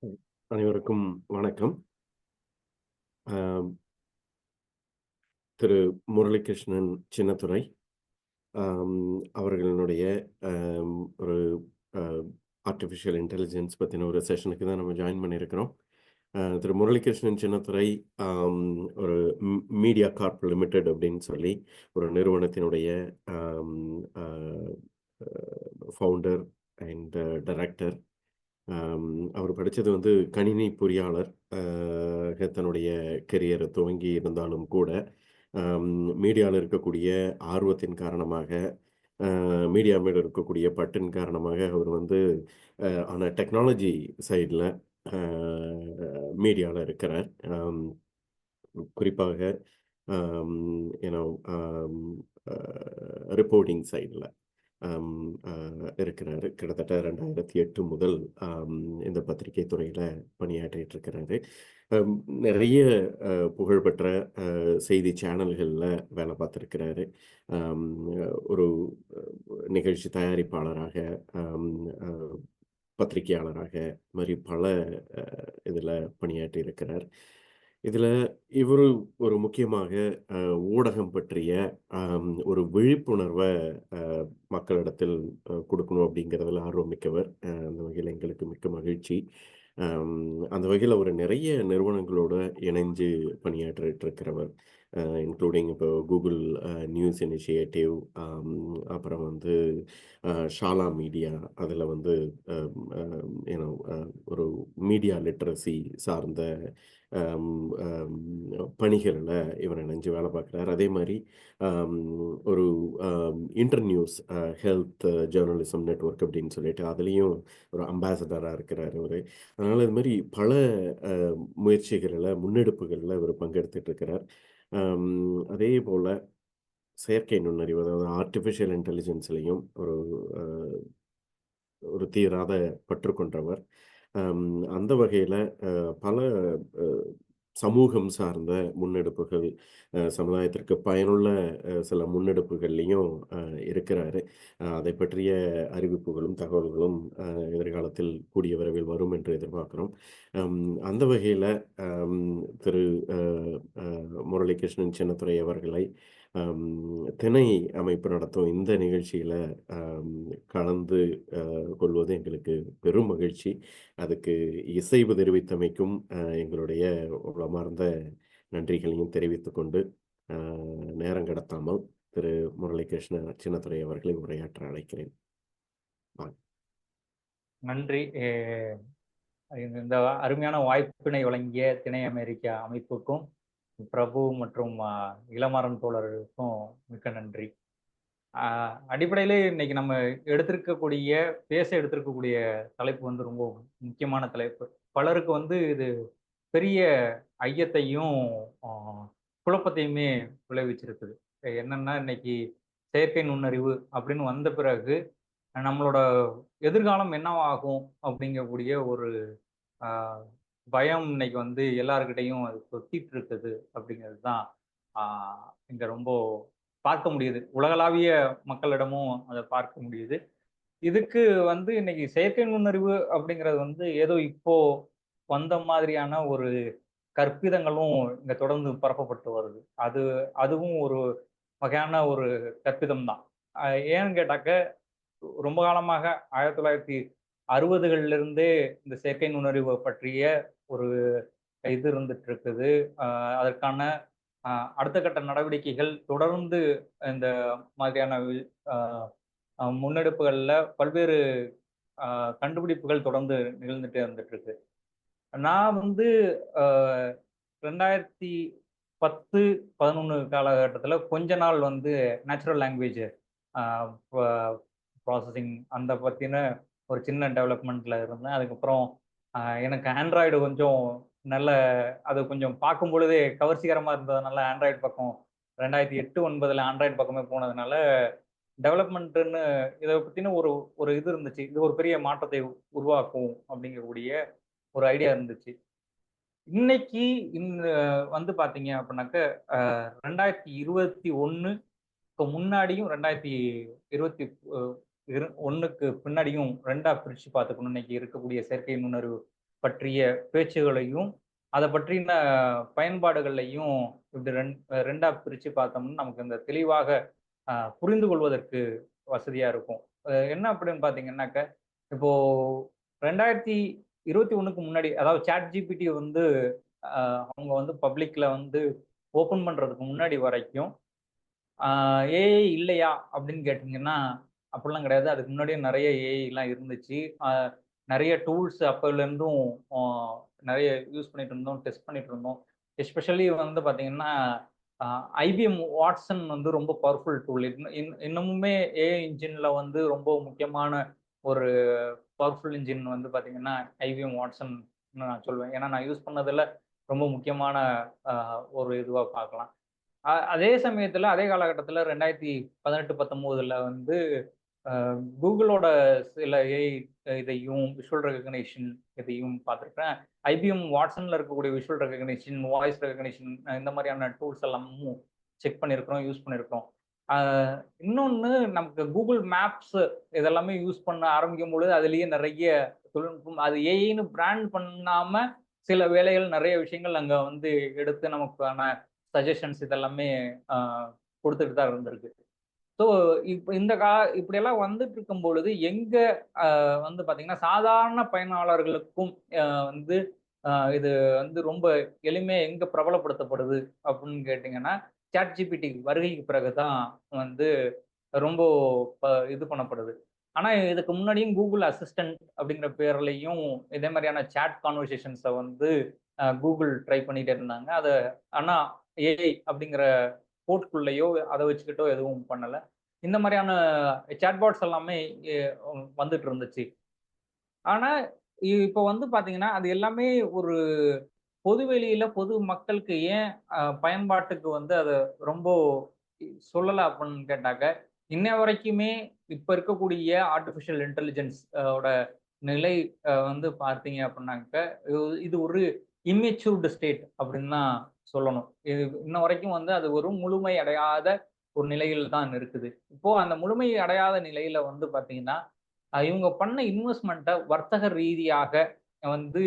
ம். அனைவருக்கும் வணக்கம். அ திரு முரளிகிருஷ்ணன் சின்னத்துரை அம் அவர்களுடைய ஒரு அ ஆர்ட்டிஃபிஷியல் இன்டெலிஜென்ஸ் பத்தின ஒரு செஷனுக்கு தான் நம்ம ஜாயின் பண்ணியிருக்கிறோம். திரு முரளிகிருஷ்ணன் சின்னத்துரை அம் ஒரு மீடியா கார்ப் லிமிடெட் அப்படின்னு சொல்லி ஒரு நிறுவனத்தினுடைய அம் அ அ ஃபவுண்டர் அண்ட் டைரக்டர். அம் அவர் படிச்சது வந்து கணினி பொறியாளர். தன்னுடைய கெரியர துவங்கி இருந்தாலும் கூட, அம் மீடியால இருக்கக்கூடிய ஆர்வத்தின் காரணமாக, மீடியா மேல இருக்கக்கூடிய பற்றின் காரணமாக அவர் வந்து ஆனா டெக்னாலஜி சைட்ல அ மீடியால இருக்கிறார். குறிப்பாக um you know um uh reporting சைட்ல. அம் அ இருக்கிறாரு. கிட்டத்தட்ட 2008 முதல் அம் இந்த பத்திரிகை துறையில பணியாற்றிட்டு இருக்கிறாரு. அம் நெறைய புகழ்பெற்ற செய்தி சேனல்கள்ல வேலை பார்த்திருக்கிறாரு. அம் ஒரு நிகழ்ச்சி தயாரிப்பாளராக, அம் அ பத்திரிகையாளராக, மாரி பல அ இதுல பணியாற்றி இருக்கிறார். இதுல இவரு ஒரு முக்கியமாக அ ஊடகம் பற்றிய ஒரு விழிப்புணர்வ அ மக்களிடத்தில் குடுக்கணும் அப்படிங்கிறதுல ஆர்வம் மிக்கவர். அந்த வகையில எங்களுக்கு மிக்க மகிழ்ச்சி. அம் அந்த வகையில ஒரு நிறைய நிறுவனங்களோட இணைஞ்சு பணியாற்றிட்டு இருக்கிறவர். இன்க்ளூடிங் இப்போ Google நியூஸ் இனிஷியேட்டிவ், அம் அப்புறம் வந்து ஷாலா மீடியா, அதில வந்து அம் அம் யூனோ ஒரு மீடியா லிட்ரசி சார்ந்த அம் அம் பணிகள்ல இவர் இணைஞ்சு வேலை பார்க்குறாரு. அதே மாரி அம் ஒரு inter news health journalism network அப்படின்னு சொல்லிட்டு அதிலயும் ஒரு அம்பாசடரா இருக்கிறாரு அவரு. அதனால இது மாரி பல அ முயற்சிகள்ல, முன்னெடுப்புகள்ல இவரு பங்கெடுத்துட்டு இருக்கிறார். அதேபோல செயற்கை நுண்ணறிவு, அதாவது ஆர்ட்டிஃபிஷியல் இன்டெலிஜென்ஸ்லயும் அ ஒரு தீராத பற்று கொண்டவர். அம் அந்த வகையில பல அ சமூகம் சார்ந்த முன்னெடுப்புகள், சமுதாயத்திற்கு பயனுள்ள சில முன்னெடுப்புகள்லயும் அ இருக்கிறாரு. அதைப் பற்றிய அறிவிப்புகளும், தகவல்களும் எதிர்காலத்தில் கூடிய விரைவில் வரும் என்று எதிர்பார்க்கிறோம். அம் அந்த வகையில அம் திரு அ அ முரளிகிருஷ்ணன் சின்னத்துரை அவர்களை அம் திணை அமைப்பு நடத்தும் இந்த நிகழ்ச்சியில அம் கலந்து கொள்வது எங்களுக்கு பெரும் மகிழ்ச்சி. அதுக்கு இசைவு தெரிவித்தமைக்கும் எங்களுடைய உளமார்ந்த நன்றிகளையும் தெரிவித்துக் கொண்டு, அ நேரம் கடத்தாமல் திரு முரளிகிருஷ்ண சின்னத்துரை அவர்களை உரையாற்ற அழைக்கிறேன். வாங்க. நன்றி. இந்த அருமையான வாய்ப்பினை வழங்கிய திணை அமெரிக்கா அமைப்புக்கும், பிரபு மற்றும் இளமாறன் தோழர்களுக்கும் மிக்க நன்றி. அ அடிப்படையிலே இன்னைக்கு நம்ம பேச எடுத்திருக்கக்கூடிய தலைப்பு வந்து ரொம்ப முக்கியமான தலைப்பு. பலருக்கு வந்து இது பெரிய ஐயத்தையும், அ குழப்பத்தையுமே விளைவிச்சிருக்குது. என்னன்னா, இன்னைக்கு செயற்கை நுண்ணறிவு அப்படின்னு வந்த பிறகு, நம்மளோட எதிர்காலம் என்னவாகும் அப்படிங்கக்கூடிய ஒரு ஆ பயம் இன்னைக்கு வந்து எல்லார்கிட்டயும் அது தொத்திட்டு இருக்குது அப்படிங்கிறது தான் ஆ இங்க ரொம்ப பார்க்க முடியுது. உலகளாவிய மக்களிடமும் அத பார்க்க முடியுது. இதுக்கு வந்து இன்னைக்கு செயற்கை நுண்ணறிவு அப்படிங்கிறது வந்து ஏதோ இப்போ வந்த மாதிரியான ஒரு கற்பிதங்களும் இங்க தொடர்ந்து பரப்பப்பட்டு வருது. அதுவும் ஒரு வகையான ஒரு கற்பிதம் தான். அ ஏன்னு கேட்டாக்க, ரொம்ப காலமாக 1960கள்ல இருந்தே இந்த செயற்கை நுண்ணறிவு பற்றிய ஒரு இது இருந்துட்டு இருக்குது. அ அதற்கான அ அடுத்த கட்ட நடவடிக்கைகள் தொடர்ந்து இந்த மாதிரியான அ அ முன்னெடுப்புகள்ல பல்வேறு அ கண்டுபிடிப்புகள் தொடர்ந்து நிகழ்ந்துட்டே வந்துட்டு இருக்கு. நான் வந்து அ 2010, 11 காலகட்டத்தில கொஞ்ச நாள் வந்து நேச்சுரல் லாங்குவேஜ் அ ப ப்ராசஸிங் அந்த பத்தின ஒரு சின்ன டெவலப்மெண்ட்ல இருந்தேன். அதுக்கப்புறம் எனக்கு ஆண்ட்ராய்டு கொஞ்சம் நல்ல அது கொஞ்சம் பார்க்கும்பொழுதே கவர்ச்சிகரமா இருந்ததுனால ஆண்ட்ராய்டு பக்கம் 2008, 9ல ஆண்ட்ராய்டு பக்கமே போனதுனால டெவலப்மெண்ட்டுன்னு இத பத்தின ஒரு ஒரு இது இருந்துச்சு. இது ஒரு பெரிய மாற்றத்தை உருவாக்கும் அப்படிங்கக்கூடிய ஒரு ஐடியா இருந்துச்சு. இன்னைக்கு இந்த வந்து பார்த்தீங்க அப்படின்னாக்க, 2021க்கு முன்னாடியும் 2020 அ 1க்கு பின்னாடியும் 2ஆ பிரிச்சு பார்த்துக்கணும். இன்னைக்கு இருக்கக்கூடிய செயற்கை நுண்ணறிவு பற்றிய பேச்சுகளையும் அதை பற்றின பயன்பாடுகளையும் இப்படி ரெண்டா பிரிச்சு பார்த்தோம்னா நமக்கு இந்த தெளிவாக புரிந்து கொள்வதற்கு வசதியா இருக்கும். என்ன அப்படின்னு பாத்தீங்கன்னாக்க, இப்போ 2021க்கு முன்னாடி, அதாவது சாட் ஜிபிடி வந்து அவங்க வந்து பப்ளிக்ல வந்து ஓபன் பண்றதுக்கு முன்னாடி வரைக்கும் ஏஐ இல்லையா அப்படின்னு கேட்டீங்கன்னா அப்படிலாம் கிடையாது. அதுக்கு முன்னாடியே நிறைய ஏஐ எல்லாம் இருந்துச்சு. நிறைய டூல்ஸ் அப்போல இருந்தும் நிறைய யூஸ் பண்ணிட்டு இருந்தோம், டெஸ்ட் பண்ணிட்டு இருந்தோம். எஸ்பெஷலி வந்து பாத்தீங்கன்னா ஐபிஎம் வாட்சன் வந்து ரொம்ப பவர்ஃபுல் டூல். இன்னமுமே ஏஐ இன்ஜின்ல வந்து ரொம்ப முக்கியமான ஒரு பவர்ஃபுல் இன்ஜின் வந்து பாத்தீங்கன்னா ஐபிஎம் வாட்சன் நான் சொல்வேன். ஏன்னா நான் யூஸ் பண்ணதுல ரொம்ப முக்கியமான ஒரு இதுவா பார்க்கலாம். அதே சமயத்துல அதே காலகட்டத்துல 2018, 19ல வந்து கூகுளோட சில ஏஐ இதையும் விஷுவல் ரெகக்னிஷன் இதையும் பார்த்துருக்கேன். ஐபிஎம் வாட்சன்ல இருக்கக்கூடிய விஷுவல் ரெகக்னிஷன், வாய்ஸ் ரெகக்னிஷன் இந்த மாதிரியான டூல்ஸ் எல்லாமும் செக் பண்ணியிருக்கிறோம், யூஸ் பண்ணியிருக்கிறோம். இன்னொன்று நமக்கு கூகுள் மேப்ஸ் இதெல்லாமே யூஸ் பண்ண ஆரம்பிக்கும் பொழுது அதுலேயே நிறைய தொழில்நுட்பம், அது ஏஐன்னு பிராண்ட் பண்ணாம சில வேலைகள் நிறைய விஷயங்கள் அங்கே வந்து எடுத்து நமக்கான சஜஷன்ஸ் இதெல்லாமே கொடுத்துட்டு தான் இருந்திருக்கு. ஸோ இப்போ இப்படியெல்லாம் வந்துட்டு இருக்கும் பொழுது எங்க வந்து பாத்தீங்கன்னா சாதாரண பயனாளர்களுக்கும் வந்து இது வந்து ரொம்ப எளிமையா எங்க பிரபலப்படுத்தப்படுது அப்படின்னு கேட்டீங்கன்னா, சாட் ஜிபிடி வருகைக்கு பிறகுதான் வந்து ரொம்ப இது பண்ணப்படுது. ஆனா இதுக்கு முன்னாடியும் கூகுள் அசிஸ்டன்ட் அப்படிங்கிற பேர்லயும் இதே மாதிரியான சாட் கான்வர்சேஷன்ஸை வந்து கூகுள் ட்ரை பண்ணிட்டே இருந்தாங்க. அதை ஆனா ஏஐ அப்படிங்கிற போர்ட்குள்ளேயோ அதை வச்சுக்கிட்டோ எதுவும் பண்ணல. இந்த மாதிரியான சாட்பாட்ஸ் எல்லாமே வந்துட்டு இருந்துச்சு. ஆனா இப்போ வந்து பாத்தீங்கன்னா அது எல்லாமே ஒரு பொதுவெளியில பொது மக்களுக்கு ஏன் பயன்பாட்டுக்கு வந்து அதை ரொம்ப சொல்லல அப்படின்னு கேட்டாக்க, இன்ன வரைக்குமே இப்ப இருக்கக்கூடிய ஆர்டிபிஷியல் இன்டெலிஜென்ஸ் ஓட நிலை வந்து பார்த்தீங்க அப்படின்னாக்க, இது ஒரு இம்மெச்சூர்டு ஸ்டேட் அப்படின்னு தான் சொல்லணும். இது இன்ன வரைக்கும் வந்து அது ஒரு முழுமை அடையாத ஒரு நிலையில் தான் இருக்குது. இப்போ அந்த முழுமை அடையாத நிலையில வந்து பார்த்தீங்கன்னா, இவங்க பண்ண இன்வெஸ்ட்மெண்ட்டை வர்த்தக ரீதியாக வந்து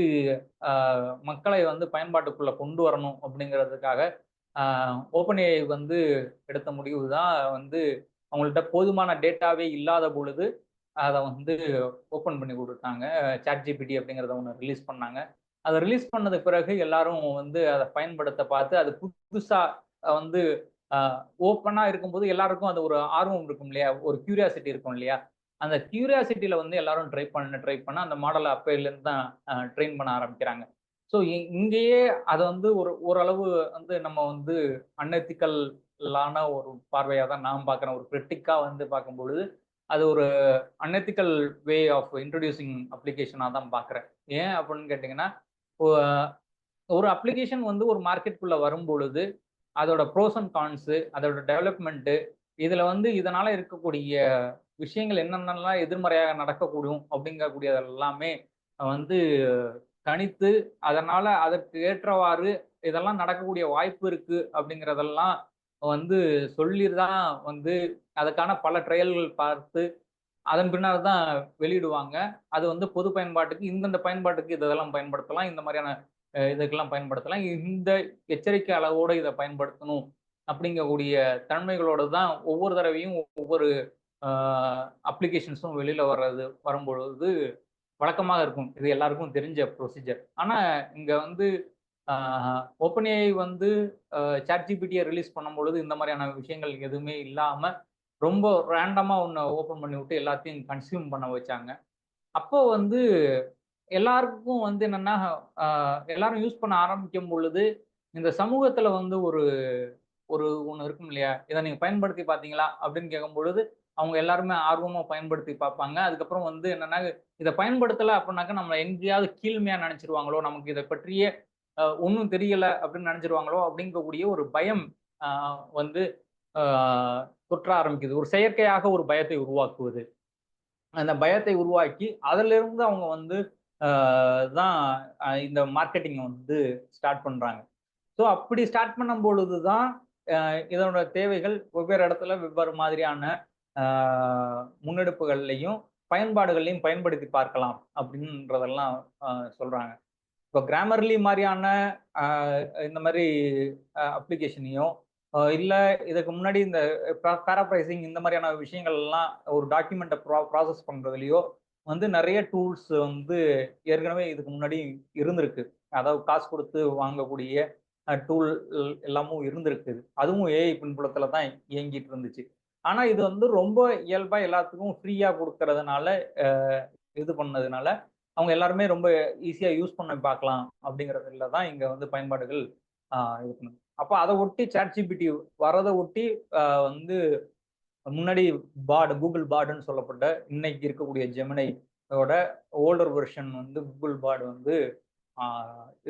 மக்களை வந்து பயன்பாட்டுக்குள்ள கொண்டு வரணும் அப்படிங்கிறதுக்காக ஓப்பன் ஏஐ வந்து எடுத்த முடிவு தான் வந்து அவங்கள்ட்ட போதுமான டேட்டாவே இல்லாத பொழுது அதை வந்து ஓப்பன் பண்ணி கொடுத்தாங்க. சாட் ஜிபிடி அப்படிங்கிறத ஒன்று ரிலீஸ் பண்ணாங்க. அதை ரிலீஸ் பண்ணதுக்கு பிறகு எல்லாரும் வந்து அதை பயன்படுத்த பார்த்து அது புதுசா வந்து ஓப்பனா இருக்கும்போது எல்லாருக்கும் அது ஒரு ஆர்வம் இருக்கும் இல்லையா, ஒரு கியூரியாசிட்டி இருக்கும் இல்லையா, அந்த கியூரியாசிட்டியில வந்து எல்லாரும் ட்ரை பண்ண அந்த மாடலை அப்பையிலேருந்து தான் ட்ரெயின் பண்ண ஆரம்பிக்கிறாங்க. ஸோ இங்கேயே அதை வந்து ஓரளவு வந்து நம்ம வந்து அன்எத்திக்கல்லான ஒரு பார்வையாக தான் நான் பார்க்குறேன். ஒரு கிரிட்டிக்காக வந்து பார்க்கும்பொழுது அது ஒரு அன்எத்திக்கல் வே ஆஃப் இன்ட்ரடியூசிங் அப்ளிகேஷனாக தான் பார்க்குறேன். ஏன் அப்படின்னு கேட்டிங்கன்னா, ஒரு அப்ளிகேஷன் வந்து ஒரு மார்க்கெட்டுக்குள்ளே வரும்பொழுது அதோட ப்ரோஸ் அண்ட் கான்ஸு, அதோட டெவலப்மெண்ட்டு, இதில் வந்து இதனால் இருக்கக்கூடிய விஷயங்கள் என்னென்னலாம் எதிர்மறையாக நடக்கக்கூடும் அப்படிங்கக்கூடியது எல்லாமே வந்து கணித்து, அதனால் அதற்கு ஏற்றவாறு இதெல்லாம் நடக்கக்கூடிய வாய்ப்பு இருக்குது அப்படிங்கிறதெல்லாம் வந்து சொல்லி தான் வந்து அதுக்கான பல ட்ரையல்கள் பார்த்து அதன் பின்னர் தான் வெளியிடுவாங்க. அது வந்து பொது பயன்பாட்டுக்கு இந்தந்த பயன்பாட்டுக்கு இதெல்லாம் பயன்படுத்தலாம், இந்த மாதிரியான இதுக்கெல்லாம் பயன்படுத்தலாம், இந்த எச்சரிக்கை அளவோடு இதை பயன்படுத்தணும் அப்படிங்கக்கூடிய தன்மைகளோடு தான் ஒவ்வொரு தடவையும் ஒவ்வொரு அப்ளிகேஷன்ஸும் வெளியில் வரும்பொழுது வழக்கமாக இருக்கும். இது எல்லாருக்கும் தெரிஞ்ச ப்ரொசீஜர். ஆனால் இங்கே வந்து ஓப்பன் ஏஐ வந்து சாட் ஜிபிடியை ரிலீஸ் பண்ணும்பொழுது இந்த மாதிரியான விஷயங்கள் எதுவுமே இல்லாமல் ரொம்ப ரேண்டமாக ஒன்று ஓப்பன் பண்ணி விட்டு எல்லாத்தையும் கன்சியூம் பண்ண வச்சாங்க. அப்போ வந்து எல்லாருக்கும் வந்து என்னன்னா எல்லாரும் யூஸ் பண்ண ஆரம்பிக்கும் பொழுது இந்த சமூகத்துல வந்து ஒரு ஒரு ஒன்று இருக்கும் இல்லையா, இதை நீங்க பயன்படுத்தி பார்த்தீங்களா அப்படின்னு கேட்கும் பொழுது அவங்க எல்லாருமே ஆர்வமா பயன்படுத்தி பார்ப்பாங்க. அதுக்கப்புறம் வந்து என்னன்னா இதை பயன்படுத்தலை அப்படின்னாக்கா நம்மளை எங்கேயாவது கீழ்மையா நினைச்சிருவாங்களோ, நமக்கு இதை பற்றிய ஒன்றும் தெரியல அப்படின்னு நினைச்சிருவாங்களோ அப்படிங்கக்கூடிய ஒரு பயம் வந்து தொற்ற ஆரம்பிக்குது. ஒரு செயற்கையாக ஒரு பயத்தை உருவாக்குவது. அந்த பயத்தை உருவாக்கி அதிலிருந்து அவங்க வந்து தான் இந்த மார்க்கெட்டிங் வந்து ஸ்டார்ட் பண்றாங்க. ஸோ அப்படி ஸ்டார்ட் பண்ணும் பொழுது தான் இதனோட தேவைகள் வெவ்வேறு இடத்துல வெவ்வேறு மாதிரியான முன்னெடுப்புகள்லையும் பயன்பாடுகளையும் பயன்படுத்தி பார்க்கலாம் அப்படின்றதெல்லாம் சொல்றாங்க. இப்போ கிராமர்லி மாதிரியான இந்த மாதிரி அப்ளிகேஷனையும் இல்லை இதுக்கு முன்னாடி இந்த பேராப்ரைசிங் இந்த மாதிரியான விஷயங்கள் எல்லாம் ஒரு டாக்குமெண்ட்டை ப்ராசஸ் பண்ணுறதுலையோ வந்து நிறைய டூல்ஸ் வந்து ஏற்கனவே இதுக்கு முன்னாடி இருந்திருக்கு. அதாவது காசு கொடுத்து வாங்கக்கூடிய டூல் எல்லாமும் இருந்திருக்குது. அதுவும் ஏஐ பின்புலத்தில் தான் இயங்கிட்டு இருந்துச்சு. ஆனால் இது வந்து ரொம்ப இயல்பாக எல்லாத்துக்கும் ஃப்ரீயாக கொடுக்கறதுனால இது பண்ணதுனால அவங்க எல்லாருமே ரொம்ப ஈஸியாக யூஸ் பண்ண பார்க்கலாம் அப்படிங்கிறதுல தான் இங்கே வந்து பயன்பாடுகள் இது பண்ணுது. அப்போ அதை ஒட்டி சாட்ஜிபிடி வரதை ஒட்டி வந்து முன்னாடி கூகுள் பாடுன்னு சொல்லப்பட்ட இன்னைக்கு இருக்கக்கூடிய ஜெமினையோட ஓல்டர் வெர்ஷன் வந்து கூகுள் பாட் வந்து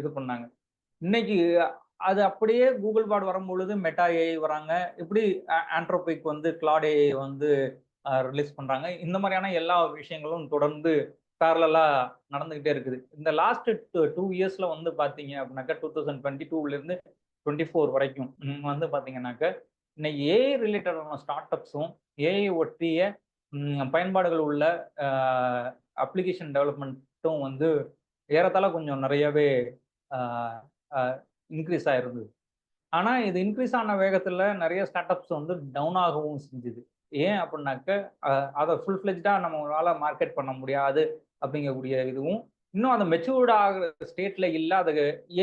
இது பண்ணாங்க. இன்னைக்கு அது அப்படியே கூகுள் பாட் வரும்பொழுது மெட்டா ஏஐ வராங்க. இப்படி ஆண்ட்ரோபிக் வந்து கிளாட் ஏஐ வந்து ரிலீஸ் பண்றாங்க. இந்த மாதிரியான எல்லா விஷயங்களும் தொடர்ந்து பேரலா நடந்துகிட்டே இருக்குது. இந்த லாஸ்ட் 2 இயர்ஸ்ல வந்து பாத்தீங்க அப்படின்னாக்கா 2022ல இருந்து 24 வரைக்கும் வந்து பாத்தீங்கன்னாக்க இன்னைக்கு ஏஐ ரிலேட்டடான ஸ்டார்ட் அப்ஸும் ஏஐ ஒட்டிய பயன்பாடுகள் உள்ள அப்ளிகேஷன் டெவலப்மெண்ட்டும் வந்து ஏறத்தாழ கொஞ்சம் நிறையவே இன்க்ரீஸ் ஆயிருந்தது. ஆனா இது இன்க்ரீஸ் ஆன வேகத்துல நிறைய ஸ்டார்ட் அப்ஸ் வந்து டவுன் ஆகவும் செஞ்சுது. ஏன் அப்படின்னாக்க அதை ஃபுல் ஃபிளெஜ்டா நம்மளால மார்க்கெட் பண்ண முடியாது அப்படிங்கக்கூடிய இதுவும், இன்னும் அந்த மெச்சூர்ட் ஆகிற ஸ்டேட்ல இல்லை. அது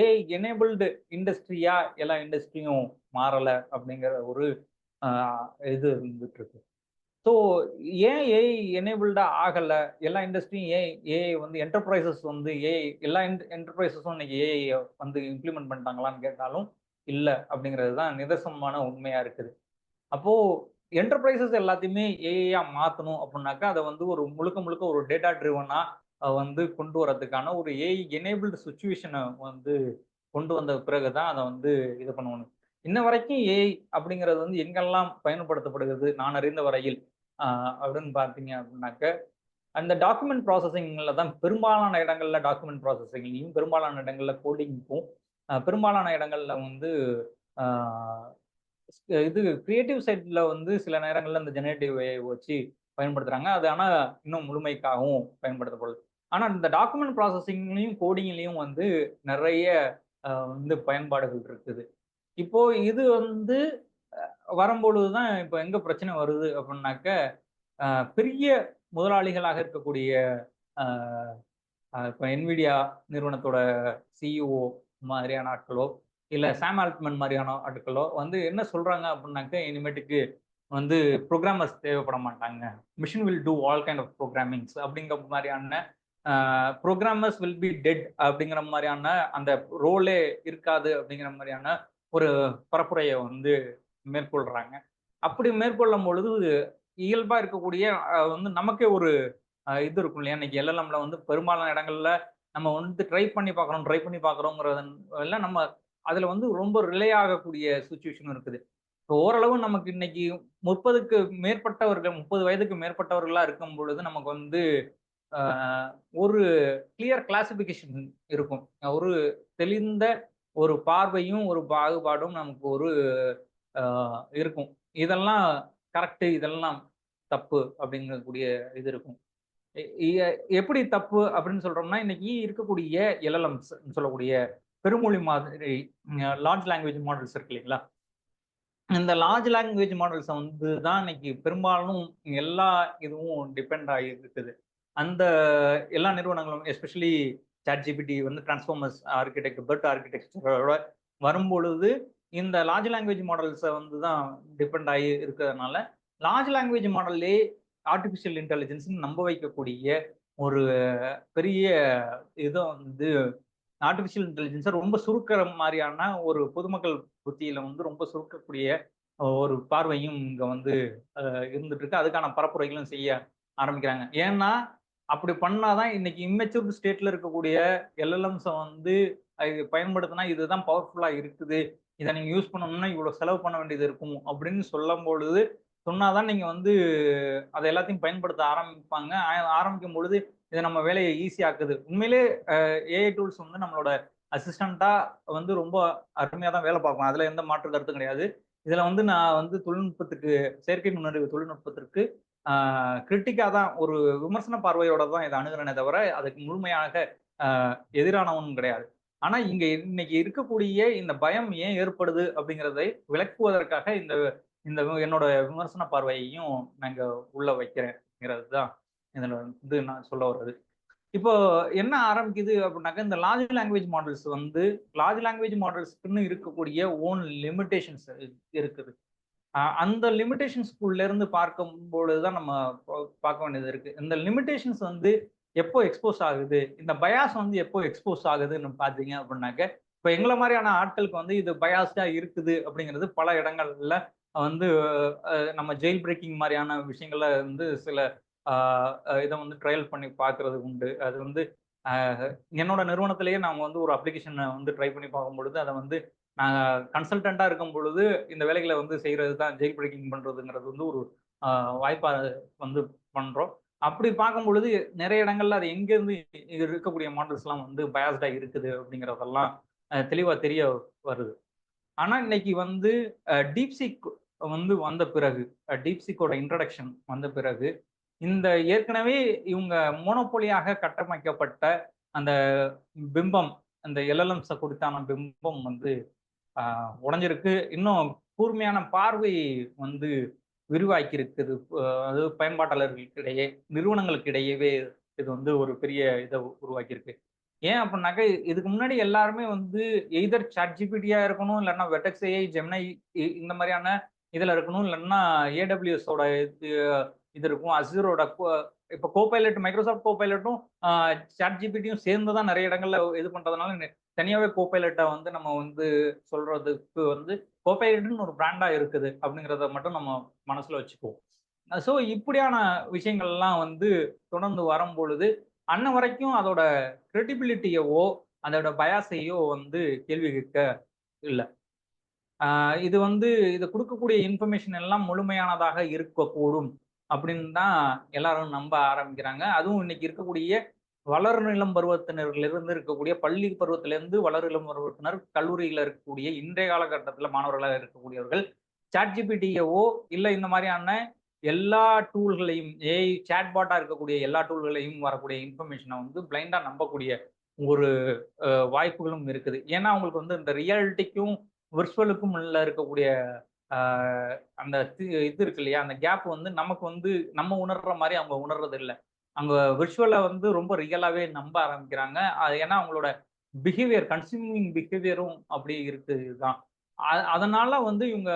ஏஐ எனேபிள்டு இண்டஸ்ட்ரியா எல்லா இண்டஸ்ட்ரியும் மாறலை அப்படிங்கிற ஒரு இது இருந்துட்டு இருக்கு. ஸோ ஏன் ஏஐ எனேபிள்டா ஆகலை? எல்லா இண்டஸ்ட்ரியும் ஏஐ வந்து என்டர்பிரைசஸ் வந்து எல்லா என்டர்பிரைசஸும் இன்னைக்கு ஏஐ வந்து இம்ப்ளிமெண்ட் பண்ணிட்டாங்களான்னு கேட்டாலும் இல்லை அப்படிங்கிறது தான் நிதர்சனமான உண்மையா இருக்குது. அப்போ என்டர்பிரைசஸ் எல்லாத்தையுமே ஏஐயா மாற்றணும் அப்படின்னாக்கா அதை வந்து ஒரு முழுக்க ஒரு டேட்டா ட்ரிவனா வந்து கொண்டு வரதுக்கான ஒரு ஏஐ எனேபிள்டு சுச்சுவேஷனை வந்து கொண்டு வந்த பிறகுதான் அதை வந்து இது பண்ணணும். இன்ன வரைக்கும் ஏஐ அப்படிங்கிறது வந்து எங்கெல்லாம் பயன்படுத்தப்படுகிறது நான் அறிந்த வரையில் அப்படின்னு பார்த்தீங்க அப்படின்னாக்க அந்த டாக்குமெண்ட் ப்ராசஸிங்ல தான் பெரும்பாலான இடங்கள்ல டாக்குமெண்ட் ப்ராசஸிங்லையும், பெரும்பாலான இடங்கள்ல கோடிங்க்கும், பெரும்பாலான இடங்கள்ல வந்து இது கிரியேட்டிவ் சைட்ல வந்து சில நேரங்கள்ல இந்த ஜெனரேட்டிவ் ஏஐ வச்சு பயன்படுத்துறாங்க. அது ஆனா இன்னும் முழுமைக்காகவும் பயன்படுத்தப்படுது. ஆனா இந்த டாக்குமெண்ட் ப்ராசஸிங்லையும் கோடிங்லையும் வந்து நிறைய வந்து பயன்பாடுகள் இருக்குது. இப்போ இது வந்து வரும்பொழுதுதான் இப்போ எங்க பிரச்சனை வருது அப்படின்னாக்க பெரிய முதலாளிகளாக இருக்கக்கூடிய இப்போ என்விடியா நிறுவனத்தோட சிஇஓ மாதிரியான ஆட்களோ இல்லை சாம் ஆல்ட்மன் மாதிரியான ஆட்களோ வந்து என்ன சொல்றாங்க அப்படின்னாக்க இனிமேட்டுக்கு வந்து ப்ரோக்ராமர்ஸ் தேவைப்பட மாட்டாங்க, machine will do all kind of programmings அப்படிங்கிற மாதிரியான ப்ரோக்ராமர்ஸ் வில் பி டெட் அப்படிங்கிற மாதிரியான அந்த ரோலே இருக்காது அப்படிங்கிற மாதிரியான ஒரு பரப்புரையை வந்து மேற்கொள்றாங்க. அப்படி மேற்கொள்ளும் பொழுது இயல்பா இருக்கக்கூடிய வந்து நமக்கே ஒரு இது இருக்கும் இல்லையா? இன்னைக்கு எல்எல்எம்ல வந்து பெரும்பாலான இடங்கள்ல நம்ம வந்து ட்ரை பண்ணி பார்க்குறோங்கிறதுல நம்ம அதுல வந்து ரொம்ப ரிலே ஆகக்கூடிய சுச்சுவேஷன் இருக்குது. இப்போ ஓரளவு நமக்கு இன்னைக்கு 30 வயதுக்கு மேற்பட்டவர்களா இருக்கும் பொழுது நமக்கு வந்து ஒரு கிளியர் கிளாசிபிகேஷன் இருக்கும். ஒரு தெளிந்த ஒரு பார்வையும் ஒரு பாகுபாடும் நமக்கு ஒரு இருக்கும். இதெல்லாம் கரெக்டு, இதெல்லாம் தப்பு அப்படிங்கக்கூடிய இது இருக்கும். எப்படி தப்பு அப்படின்னு சொல்றோம்னா, இன்னைக்கு இருக்கக்கூடிய எல்எல்எம்ஸ் சொல்லக்கூடிய பெருமொழி மாதிரி லார்ஜ் லாங்குவேஜ் மாடல்ஸ் இருக்கு இல்லைங்களா? இந்த லார்ஜ் லாங்குவேஜ் மாடல்ஸ் வந்து தான் இன்னைக்கு பெரும்பாலும் எல்லா இதுவும் டிபெண்ட் ஆகி இருக்குது. அந்த எல்லா நிறுவனங்களும் எஸ்பெஷலி சாட்ஜிபிடி வந்து டிரான்ஸ்ஃபார்மர்ஸ் பெர்ட் ஆர்கிடெக்சரோட வரும்பொழுது இந்த லார்ஜ் லாங்குவேஜ் மாடல்ஸை வந்து தான் டிபெண்ட் ஆகி இருக்கிறதுனால லார்ஜ் லாங்குவேஜ் மாடல்லே ஆர்டிஃபிஷியல் இன்டெலிஜென்ஸ் நம்ப வைக்கக்கூடிய ஒரு பெரிய இதை வந்து ஆர்டிஃபிஷியல் இன்டெலிஜென்ஸை ரொம்ப சுருக்கிற மாதிரியான ஒரு பொதுமக்கள் புத்தியில வந்து ரொம்ப சுருக்கக்கூடிய ஒரு பார்வையும் இங்க வந்து இருந்துட்டு இருக்கு. அதுக்கான பரப்புரைகளும் செய்ய ஆரம்பிக்கிறாங்க. ஏன்னா அப்படி பண்ணாதான் இன்னைக்கு இம்மெச்சூர் ஸ்டேட்ல இருக்கக்கூடிய எல்எல்எம்ஸை வந்து பயன்படுத்தினா இதுதான் பவர்ஃபுல்லா இருக்குது, இதை நீங்க யூஸ் பண்ணணும்னா இவ்வளவு செலவு பண்ண வேண்டியது இருக்கும் அப்படின்னு சொல்லும் பொழுது சொன்னாதான் நீங்க வந்து அதை எல்லாத்தையும் பயன்படுத்த ஆரம்பிப்பாங்க. ஆரம்பிக்கும் பொழுது இதை நம்ம வேலையை ஈஸி ஆக்குது. உண்மையிலே ஏஐ டூல்ஸ் வந்து நம்மளோட அசிஸ்டண்டா வந்து ரொம்ப அருமையா தான் வேலை பார்க்கலாம். அதுல எந்த மாற்று கருத்தும் கிடையாது. இதுல வந்து நான் வந்து செயற்கை நுண்ணறிவு தொழில்நுட்பத்திற்கு கிரிட்டிக்கா தான் ஒரு விமர்சன பார்வையோட தான் இதை அணுகிறேனே தவிர அதுக்கு முழுமையாக எதிரானவனும் கிடையாது. ஆனா இங்க இன்னைக்கு இருக்கக்கூடிய இந்த பயம் ஏன் ஏற்படுது அப்படிங்கிறதை விளக்குவதற்காக இந்த இந்த என்னோட விமர்சன பார்வையையும் நாங்க உள்ள வைக்கிறேங்கிறது தான் இதுல வந்து நான் சொல்ல வர்றது. இப்போ என்ன ஆரம்பிக்குது அப்படின்னாக்க, இந்த லார்ஜ் லாங்குவேஜ் மாடல்ஸ் வந்து லார்ஜ் லாங்குவேஜ் மாடல்ஸ்க்குன்னு இருக்கக்கூடிய ஓன் லிமிட்டேஷன்ஸ் இருக்குது. அந்த லிமிட்டேஷன்ஸ்குள்ள இருந்து பார்க்கும்பொழுது தான் நம்ம பார்க்க வேண்டியது இருக்கு. இந்த லிமிட்டேஷன்ஸ் வந்து எப்போ எக்ஸ்போஸ் ஆகுது? இந்த பயாஸ் வந்து எப்போ எக்ஸ்போஸ் ஆகுதுன்னு பார்த்தீங்க அப்படின்னாக்க, இப்ப எங்கள மாரியான ஆட்களுக்கு வந்து இது பயாஸ்டா இருக்குது அப்படிங்கிறது பல இடங்கள்ல வந்து நம்ம ஜெயில் பிரேக்கிங் மாரியான விஷயங்கள்ல வந்து சில ஆ இத வந்து ட்ரையல் பண்ணி பார்க்கிறது உண்டு. அது வந்து அ என்னோட நிறுவனத்திலேயே நாங்க வந்து ஒரு அப்ளிகேஷன வந்து ட்ரை பண்ணி பார்க்கும்பொழுது, அத வந்து நாங்க கன்சல்டன்ட்டா இருக்கும் பொழுது, இந்த வேலைகள வந்து செய்றது தான் ஜெயில் பிரேக்கிங் பண்றதுங்கிறது வந்து ஒரு அ வாய்ப்பா வந்து பண்றோம். அப்படி பார்க்கும் பொழுது நெறைய இடங்கள்ல அது எங்கேருந்து இருக்கக்கூடிய மாடல்ஸ்லாம் வந்து பயாஸ்டா இருக்குது அப்படிங்கிறதெல்லாம் தெளிவா தெரிய வருது. ஆனா இன்னைக்கு வந்து டீப்சீக் வந்து வந்த பிறகு, டீப்சீக்கோட இன்ட்ரோடக்ஷன் வந்த பிறகு, இந்த ஏற்கனவே இவங்க மோனோபோலியாக கட்டமைக்கப்பட்ட அந்த பிம்பம், அந்த எல்எல்எம்ஸ குறித்தான பிம்பம் வந்து உடைஞ்சிருக்கு. இன்னும் கூர்மையான பார்வை வந்து விரிவாக்கி இருக்குது. அதாவது பயன்பாட்டாளர்களுக்கிடையே, நிறுவனங்களுக்கு இடையவே இது வந்து ஒரு பெரிய இத உருவாக்கியிருக்கு. ஏன் அப்டின்னாக்க, இதுக்கு முன்னாடி எல்லாருமே வந்து எய்தர் ChatGPTயா இருக்கணும், இல்லன்னா வெர்டெக்ஸ் AI, ஜெமினி இந்த மாரியான இதுல இருக்கணும். இல்லன்னா AWS ஓட இது இருக்கும். அஸ்யூரோட இப்ப கோபைலட் மைக்ரோசாஃப்ட் கோபைலட்டும் ChatGPTயும் சேர்ந்து தான் நெறைய இடங்கள்ல இது பண்றதுனால, தனியாவே கோபைலட்ட வந்து நம்ம வந்து சொல்றதுக்கு வந்து கோபைலட்ன்னு ஒரு பிராண்டா இருக்குது அப்படிங்கிறத மட்டும் நம்ம மனசுல வச்சுக்குவோம். ஸோ இப்படியான விஷயங்கள்லாம் வந்து தொடர்ந்து வரும்பொழுது, அன்ன வரைக்கும் அதோட கிரெடிபிலிட்டியவோ, அதோட பயாஸையோ வந்து கேள்வி கேட்க இல்ல. ஆ இது வந்து இது குடுக்கக்கூடிய இன்ஃபர்மேஷன் எல்லாம் முழுமையானதாக இருக்கக்கூடும் அப்படின்னு தான் எல்லாரும் நம்ப ஆரம்பிக்கிறாங்க. அதுவும் இன்னைக்கு இருக்கக்கூடிய வளர் இளம் பருவத்தினரிலிருந்து இருக்கக்கூடிய பள்ளி பருவத்திலிருந்து வளர் இளம் பருவத்தினர், கல்லூரியில இருக்கக்கூடிய இன்றைய காலகட்டத்தில மாணவர்களாக இருக்கக்கூடியவர்கள், ChatGPTயவோ இல்ல இந்த மாரியான எல்லா டூல்களையும் ஏஐ சாட்பாட்டா இருக்கக்கூடிய எல்லா டூல்களையும் வரக்கூடிய இன்ஃபர்மேஷன வந்து பிளைண்டா நம்பக்கூடிய ஒரு வாய்ப்புகளும் இருக்குது. ஏன்னா, அவங்களுக்கு வந்து இந்த ரியாலிட்டிக்கும், விர்ச்சுவலுக்கும் உள்ள இருக்கக்கூடிய அ அந்த இது இருக்கு இல்லையா? அந்த கேப் வந்து நமக்கு வந்து நம்ம உணர்ற மாரி அவங்க உணர்றது இல்ல. அவங்க விர்ச்சுவல வந்து ரொம்ப ரியலாவே நம்ப ஆரம்பிக்கிறாங்க. அது ஏன்னா அவங்களோட பிஹேவியர் கன்சியூமிங் பிஹேவியரும் அப்படி இருக்குது தான். அதனால வந்து இவங்க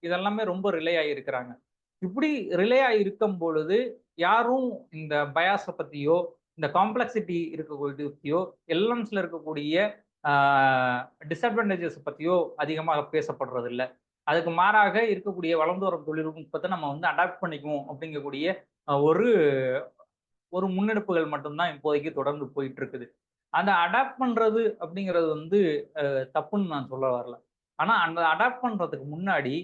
இதெல்லாமே ரொம்ப ரிலே ஆகியிருக்கிறாங்க. இப்படி ரிலே ஆகியிருக்கும் பொழுது, யாரும் இந்த பயாஸ பத்தியோ, இந்த காம்ப்ளெக்ஸிட்டி இருக்கக்கூடிய பத்தியோ, எல்எம்ஸ்ல இருக்கக்கூடிய ஆ டிஸ்அட்வான்டேஜஸ் பத்தியோ அதிகமா பேசப்படுறதில்ல. அதுக்கு மாறாக இருக்கக்கூடிய வளர்ந்து வரும் தொழில்நுட்பத்த நம்ம வந்து அடாப்ட் பண்ணிக்குவோம் அப்படிங்கக்கூடிய ஒரு ஒரு முன்னெடுப்புகள் மட்டும் தான் இப்போதைக்கு தொடர்ந்து போயிட்டு இருக்குது. அந்த அடாப்ட் பண்றது அப்படிங்கிறது வந்து தப்புன்னு நான் சொல்ல வரல. ஆனா அந்த அடாப்ட் பண்றதுக்கு முன்னாடி,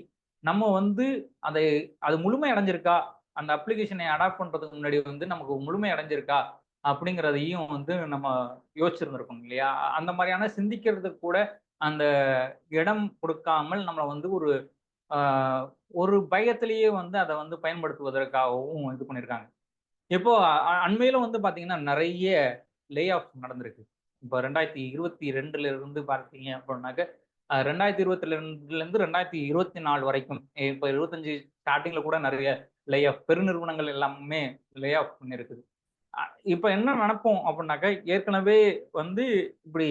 நம்ம வந்து அதை அது முழுமை அடைஞ்சிருக்கா? அந்த அப்ளிகேஷனை அடாப்ட் பண்றதுக்கு முன்னாடி வந்து நமக்கு முழுமை அடைஞ்சிருக்கா? அப்படிங்கிறதையும் வந்து நம்ம யோசிச்சிருந்திருக்கணும் இல்லையா? அந்த மாரியான சிந்திக்கிறதுக்கு கூட அந்த இடம் கொடுக்காமல் நம்மள வந்து ஆ ஒரு பயத்திலேயே வந்து அத வந்து பயன்படுத்துவதற்காகவும் இது பண்ணியிருக்காங்க. இப்போ அண்மையில வந்து பார்த்தீங்கன்னா, நெறைய லே ஆஃப் நடந்திருக்கு. இப்ப 2022ல இருந்து பார்த்தீங்க அப்படின்னாக்க, 2022லேருந்து 2024 வரைக்கும், இப்ப 25 ஸ்டார்ட்டிங்ல கூட நெறைய லே ஆஃப் பெருநிறுவனங்கள் எல்லாமே லே ஆஃப் பண்ணியிருக்குது. அ இப்ப என்ன நெனப்போம் அப்படின்னாக்க, ஏற்கனவே வந்து இப்படி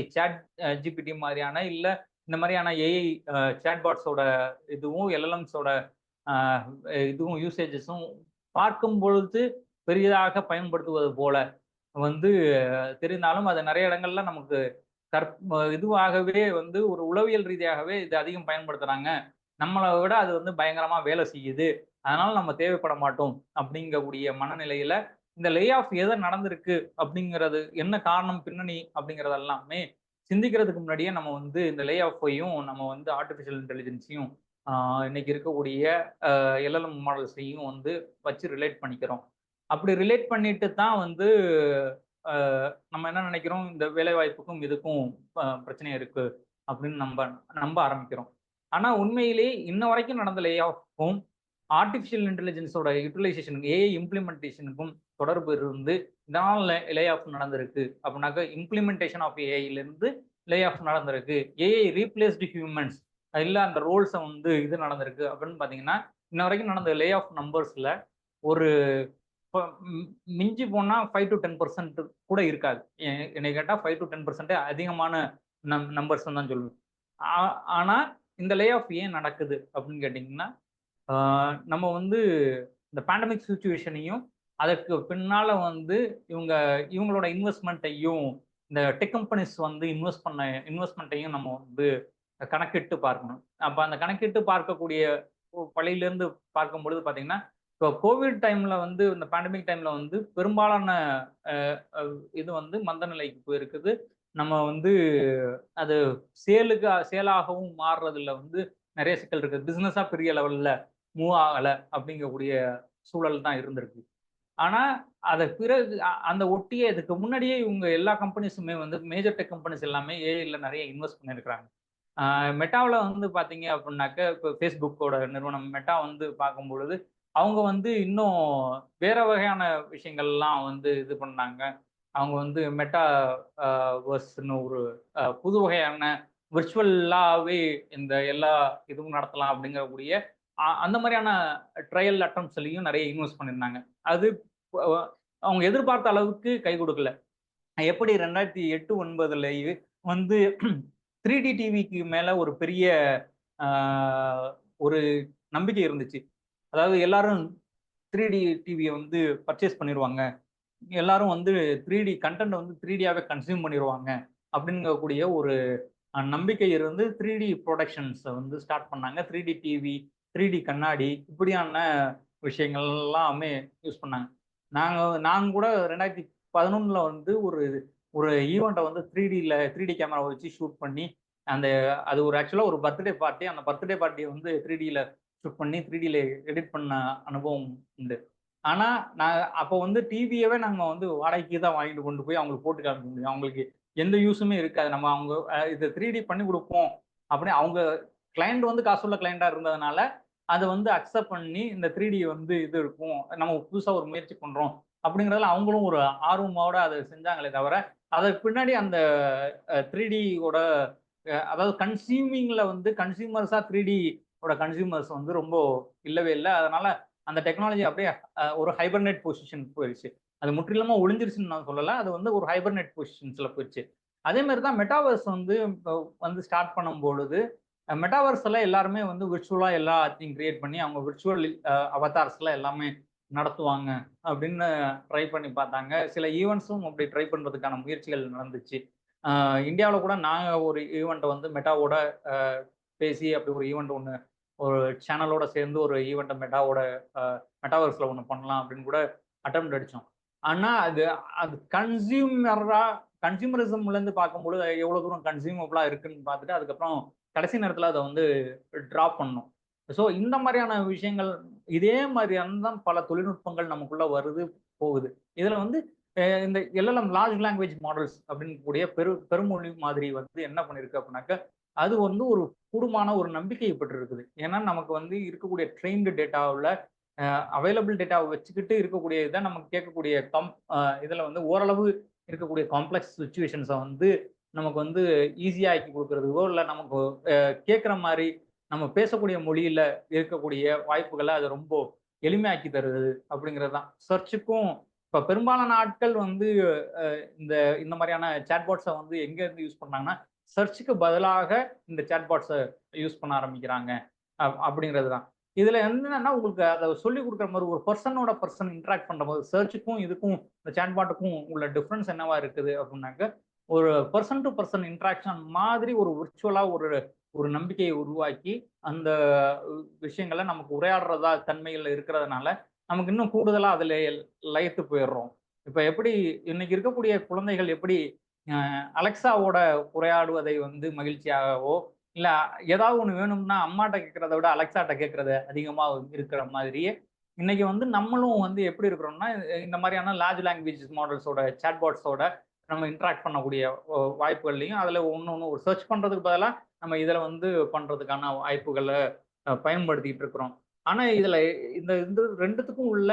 GPT மாரியான, இல்ல இந்த மாரியான ஏஐ சாட் பாட்ஸோட இதுவும், எல்எல்எம்ஸோட அ இதுவும் யூசேஜஸும் பார்க்கும் பொழுது பெரிதாக பயன்படுத்துவது போல வந்து தெரிந்தாலும், அது நெறைய இடங்கள்ல நமக்கு இதுவாகவே வந்து ஒரு உளவியல் ரீதியாகவே இது அதிகம் பயன்படுத்துறாங்க. நம்மள விட அது வந்து பயங்கரமா வேலை செய்யுது. அதனால நம்ம தேவைப்பட மாட்டோம் அப்படிங்கக்கூடிய மனநிலையில, இந்த லே ஆஃப் எத நடந்திருக்கு அப்படிங்கிறது, என்ன காரணம் பின்னணி அப்படிங்கிறது எல்லாமே சிந்திக்கிறதுக்கு முன்னாடியே நம்ம வந்து இந்த லே ஆஃப்பையும், நம்ம வந்து ஆர்டிபிஷியல் இன்டெலிஜென்ஸையும் இன்னைக்கு இருக்கக்கூடிய எல்எல்எம் மாடல்ஸையும் வந்து வச்சு ரிலேட் பண்ணிக்கிறோம். அப்படி ரிலேட் பண்ணிட்டு தான் வந்து அ நம்ம என்ன நினைக்கிறோம், இந்த வேலைவாய்ப்புக்கும் இதுக்கும் பிரச்சனை இருக்கு அப்படின்னு நம்ப நம்ப ஆரம்பிக்கிறோம். ஆனா உண்மையிலேயே இன்ன வரைக்கும் நடந்த லே ஆஃப்க்கும், ஆர்டிஃபிஷியல் இன்டெலிஜென்ஸோட யூட்டிலைசேஷன் ஏஐ இம்ப்ளிமெண்டேஷனுக்கும் தொடர்பு இருந்து இதனால் லே ஆஃப் நடந்திருக்கு அப்படின்னாக்க இம்ப்ளிமெண்டேஷன் ஆஃப் ஏஐலேருந்து லே ஆஃப் நடந்திருக்கு. ஏஐ ரீப்ளேஸ்டு ஹியூமன்ஸ் இல்லை அந்த ரோல்ஸை வந்து இது நடந்திருக்கு அப்படின்னு பார்த்தீங்கன்னா இன்ன வரைக்கும் நடந்த லே ஆஃப் நம்பர்ஸில் ஒரு மிஞ்சி போனால் 5 to 10% கூட இருக்காது. என்னை கேட்டால் 5 to 10% அதிகமான நம்பர்ஸ் தான் சொல்லுவேன். ஆனால் இந்த லே ஆஃப் ஏன் நடக்குது அப்படின்னு கேட்டிங்கன்னா நம்ம வந்து இந்த பேண்டமிக் சுச்சுவேஷனையும் அதற்கு பின்னால் வந்து இவங்களோட இன்வெஸ்ட்மெண்ட்டையும் இந்த டெக் கம்பெனிஸ் வந்து இன்வெஸ்ட்மெண்ட்டையும் நம்ம வந்து கணக்கிட்டு பார்க்கணும். அப்போ அந்த கணக்கிட்டு பார்க்கக்கூடிய பள்ளியிலேருந்து பார்க்கும்பொழுது பார்த்தீங்கன்னா இப்போ கோவிட் டைமில் வந்து இந்த பேண்டமிக் டைமில் வந்து பெரும்பாலான இது வந்து மந்த நிலைக்கு போயிருக்குது. நம்ம வந்து அது சேலாகவும் மாறுறதுல வந்து நிறைய சிக்கல் இருக்குது. பிஸ்னஸாக பெரிய லெவலில் மூவ் ஆகலை அப்படிங்கக்கூடிய சூழல் தான் இருந்திருக்கு. ஆனால் அதை பிறகு அந்த ஒட்டியே இதுக்கு முன்னாடியே இவங்க எல்லா கம்பெனிஸுமே வந்து மேஜர் டெக் கம்பெனிஸ் எல்லாமே ஏஐல நிறைய இன்வெஸ்ட் பண்ணியிருக்கிறாங்க. மெட்டாவில் வந்து பார்த்தீங்க அப்படின்னாக்க இப்போ ஃபேஸ்புக்கோட நிறுவனம் மெட்டா வந்து பார்க்கும் பொழுது அவங்க வந்து இன்னும் வேற வகையான விஷயங்கள்லாம் வந்து இது பண்ணாங்க. அவங்க வந்து மெட்டா வர்ஸ்ன்னு ஒரு புது வகையான விர்ச்சுவலாகவே இந்த எல்லா இதுவும் நடத்தலாம் அப்படிங்கக்கூடிய அந்த மாதிரியான ட்ரையல் அட்டம்ஸ்லையும் நிறைய இன்வெஸ்ட் பண்ணியிருந்தாங்க. அது அவங்க எதிர்பார்த்த அளவுக்கு கை கொடுக்கல. எப்படி 2008-9 வந்து 3D டிவிக்கு மேலே ஒரு பெரிய ஒரு நம்பிக்கை இருந்துச்சு. அதாவது எல்லாரும் 3D டிவியை வந்து பர்ச்சேஸ் பண்ணிடுவாங்க, எல்லாரும் வந்து 3D கண்டென்ட் வந்து 3Dயாகவே கன்சியூம் பண்ணிடுவாங்க அப்படிங்கக்கூடிய ஒரு நம்பிக்கை இருந்து 3D ப்ரொடக்ஷன்ஸை வந்து ஸ்டார்ட் பண்ணாங்க. 3D டிவி, 3D கண்ணாடி இப்படியான விஷயங்கள் எல்லாமே யூஸ் பண்ணாங்க. நாங்கள் கூட 2011 வந்து ஒரு ஈவெண்ட்டை வந்து 3D கேமரா வச்சு ஷூட் பண்ணி அது ஒரு ஆக்சுவலாக ஒரு பர்த்டே பார்ட்டி. அந்த பர்த்டே பார்ட்டியை வந்து 3Dயில் ஷூட் பண்ணி 3Dயில் எடிட் பண்ண அனுபவம் உண்டு. ஆனால் நான் அப்போ வந்து டிவியவே நாங்கள் வந்து வாடகைக்கு தான் வாங்கிட்டு கொண்டு போய் அவங்களுக்கு போட்டு காமிக்க முடியும். அவங்களுக்கு எந்த யூஸுமே இருக்காது. நம்ம அவங்க இதை 3D பண்ணி கொடுப்போம் அப்படின்னு அவங்க கிளைண்ட் வந்து காசுள்ள கிளைண்டாக இருந்ததுனால அதை வந்து அக்செப்ட் பண்ணி இந்த 3D வந்து இது இருக்கும், நம்ம புதுசாக ஒரு முயற்சி பண்ணுறோம் அப்படிங்கிறதுல அவங்களும் ஒரு ஆர்வமோட அதை செஞ்சாங்களே தவிர அதற்கு பின்னாடி அந்த 3Dயோட அதாவது கன்சியூமிங்கில் வந்து கன்சியூமர்ஸாக 3Dயோட கன்சியூமர்ஸ் வந்து ரொம்ப இல்லவே இல்லை. அதனால அந்த டெக்னாலஜி அப்படியே ஒரு ஹைபர்நெட் பொசிஷனுக்கு போயிடுச்சு. அது முற்றிலுமாக ஒளிஞ்சிருச்சுன்னு நான் சொல்லலை, அது வந்து ஒரு ஹைபர்நெட் பொசிஷன்ஸில் போயிடுச்சு. அதே மாதிரி தான் மெட்டாவர்ஸ் வந்து ஸ்டார்ட் பண்ணும்பொழுது மெட்டாவர்ஸில் எல்லாருமே வந்து விர்ச்சுவலாக எல்லாத்தையும் கிரியேட் பண்ணி அவங்க விர்ச்சுவல் அவதார்ஸில் எல்லாமே நடத்துவாங்க அப்படின்னு ட்ரை பண்ணி பார்த்தாங்க. சில ஈவெண்ட்ஸும் அப்படி ட்ரை பண்ணுறதுக்கான முயற்சிகள் நடந்துச்சு. இந்தியாவில் கூட நாங்கள் ஒரு ஈவெண்ட்டை வந்து மெட்டாவோட பேசி அப்படி ஒரு ஈவெண்ட் ஒன்று ஒரு சேனலோட சேர்ந்து ஒரு ஈவெண்ட்டை மெட்டாவர்ஸில் ஒன்று பண்ணலாம் அப்படின்னு கூட அட்டெம்ப்ட் அடித்தோம். ஆனால் அது கன்சியூமரிசம்லேருந்து பார்க்கும்போது எவ்வளோ தூரம் கன்சியூமபிளாக இருக்குன்னு பார்த்துட்டு அதுக்கப்புறம் கடைசி நேரத்தில் அதை வந்து ட்ராப் பண்ணணும். ஸோ இந்த மாதிரியான விஷயங்கள் இதே மாதிரியான தான் பல தொழில்நுட்பங்கள் நமக்குள்ளே வருது போகுது. இதில் வந்து இந்த LLM லார்ஜ் லாங்குவேஜ் மாடல்ஸ் அப்படின்னு கூடிய பெருமொழி மாதிரி வந்து என்ன பண்ணியிருக்கு அப்படின்னாக்க அது வந்து ஒரு கூடுமான ஒரு நம்பிக்கை பெற்றிருக்குது. ஏன்னா நமக்கு வந்து இருக்கக்கூடிய ட்ரெயின்டு டேட்டாவில் அவைலபிள் டேட்டாவை வச்சுக்கிட்டு இருக்கக்கூடிய இதை நமக்கு கேட்கக்கூடிய இதில் வந்து ஓரளவு இருக்கக்கூடிய காம்ப்ளெக்ஸ் சுச்சுவேஷன்ஸை வந்து நமக்கு வந்து ஈஸியாக ஆக்கி கொடுக்குறதுக்கோ இல்லை நமக்கு கேட்குற மாதிரி நம்ம பேசக்கூடிய மொழியில் இருக்கக்கூடிய வாய்ப்புகளை அது ரொம்ப எளிமையாக்கி தருது அப்படிங்கிறது தான். சர்ச்சுக்கும் இப்போ பெரும்பாலான ஆட்கள் வந்து இந்த மாதிரியான சேட்பாட்ஸை வந்து எங்கேருந்து யூஸ் பண்ணாங்கன்னா சர்ச்சுக்கு பதிலாக இந்த சேட்பாட்ஸை யூஸ் பண்ண ஆரம்பிக்கிறாங்க அப்படிங்கிறது தான். இதில் என்னன்னா உங்களுக்கு அதை சொல்லிக் கொடுக்குற மாதிரி ஒரு பர்சன் இன்ட்ராக்ட் பண்ணுற போது சர்ச்சுக்கும் இதுக்கும் இந்த சேட்பாட்டுக்கும் உள்ள டிஃப்ரென்ஸ் என்னவா இருக்குது அப்படின்னாக்க ஒரு பர்சன் டு பர்சன் இன்ட்ராக்ஷன் மாதிரி ஒரு விர்ச்சுவலாக ஒரு நம்பிக்கையை உருவாக்கி அந்த விஷயங்களை நமக்கு உரையாடுறதா தன்மையில் இருக்கிறதுனால நமக்கு இன்னும் கூடுதலாக அதில் லயித்து போயிடுறோம். இப்போ எப்படி இன்னைக்கு இருக்கக்கூடிய குழந்தைகள் எப்படி அலெக்சாவோட உரையாடுவதை வந்து மகிழ்ச்சியாகவோ இல்லை ஏதாவது ஒன்று வேணும்னா அம்மாட்ட கேட்குறத விட அலெக்சாட்ட கேட்குறது அதிகமாக இருக்கிற மாதிரியே இன்னைக்கு வந்து நம்மளும் வந்து எப்படி இருக்கிறோம்னா இந்த மாதிரியான லார்ஜ் லாங்குவேஜ் மாடல்ஸோட சேட்பாட்ஸோட நம்ம இன்ட்ராக்ட் பண்ணக்கூடிய வாய்ப்புகள்லையும் அதில் ஒன்று ஒரு சர்ச் பண்ணுறதுக்கு பதிலாக நம்ம இதில் வந்து பண்ணுறதுக்கான வாய்ப்புகளை பயன்படுத்திகிட்டு இருக்கிறோம். ஆனா இதுல இந்த இந்த ரெண்டுத்துக்கும் உள்ள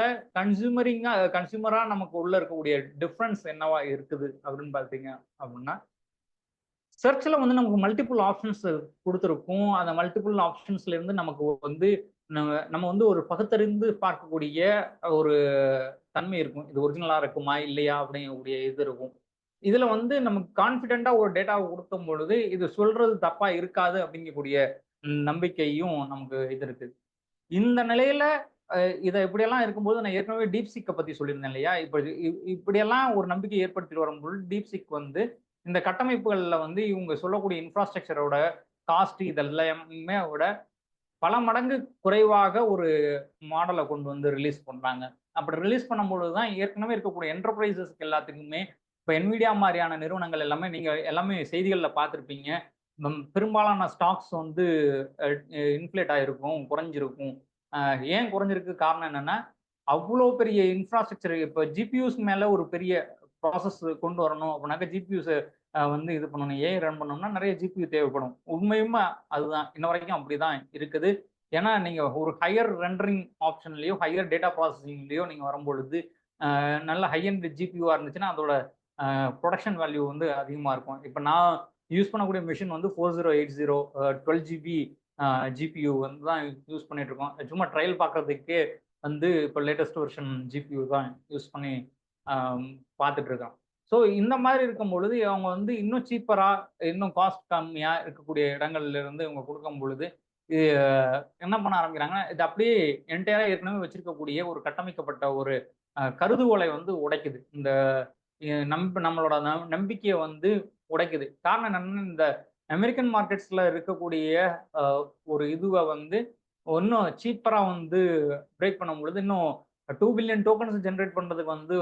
கன்சியூமரா நமக்கு உள்ள இருக்கக்கூடிய டிஃபரன்ஸ் என்னவா இருக்குது அப்படின்னு பார்த்தீங்க அப்படின்னா, சர்ச்ல வந்து நமக்கு மல்டிபிள் ஆப்ஷன்ஸ் குடுத்திருக்கும். அந்த மல்டிபிள் ஆப்ஷன்ஸ்ல இருந்து நமக்கு வந்து நம்ம நம்ம வந்து ஒரு பகுத்தறிந்து பார்க்கக்கூடிய ஒரு தன்மை இருக்கும். இது ஒரிஜினலா இருக்குமா? இல்லையா? அப்படிங்கக்கூடிய இது இருக்கும். இதுல வந்து நமக்கு கான்ஃபிடென்ட்டா ஒரு டேட்டாவ குடுக்கும் பொழுது, இது சொல்றது தப்பா இருக்காது அப்படிங்கக்கூடிய நம்பிக்கையும் நமக்கு இது இருக்கு. இந்த நிலையில அ இத இப்படியெல்லாம் இருக்கும்போது நான் ஏற்கனவே டீப்சீக்க பத்தி சொல்லியிருந்தேன் இல்லையா? இப்ப இப்படியெல்லாம் ஒரு நம்பிக்கை ஏற்படுத்திட்டு வரும்பொழுது, டீப்சீக் வந்து இந்த கட்டமைப்புகள்ல வந்து இவங்க சொல்லக்கூடிய இன்ஃப்ராஸ்ட்ரக்சரோட காஸ்ட் இதெல்லாமே விட பல மடங்கு குறைவாக ஒரு மாடல கொண்டு வந்து ரிலீஸ் பண்றாங்க. அப்படி ரிலீஸ் பண்ணும்பொழுது தான் ஏற்கனவே இருக்கக்கூடிய என்டர்பிரைசஸ்க்கு எல்லாத்துக்குமே இப்ப NVIDIA மாரியான நிறுவனங்கள் எல்லாமே நீங்க எல்லாமே செய்திகள்ல பார்த்திருப்பீங்க. பெரும்பாலான ஸ்டாக்ஸ் வந்து அ இன்ஃப்ளேட் ஆயிருக்கும், குறைஞ்சிருக்கும். அ ஏன் குறைஞ்சிருக்கு காரணம் என்னன்னா, அவ்ளோ பெரிய இன்ஃப்ராஸ்ட்ரக்சர் இப்ப ஜிபியூஸ் மேல ஒரு பெரிய ப்ராசஸ் கொண்டு வரணும் அப்படின்னாக்க ஜிபியூஸ வந்து இது பண்ணணும். ஏஐ ரன் பண்ணணும்னா நெறைய ஜிபியூ தேவைப்படும். உண்மையுமே அதுதான். இன்ன வரைக்கும் அப்படிதான் இருக்குது. ஏன்னா, நீங்க ஒரு ஹையர் ரெண்டரிங் ஆப்ஷன்லயோ, ஹையர் டேட்டா ப்ராசஸிங்லயோ நீங்க வரும்பொழுது, நல்ல ஹை எண்ட் ஜிபியூவா இருந்துச்சுன்னா, அதோட புரொடக்ஷன் வேல்யூ வந்து அதிகமா இருக்கும். இப்ப நான் யூஸ் பண்ணக்கூடிய மெஷின் வந்து 4080 12 ஜிபி ஜிபியூ வந்து தான் யூஸ் பண்ணிட்டு இருக்கோம். சும்மா ட்ரையல் பார்க்கறதுக்கே வந்து இப்ப லேட்டஸ்ட் வெர்ஷன் ஜிபியூ தான் யூஸ் பண்ணி அ பார்த்துட்டு இருக்கோம். ஸோ இந்த மாதிரி இருக்கும் பொழுது, அவங்க வந்து இன்னும் சீப்பரா, இன்னும் காஸ்ட் கம்மியா இருக்கக்கூடிய இடங்கள்ல இருந்து இவங்க குடுக்கும் பொழுது, இது என்ன பண்ண ஆரம்பிக்கிறாங்கன்னா, இது அப்படியே என்டையரா ஏற்கனவே வச்சிருக்கக்கூடிய ஒரு கட்டமைக்கப்பட்ட ஒரு கருதுகோளை வந்து உடைக்குது. இந்த நம்மளோட நம்பிக்கைய வந்து உடைக்குது. காரணம் என்னன்னா, இந்த அமெரிக்கன் மார்க்கெட்ஸ்ல இருக்கக்கூடிய அ ஒரு இதுவ வந்து இன்னும் சீப்பரா வந்து பிரேக் பண்ணும்பொழுது, இன்னும் 2 பில்லியன் டோக்கன்ஸ் ஜெனரேட் பண்றதுக்கு வந்து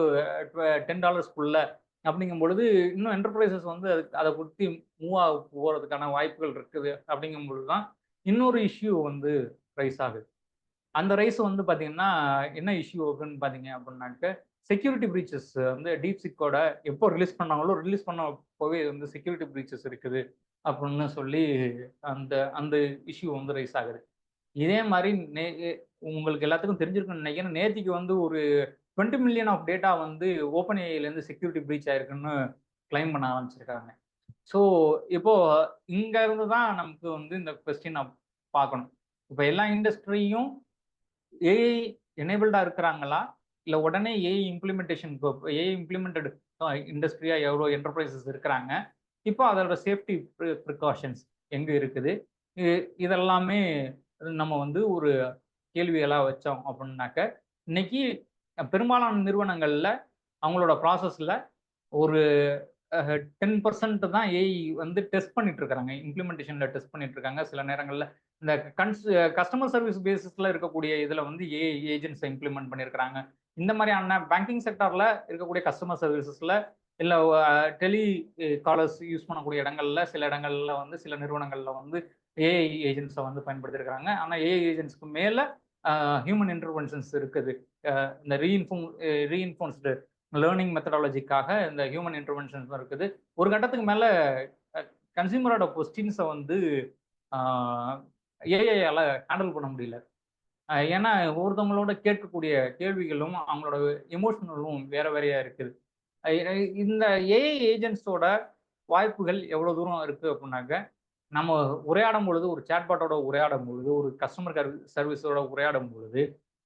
$10 அப்படிங்கும் பொழுது, இன்னும் என்டர்பிரைசஸ் வந்து அத பத்தி மூவ் ஆக போறதுக்கான வாய்ப்புகள் இருக்குது. அப்படிங்கும் பொழுது தான் இன்னொரு இஷ்யூ வந்து ரைஸ் ஆகுது. அந்த ரைஸ் வந்து பார்த்தீங்கன்னா, என்ன இஷ்யூ அப்படின்னு பார்த்தீங்க அப்படின்னாக்க, செக்யூரிட்டி பிரீச்சஸ் வந்து டீப்சீக்கோட எப்போ ரிலீஸ் பண்ணாங்களோ, ரிலீஸ் பண்ணப்பவே வந்து செக்யூரிட்டி பிரீச்சஸ் இருக்குது அப்படின்னு சொல்லி அந்த அந்த இஷ்யூ வந்து ரைஸ் ஆகுது. இதே மாரி உங்களுக்கு எல்லாத்துக்கும் தெரிஞ்சிருக்கும்னு நினைக்கிறேன். நேத்திக்கு வந்து ஒரு 20 மில்லியன் ஆஃப் டேட்டா வந்து ஓப்பன் ஏஐலேருந்து செக்யூரிட்டி பிரீச் ஆயிருக்குன்னு கிளைம் பண்ண ஆரம்பிச்சிருக்காங்க. ஸோ, இப்போ இங்க இருந்து தான் நமக்கு வந்து இந்த கொஸ்டின பார்க்கணும். இப்ப எல்லா இண்டஸ்ட்ரியும் ஏஐ எனேபிள்டா இருக்கிறாங்களா? இல்ல உடனே ஏஐ இம்ப்ளிமென்டேஷன் ஏஐ இம்ப்ளிமென்டட் இண்டஸ்ட்ரியா எவ்வளோ என்டர்பிரைசஸ் இருக்கிறாங்க. இப்போ அதோட சேஃப்டி ப்ரிகாஷன்ஸ் எங்க இருக்குது? இ இதெல்லாமே நம்ம வந்து ஒரு கேள்விகளா வச்சோம் அப்படின்னாக்க, இன்னைக்கு பெரும்பாலான நிறுவனங்கள்ல அவங்களோட ப்ராசஸ்ல ஒரு 10% தான் ஏஐ வந்து டெஸ்ட் பண்ணிட்டு இருக்காங்க. இம்ப்ளிமெண்டேஷன்ல டெஸ்ட் பண்ணிட்டு இருக்காங்க. சில நேரங்கள்ல இந்த கஸ்டமர் சர்வீஸ் பேசிஸ்ல இருக்கக்கூடிய இதுல வந்து ஏஐ ஏஜென்ட்ஸ இம்ப்ளிமெண்ட் பண்ணியிருக்கிறாங்க. இந்த மாதிரியான பேங்கிங் செக்டார்ல இருக்கக்கூடிய கஸ்டமர் சர்வீசஸ்ல இல்ல டெலி காலர்ஸ் யூஸ் பண்ணக்கூடிய இடங்கள்ல, சில இடங்கள்ல வந்து சில நிறுவனங்கள்ல வந்து ஏஐ ஏஜென்ட்ஸ வந்து பயன்படுத்தியிருக்கிறாங்க. ஆனா ஏஐ ஏஜென்ட்ஸ்க்கு மேல ஹியூமன் இன்டர்வென்ஷன்ஸ் இருக்குது. இந்த ரீஇன்ஃபோர்ஸ்டு லேர்னிங் மெத்தடாலஜிக்காக இந்த ஹியூமன் இன்டர்வென்ஷன்ஸ் இருக்குது. ஒரு கட்டத்துக்கு மேல கன்சியூமரோட கொஸ்டின்ஸ வந்து ஏஐயால ஹேண்டில் பண்ண முடியல. ஏன்னா ஒவ்வொருத்தவங்களோட கேட்கக்கூடிய கேள்விகளும், அவங்களோட எமோஷனலும் வேற வேறையா இருக்குது. இந்த ஏஐ ஏஜென்ட்ஸோட வாய்ப்புகள் எவ்வளோ தூரம் இருக்கு அப்படின்னாக்க, நம்ம உரையாடும் பொழுது, ஒரு சாட்பாட்டோட உரையாடும் பொழுது, ஒரு கஸ்டமர் சர்வீஸோட உரையாடும் பொழுது,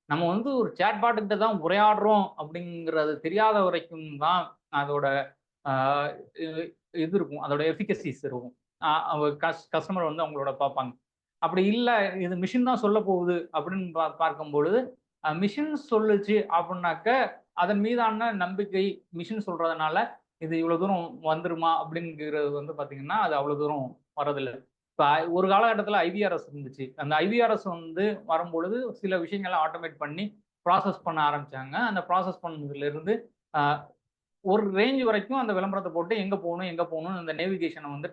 நம்ம வந்து ஒரு சாட்பாட் கிட்ட தான் உரையாடுறோம் அப்படிங்கிறது தெரியாத வரைக்கும் தான் அதோட ஆ இது இருக்கும். அதோட எஃபிகசிஸ் இருக்கும். கஸ்டமர் வந்து அவங்களோட பார்ப்பாங்க. அப்படி இல்ல, இது மிஷின் தான் சொல்லப் போகுது அப்படின்னு பார்க்கும்பொழுது, மிஷின் சொல்லுச்சு அப்படின்னாக்க, அதன் மீதான நம்பிக்கை மிஷின் சொல்றதுனால, இது இவ்வளோ தூரம் வந்துருமா அப்படிங்கிறது வந்து பார்த்தீங்கன்னா, அது அவ்வளோ தூரம் வரதில்ல. இப்ப ஒரு காலகட்டத்தில ஐவிஆர்எஸ் இருந்துச்சு. அந்த ஐவிஆர்எஸ் வந்து வரும்பொழுது, சில விஷயங்கள ஆட்டோமேட் பண்ணி ப்ராசஸ் பண்ண ஆரம்பிச்சாங்க. அந்த ப்ராசஸ் பண்ணதுலருந்து அ ஒரு ரேஞ்ச் வரைக்கும் அந்த விளம்பரத்த போட்டு எங்க போணும், எங்க போணும்னு அந்த நேவிகேஷன வந்து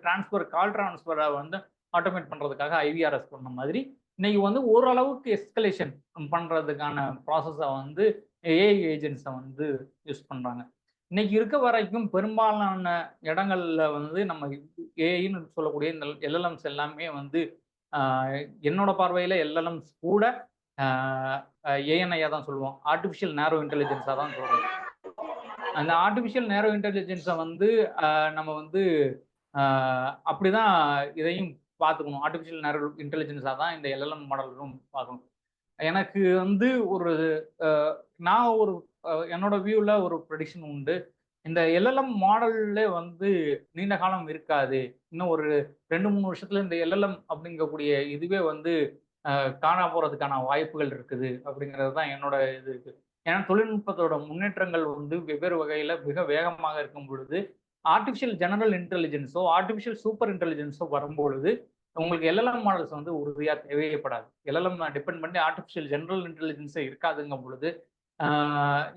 கால் டிரான்ஸ்ஃபர வந்து ஆட்டோமேட் பண்றதுக்காக ஐவிஆர்எஸ் பண்ண மாதிரி, இன்னைக்கு வந்து ஓரளவுக்கு எஸ்கலேஷன் பண்றதுக்கான ப்ராசஸ வந்து ஏஐ ஏஜென்ட்ஸ வந்து யூஸ் பண்றாங்க. இன்னைக்கு இருக்க வரைக்கும் பெரும்பாலான இடங்கள்ல வந்து நம்ம ஏஐன்னு சொல்லக்கூடிய இந்த எல்எல்எம்ஸ் எல்லாமே வந்து, அ என்னோட பார்வையில எல்எல்எம்ஸ் கூட ஏஎன்ஐயா தான் சொல்லுவோம், ஆர்டிஃபிஷியல் நேரோ இன்டெலிஜென்ஸாக தான் சொல்றோம். அந்த ஆர்டிஃபிஷியல் நேரோ இன்டெலிஜென்ஸை வந்து நம்ம வந்து அப்படிதான் இதையும் பார்த்துக்கணும். ஆர்டிஃபிஷியல் நேரோ இன்டெலிஜென்ஸாக தான் இந்த எல்எல்எம் மாடலும் பார்க்கணும். எனக்கு வந்து ஒரு நான் ஒரு என்னோட வியூவில் ஒரு ப்ரெடிக்ஷன் உண்டு. இந்த எல்எல்எம் மாடல்லே வந்து நீண்ட காலம் இருக்காது. இன்னும் ஒரு 2-3 வருஷத்துல இந்த எல்எல்எம் அப்படிங்கக்கூடிய இதுவே வந்து காணா போறதுக்கான வாய்ப்புகள் இருக்குது அப்படிங்கிறது தான் என்னோட இது இருக்கு. ஏன்னா தொழில்நுட்பத்தோட முன்னேற்றங்கள் வந்து வெவ்வேறு வகையில மிக வேகமாக இருக்கும் பொழுது, ஆர்டிஃபிஷியல் ஜெனரல் இன்டெலிஜென்ஸோ, ஆர்டிஃபிஷியல் சூப்பர் இன்டெலிஜென்ஸோ வரும்பொழுது, உங்களுக்கு எல்எல்எம் மாடல்ஸ் வந்து உறுதியா தேவைப்படாது. எல்எல்எம் டிபெண்ட் பண்ணி ஆர்டிஃபிஷியல் ஜெனரல் இன்டெலிஜென்ஸே இருக்காதுங்கும் பொழுது,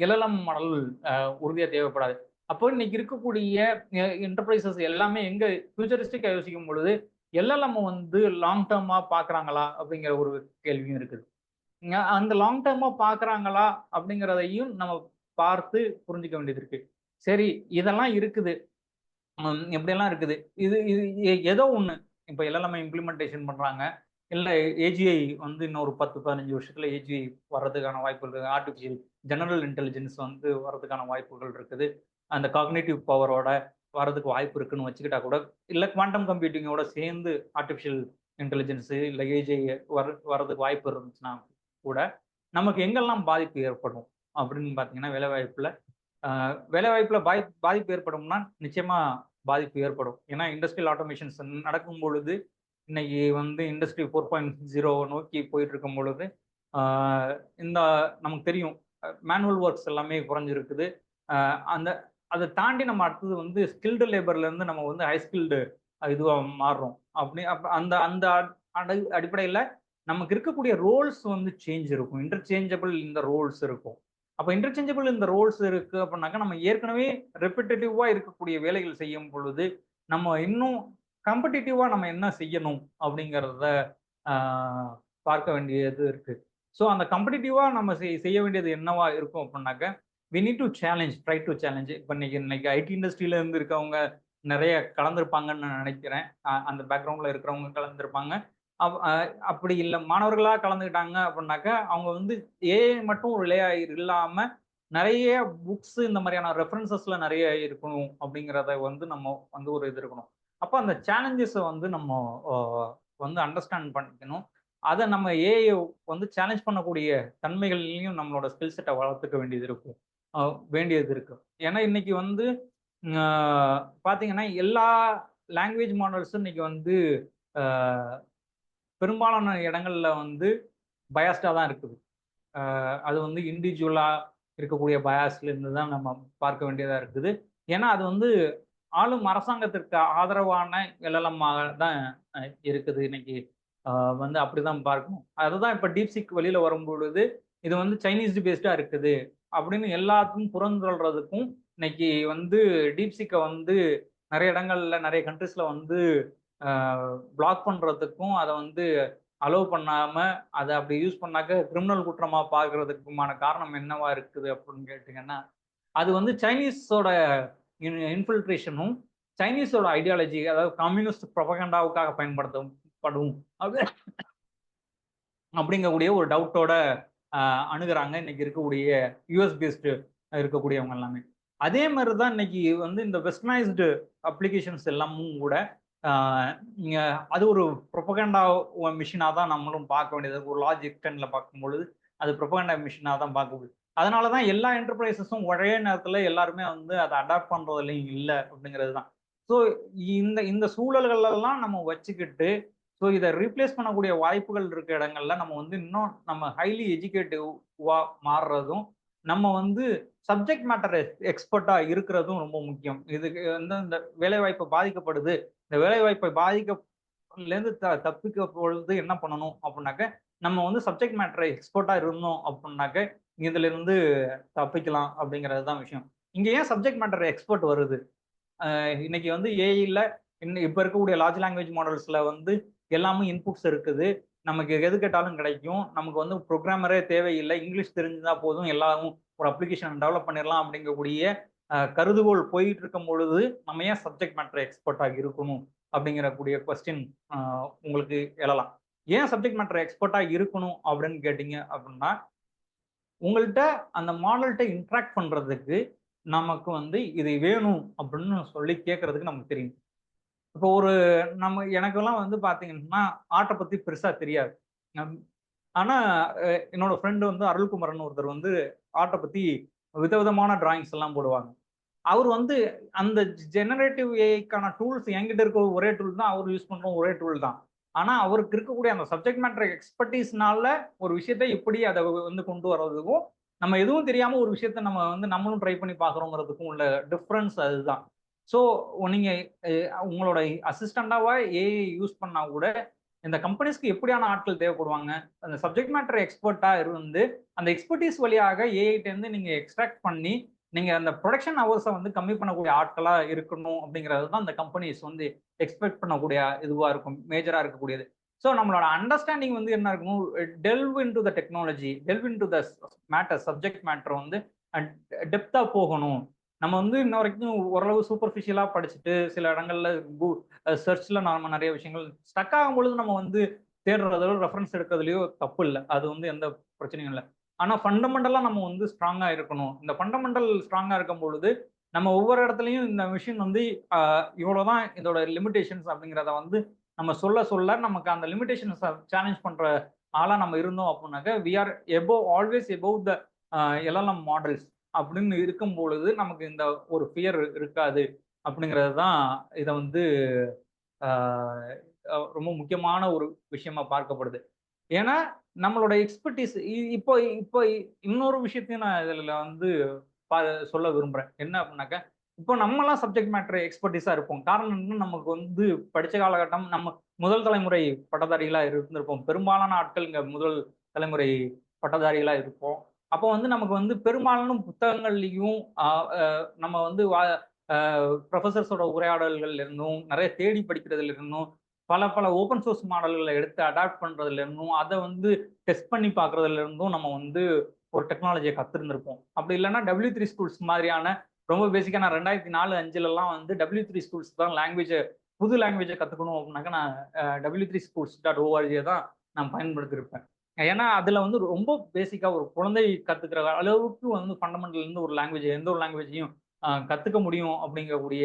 எல்எல்எம் மாடல் உறுதியா தேவைப்படாது. அப்போ இன்னைக்கு இருக்கக்கூடிய என்டர்பிரைசஸ் எல்லாமே எங்க ஃபியூச்சரிஸ்டிக்கா யோசிக்கும் பொழுது, எல்எல்எம் வந்து லாங் டேர்மா பார்க்குறாங்களா அப்படிங்கிற ஒரு கேள்வியும் இருக்குது. அந்த லாங் டேர்மா பார்க்குறாங்களா அப்படிங்கிறதையும் நம்ம பார்த்து புரிஞ்சுக்க வேண்டியது இருக்கு. சரி, இதெல்லாம் இருக்குது. எப்படியெல்லாம் இருக்குது. இது இது ஏதோ ஒண்ணு. இப்ப எல்எல்எம் இம்ப்ளிமெண்டேஷன் பண்றாங்க. இல்ல ஏஜிஐ வந்து இன்னொரு 10, 15 வருஷத்துல ஏஜிஐ வர்றதுக்கான வாய்ப்புகள் இருக்கு. ஆர்டிஃபிஷியல் ஜெனரல் இன்டெலிஜென்ஸ் வந்து வர்றதுக்கான வாய்ப்புகள் இருக்குது. அந்த காக்னிட்டிவ் பவரோட வர்றதுக்கு வாய்ப்பு இருக்குன்னு வச்சுக்கிட்டா கூட, இல்ல குவாண்டம் கம்ப்யூட்டிங்கோட சேர்ந்து ஆர்டிஃபிஷியல் இன்டெலிஜென்ஸ் இல்ல ஏஜிஐ வர்றதுக்கு வாய்ப்பு இருந்துச்சுன்னா கூட, நமக்கு எங்கெல்லாம் பாதிப்பு ஏற்படும் அப்படின்னு பார்த்தீங்கன்னா, வேலைவாய்ப்புல பாதிப்பு ஏற்படும்னா நிச்சயமா பாதிப்பு ஏற்படும். ஏன்னா இண்டஸ்ட்ரியல் ஆட்டோமேஷன்ஸ் நடக்கும் பொழுது, இன்னைக்கு வந்து இண்டஸ்ட்ரி 4.0 நோக்கி போயிட்டு இருக்கும் பொழுது, இந்த நமக்கு தெரியும் மேனுவல் ஒர்க்ஸ் எல்லாமே குறைஞ்சிருக்குது. அந்த அதை தாண்டி நம்ம அடுத்தது வந்து ஸ்கில்டு லேபர்ல இருந்து நம்ம வந்து ஹை ஸ்கில்டு இதுவா மாறுறோம். அந்த அந்த அடிப்படையில் நமக்கு இருக்கக்கூடிய ரோல்ஸ் வந்து சேஞ்ச் இருக்கும். இன்டர்சேஞ்சபிள் இந்த ரோல்ஸ் இருக்கும். அப்போ இன்டர்சேஞ்சபிள் இந்த ரோல்ஸ் இருக்கு அப்படின்னாக்கா, நம்ம ஏற்கனவே ரெப்பிட்டேட்டிவா இருக்கக்கூடிய வேலைகள் செய்யும் பொழுது, நம்ம இன்னும் காம்படிட்டிவா நம்ம என்ன செய்யணும் அப்படிங்கிறத பார்க்க வேண்டியது இருக்கு. ஸோ அந்த காம்படிட்டிவா நம்ம செய்ய வேண்டியது என்னவா இருக்கும் அப்படின்னாக்க, we need to challenge, try to challenge. இப்போ இன்னைக்கு ஐடி இண்டஸ்ட்ரியில இருந்து இருக்கவங்க நிறைய கலந்துருப்பாங்கன்னு நான் நினைக்கிறேன். அந்த பேக்ரவுண்ட்ல இருக்கிறவங்க கலந்துருப்பாங்க. அப்படி இல்லை மாணவர்களாக கலந்துக்கிட்டாங்க அப்படின்னாக்கா, அவங்க வந்து ஏஐ மட்டும் ஒரு ரிலே இல்லாம நிறைய புக்ஸ் இந்த மாதிரியான ரெஃபரன்சஸ்ல நிறைய இருக்கணும் அப்படிங்கிறத வந்து நம்ம வந்து ஒரு இது இருக்கணும். அப்போ அந்த சேலஞ்சஸை வந்து நம்ம வந்து அண்டர்ஸ்டாண்ட் பண்ணிக்கணும். அதை நம்ம ஏஐ வந்து சேலஞ்ச் பண்ணக்கூடிய தன்மைகள்லையும் நம்மளோட ஸ்கில் செட்டை வளர்த்துக்க வேண்டியது இருக்கு. ஏன்னா இன்னைக்கு வந்து பார்த்தீங்கன்னா எல்லா லாங்குவேஜ் மாடல்ஸும் இன்னைக்கு வந்து பெரும்பாலான இடங்கள்ல வந்து பயாஸ்டா தான் இருக்குது. அது வந்து இண்டிவிஜுவலா இருக்கக்கூடிய பயாஸ்ல இருந்து தான் நம்ம பார்க்க வேண்டியதா இருக்குது. ஏன்னா அது வந்து ஆளும் அரசாங்கத்திற்கு ஆதரவான எல்எல்எம்மாக தான் இருக்குது. இன்னைக்கு வந்து அப்படிதான் பார்க்கணும். அதுதான் இப்போ டீப்சிக் வெளியில வரும்பொழுது இது வந்து சைனீஸ் பேஸ்டா இருக்குது அப்படின்னு எல்லாத்துக்கும் புறந்தள்ளுறதுக்கும் இன்னைக்கு வந்து டீப்சிக்கை வந்து நிறைய இடங்கள்ல நிறைய கண்ட்ரிஸ்ல வந்து பிளாக் பண்றதுக்கும் அதை வந்து அலோவ் பண்ணாம அதை அப்படி யூஸ் பண்ணாக்க கிரிமினல் குற்றமா பார்க்கறதுக்குமான காரணம் என்னவா இருக்குது அப்படின்னு கேட்டீங்கன்னா, அது வந்து சைனீஸோட இன்ஃபில்ட்ரேஷனும் சைனீஸோட ஐடியாலஜி, அதாவது கம்யூனிஸ்ட் ப்ரொபகண்டாவுக்காக பயன்படுத்தப்படும் அப்படிங்கக்கூடிய ஒரு டவுட்டோட அணுகுறாங்க இன்னைக்கு இருக்கக்கூடிய யூஎஸ் பேஸ்டு இருக்கக்கூடியவங்க எல்லாமே. அதே மாதிரி தான் இன்னைக்கு வந்து இந்த வெஸ்டர்னைஸ்டு அப்ளிகேஷன்ஸ் எல்லாமும் கூட அது ஒரு ப்ரொபகண்டா மிஷினாக தான் நம்மளும் பார்க்க வேண்டியது. ஒரு லார்ஜ் எக்ஸ்டென்ட்ல பார்க்கும்பொழுது அது ப்ரொபகண்டா மிஷினாக தான் பார்க்க முடியுது. அதனால தான் எல்லா என்டர்பிரைசஸும் ஒரே நேரத்தில் எல்லாருமே வந்து அதை அடாப்ட் பண்ணுறதுலையும் இல்லை அப்படிங்கிறது தான். ஸோ இந்த சூழல்களெல்லாம் நம்ம வச்சுக்கிட்டு, ஸோ இதை ரீப்ளேஸ் பண்ணக்கூடிய வாய்ப்புகள் இருக்க இடங்கள்ல நம்ம வந்து இன்னும் நம்ம ஹைலி எஜுகேட்டிவா மாறுறதும், நம்ம வந்து சப்ஜெக்ட் மேட்டர் எக்ஸ்பர்ட்டா இருக்கிறதும் ரொம்ப முக்கியம். இதுக்கு வந்து இந்த வேலைவாய்ப்பு பாதிக்கப்படுது, இந்த வேலைவாய்ப்பை பாதிக்கலேருந்து தப்பிக்க பொழுது என்ன பண்ணணும் அப்படின்னாக்க, நம்ம வந்து சப்ஜெக்ட் மேட்டரை எக்ஸ்பர்ட்டா இருந்தோம் அப்படின்னாக்க இதுல இருந்து தப்பிக்கலாம் அப்படிங்கிறது தான் விஷயம். இங்க ஏன் சப்ஜெக்ட் மேட்டர் எக்ஸ்பர்ட் வருது? இன்னைக்கு வந்து ஏஐல இப்ப இருக்கக்கூடிய லார்ஜ் லாங்குவேஜ் மாடல்ஸ்ல வந்து எல்லாமே இன்புட்ஸ் இருக்குது. நமக்கு எது கேட்டாலும் கிடைக்கும். நமக்கு வந்து ப்ரோக்ராமரே தேவையில்லை, இங்கிலீஷ் தெரிஞ்சுதா போதும், எல்லாரும் ஒரு அப்ளிகேஷன் டெவலப் பண்ணிடலாம் அப்படிங்கக்கூடிய கருதுகோள் போயிட்டு இருக்கும் பொழுது, நம்ம ஏன் சப்ஜெக்ட் மேட்டர் எக்ஸ்பர்ட்டாக இருக்கணும் அப்படிங்கிற கூடிய கொஸ்டின் உங்களுக்கு எழலாம். ஏன் சப்ஜெக்ட் மேட்டர் எக்ஸ்பர்ட்டா இருக்கணும் அப்படின்னு கேட்டீங்க அப்படின்னா, உங்கள்ட்ட அந்த மாடல்ட்ட இன்டராக்ட் பண்றதுக்கு நமக்கு வந்து இது வேணும் அப்படின்னு சொல்லி கேட்கறதுக்கு நமக்கு தெரியும். இப்போ எனக்கெல்லாம் வந்து பார்த்தீங்கன்னா, ஆர்ட்ட பத்தி பெருசா தெரியாது. நம் ஆனா என்னோட ஃப்ரெண்ட் வந்து அருள்குமரன் ஒருத்தர் வந்து ஆர்ட்ட பத்தி விதவிதமான டிராயிங்ஸ் எல்லாம் போடுவாங்க. அவரு வந்து அந்த ஜெனரேட்டிவ் ஏஐக்கான டூல்ஸ் என்கிட்ட இருக்க ஒரே டூல் தான். அவரு யூஸ் பண்ற ஒரே டூல் தான். ஆனா, அவருக்கு இருக்கக்கூடிய அந்த சப்ஜெக்ட் மேட்டர் எக்ஸ்பெர்டீஸ்னால ஒரு விஷயத்த எப்படி அத வந்து கொண்டு வர்றதுக்கும், நம்ம எதுவும் தெரியாம ஒரு விஷயத்த நம்ம வந்து நம்மளும் ட்ரை பண்ணி பார்க்குறோங்கிறதுக்கும் உள்ள டிஃபரன்ஸ் அதுதான். ஸோ, நீங்க உங்களோட அசிஸ்டன்டாவா ஏஐ யூஸ் பண்ணா கூட, இந்த கம்பெனிஸ்க்கு எப்படியான ஆட்கள் தேவைப்படுவாங்க? அந்த சப்ஜெக்ட் மேட்டர் எக்ஸ்பெர்ட்டா இருந்து, அந்த எக்ஸ்பெர்டீஸ் வழியாக ஏஐட்டேருந்து நீங்க எக்ஸ்ட்ராக்ட் பண்ணி, நீங்க அந்த புரொடக்ஷன் ஹவர்ஸ வந்து கம்மி பண்ணக்கூடிய ஆட்களா இருக்கணும் அப்படிங்கிறது தான் அந்த கம்பெனிஸ் வந்து எக்ஸ்பெக்ட் பண்ணக்கூடிய இதுவா இருக்கும். மேஜரா இருக்கக்கூடியது. ஸோ நம்மளோட அண்டர்ஸ்டாண்டிங் வந்து என்ன இருக்கணும்? Delve into the technology, delve into the matter, subject matter வந்து டெப்த்தா போகணும். நம்ம வந்து இன்ன வரைக்கும் ஓரளவு சூப்பர்ஃபிஷியலா படிச்சுட்டு, சில இடங்கள்ல சர்ச்ல நாம நெறைய விஷயங்கள் ஸ்டக் ஆகும்பொழுது நம்ம வந்து தேடுறதோ, ரெஃபரன்ஸ் எடுக்கிறதுலயோ தப்பு இல்ல. அது வந்து எந்த பிரச்சனையும் இல்ல. ஆனா ஃபண்டமெண்டலா நம்ம வந்து ஸ்ட்ராங்கா இருக்கணும். இந்த ஃபண்டமெண்டல் ஸ்ட்ராங்கா இருக்கும் பொழுது, நம்ம ஒவ்வொரு இடத்துலயும் இந்த மெஷின் வந்து அ இவ்வளோதான் இதோட லிமிட்டேஷன்ஸ் அப்படிங்கிறத வந்து நம்ம சொல்ல சொல்ல நமக்கு அந்த லிமிட்டேஷன்ஸ சேலஞ்ச் பண்ற ஆளா நம்ம இருந்தோம் அப்படின்னாக்க, we are always above the LLM models அப்படின்னு இருக்கும் பொழுது, நமக்கு இந்த ஒரு ஃபியர் இருக்காது. அப்படிங்கிறது தான் இத வந்து அ ரொம்ப முக்கியமான ஒரு விஷயமா பார்க்கப்படுது. ஏன்னா, நம்மளோட எக்ஸ்பெர்டீஸ் இப்போ இப்போ இன்னொரு விஷயத்தையும் நான் இதுல வந்து ப சொல்ல விரும்புறேன். என்ன அப்டின்னாக்கா, இப்போ நம்மலாம் சப்ஜெக்ட் மேட்டர் எக்ஸ்பெர்டீஸா இருப்போம். காரணம் என்னன்னா, நமக்கு வந்து படிச்ச காலகட்டம் நம்ம முதல் தலைமுறை பட்டதாரிகளா இருந்திருப்போம். பெரும்பாலான ஆட்கள் இங்க முதல் தலைமுறை பட்டதாரிகளா இருப்போம். அப்போ வந்து நமக்கு வந்து பெரும்பாலான புத்தகங்கள்லயும் அ அ நம்ம வந்து புரொஃபசர்ஸோட உரையாடல்கள்ல இருந்தும், நெறைய தேடி படிக்கிறதுல இருந்தும், பல பல ஓப்பன் சோர்ஸ் மாடல்கள எடுத்து அடாப்ட் பண்றதுல இருந்தும், அத வந்து டெஸ்ட் பண்ணி பார்க்குறதுல இருந்தும் நம்ம வந்து ஒரு டெக்னாலஜிய கத்திருந்திருப்போம். அப்படி இல்லன்னா W3 ஸ்கூல்ஸ் மாதிரியான ரொம்ப பேசிக்கா நான் 2004, 5லலாம் வந்து W3 ஸ்கூல்ஸ் தான் புது லாங்குவேஜ கத்துக்கணும் அப்படின்னாக்க நான் W3 schools.org தான் நான் பயன்படுத்தியிருப்பேன். ஏன்னா, அதுல வந்து ரொம்ப பேசிக்கா ஒரு குழந்தை கத்துக்கிற அளவுக்கு வந்து ஃபண்டமெண்டல் இருந்து ஒரு லாங்குவேஜ் எந்த ஒரு லாங்குவேஜையும் கத்துக்க முடியும் அப்படிங்கக்கூடிய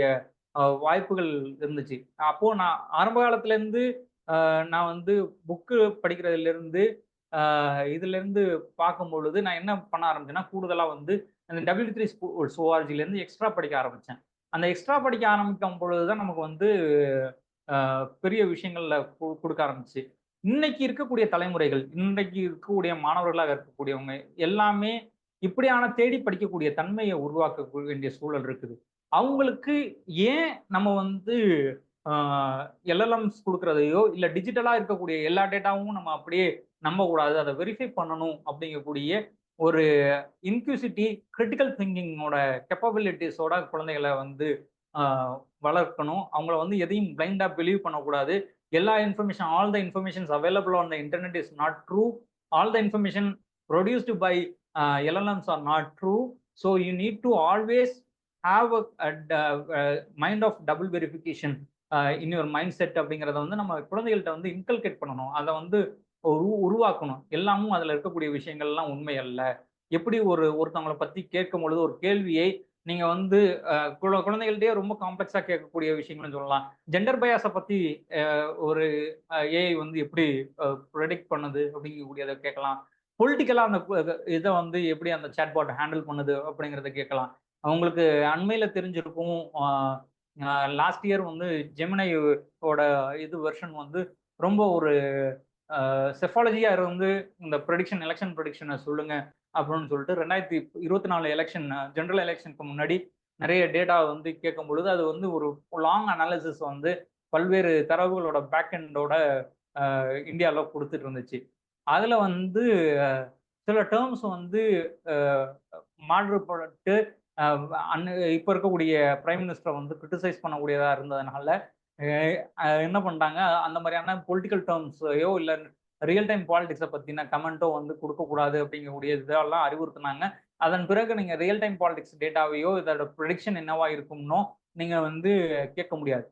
வாய்ப்புகள் இருந்துச்சு. அப்போ நான் ஆரம்ப காலத்துலேருந்து நான் வந்து புக்கு படிக்கிறதுலேருந்து, இதுலேருந்து பார்க்கும்பொழுது நான் என்ன பண்ண ஆரம்பிச்சேன்னா, கூடுதலா வந்து அந்த W3 ஸ்கூல்ஸ் ஓஆர்ஜிலேருந்து எக்ஸ்ட்ரா படிக்க ஆரம்பிச்சேன். அந்த எக்ஸ்ட்ரா படிக்க ஆரம்பிக்கும் பொழுது தான் நமக்கு வந்து பெரிய விஷயங்கள்ல குடுக்க ஆரம்பிச்சுச்சு. இன்னைக்கு இருக்கக்கூடிய தலைமுறைகள், இன்றைக்கு இருக்கக்கூடிய மாணவர்களாக இருக்கக்கூடியவங்க எல்லாமே இப்படியான தேடி படிக்கக்கூடிய தன்மைய உருவாக்க வேண்டிய சூழல் இருக்குது. அவங்களுக்கு ஏன் நம்ம வந்து ஆ எல்எல்எம்ஸ் குடுக்குறதையோ, இல்ல டிஜிட்டலா இருக்கக்கூடிய எல்லா டேட்டாவும் நம்ம அப்படியே நம்பக்கூடாது. அத வெரிஃபை பண்ணணும் அப்படிங்கக்கூடிய ஒரு இன்க்யூசிட்டி, கிரிட்டிக்கல் திங்கிங்கோட கேப்பபிலிட்டீஸோட குழந்தைகள வந்து ஆ வளர்க்கணும். அவங்கள வந்து எதையும் பிளைண்டா பிலீவ் பண்ணக்கூடாது. எல்லா information all the informations available on the internet is not true. All the information produced by LLMs are not true. So you need to always have a mind of double verification in your mindset அப்படிங்கிறத வந்து நம்ம குழந்தைகள்ட்ட வந்து inculcate பண்ணணும். அத வந்து உருவாக்கணும். எல்லாமும் அதுல இருக்கக்கூடிய விஷயங்கள்லாம் உண்மை அல்ல. எப்படி ஒருத்தவங்கள பத்தி கேட்கும்பொழுது ஒரு கேள்வியை நீங்க வந்து குழந்தைகள்ட்டயே ரொம்ப காம்ப்ளெக்ஸா கேட்கக்கூடிய விஷயங்கள்னு சொல்லலாம். ஜெண்டர் பயாஸ பத்தி ஒரு ஏஐ வந்து எப்படி ப்ரெடிக்ட் பண்ணுது அப்படிங்கக்கூடியத கேட்கலாம். பொலிட்டிக்கலா அந்த இத வந்து எப்படி அந்த சாட்பாட் ஹேண்டில் பண்ணுது அப்படிங்கிறத கேட்கலாம். அவங்களுக்கு அண்மையில தெரிஞ்சிருக்கும். லாஸ்ட் இயர் வந்து ஜெமினி ஓட வெர்ஷன் வந்து ரொம்ப ஒரு செஃபாலஜியா இருந்து இந்த எலக்ஷன் ப்ரெடிக்ஷன சொல்லுங்க அப்படின்னு சொல்லிட்டு 2024 எலக்ஷன் ஜெனரல் எலக்ஷனுக்கு முன்னாடி நெறைய டேட்டா வந்து கேட்கும்பொழுது, அது வந்து ஒரு லாங் அனாலிசிஸ் வந்து பல்வேறு தரவுகளோட பேக் எண்டோட இந்தியால குடுத்துட்டு இருந்துச்சு. அதுல வந்து சில டெர்ம்ஸ் வந்து அ மாறுபட்டு அ அன் இப்ப இருக்கக்கூடிய பிரைம் மினிஸ்டர வந்து கிரிட்டிசைஸ் பண்ணக்கூடியதா இருந்ததுனால, என்ன பண்ணிட்டாங்க, அந்த மாதிரியான பொலிட்டிக்கல் டெர்ம்ஸையோ இல்ல ரியல் டைம் பாலிடிக்ஸ பத்தின கமெண்ட்டோ வந்து குடுக்கக்கூடாது அப்படிங்கக்கூடிய இதெல்லாம் அறிவுறுத்துனாங்க. அதன் பிறகு நீங்க ரியல் டைம் பாலிடிக்ஸ் டேட்டாவையோ, இதோட ப்ரெடிக்ஷன் என்னவா இருக்கும்னோ, நீங்க வந்து கேட்க முடியாது.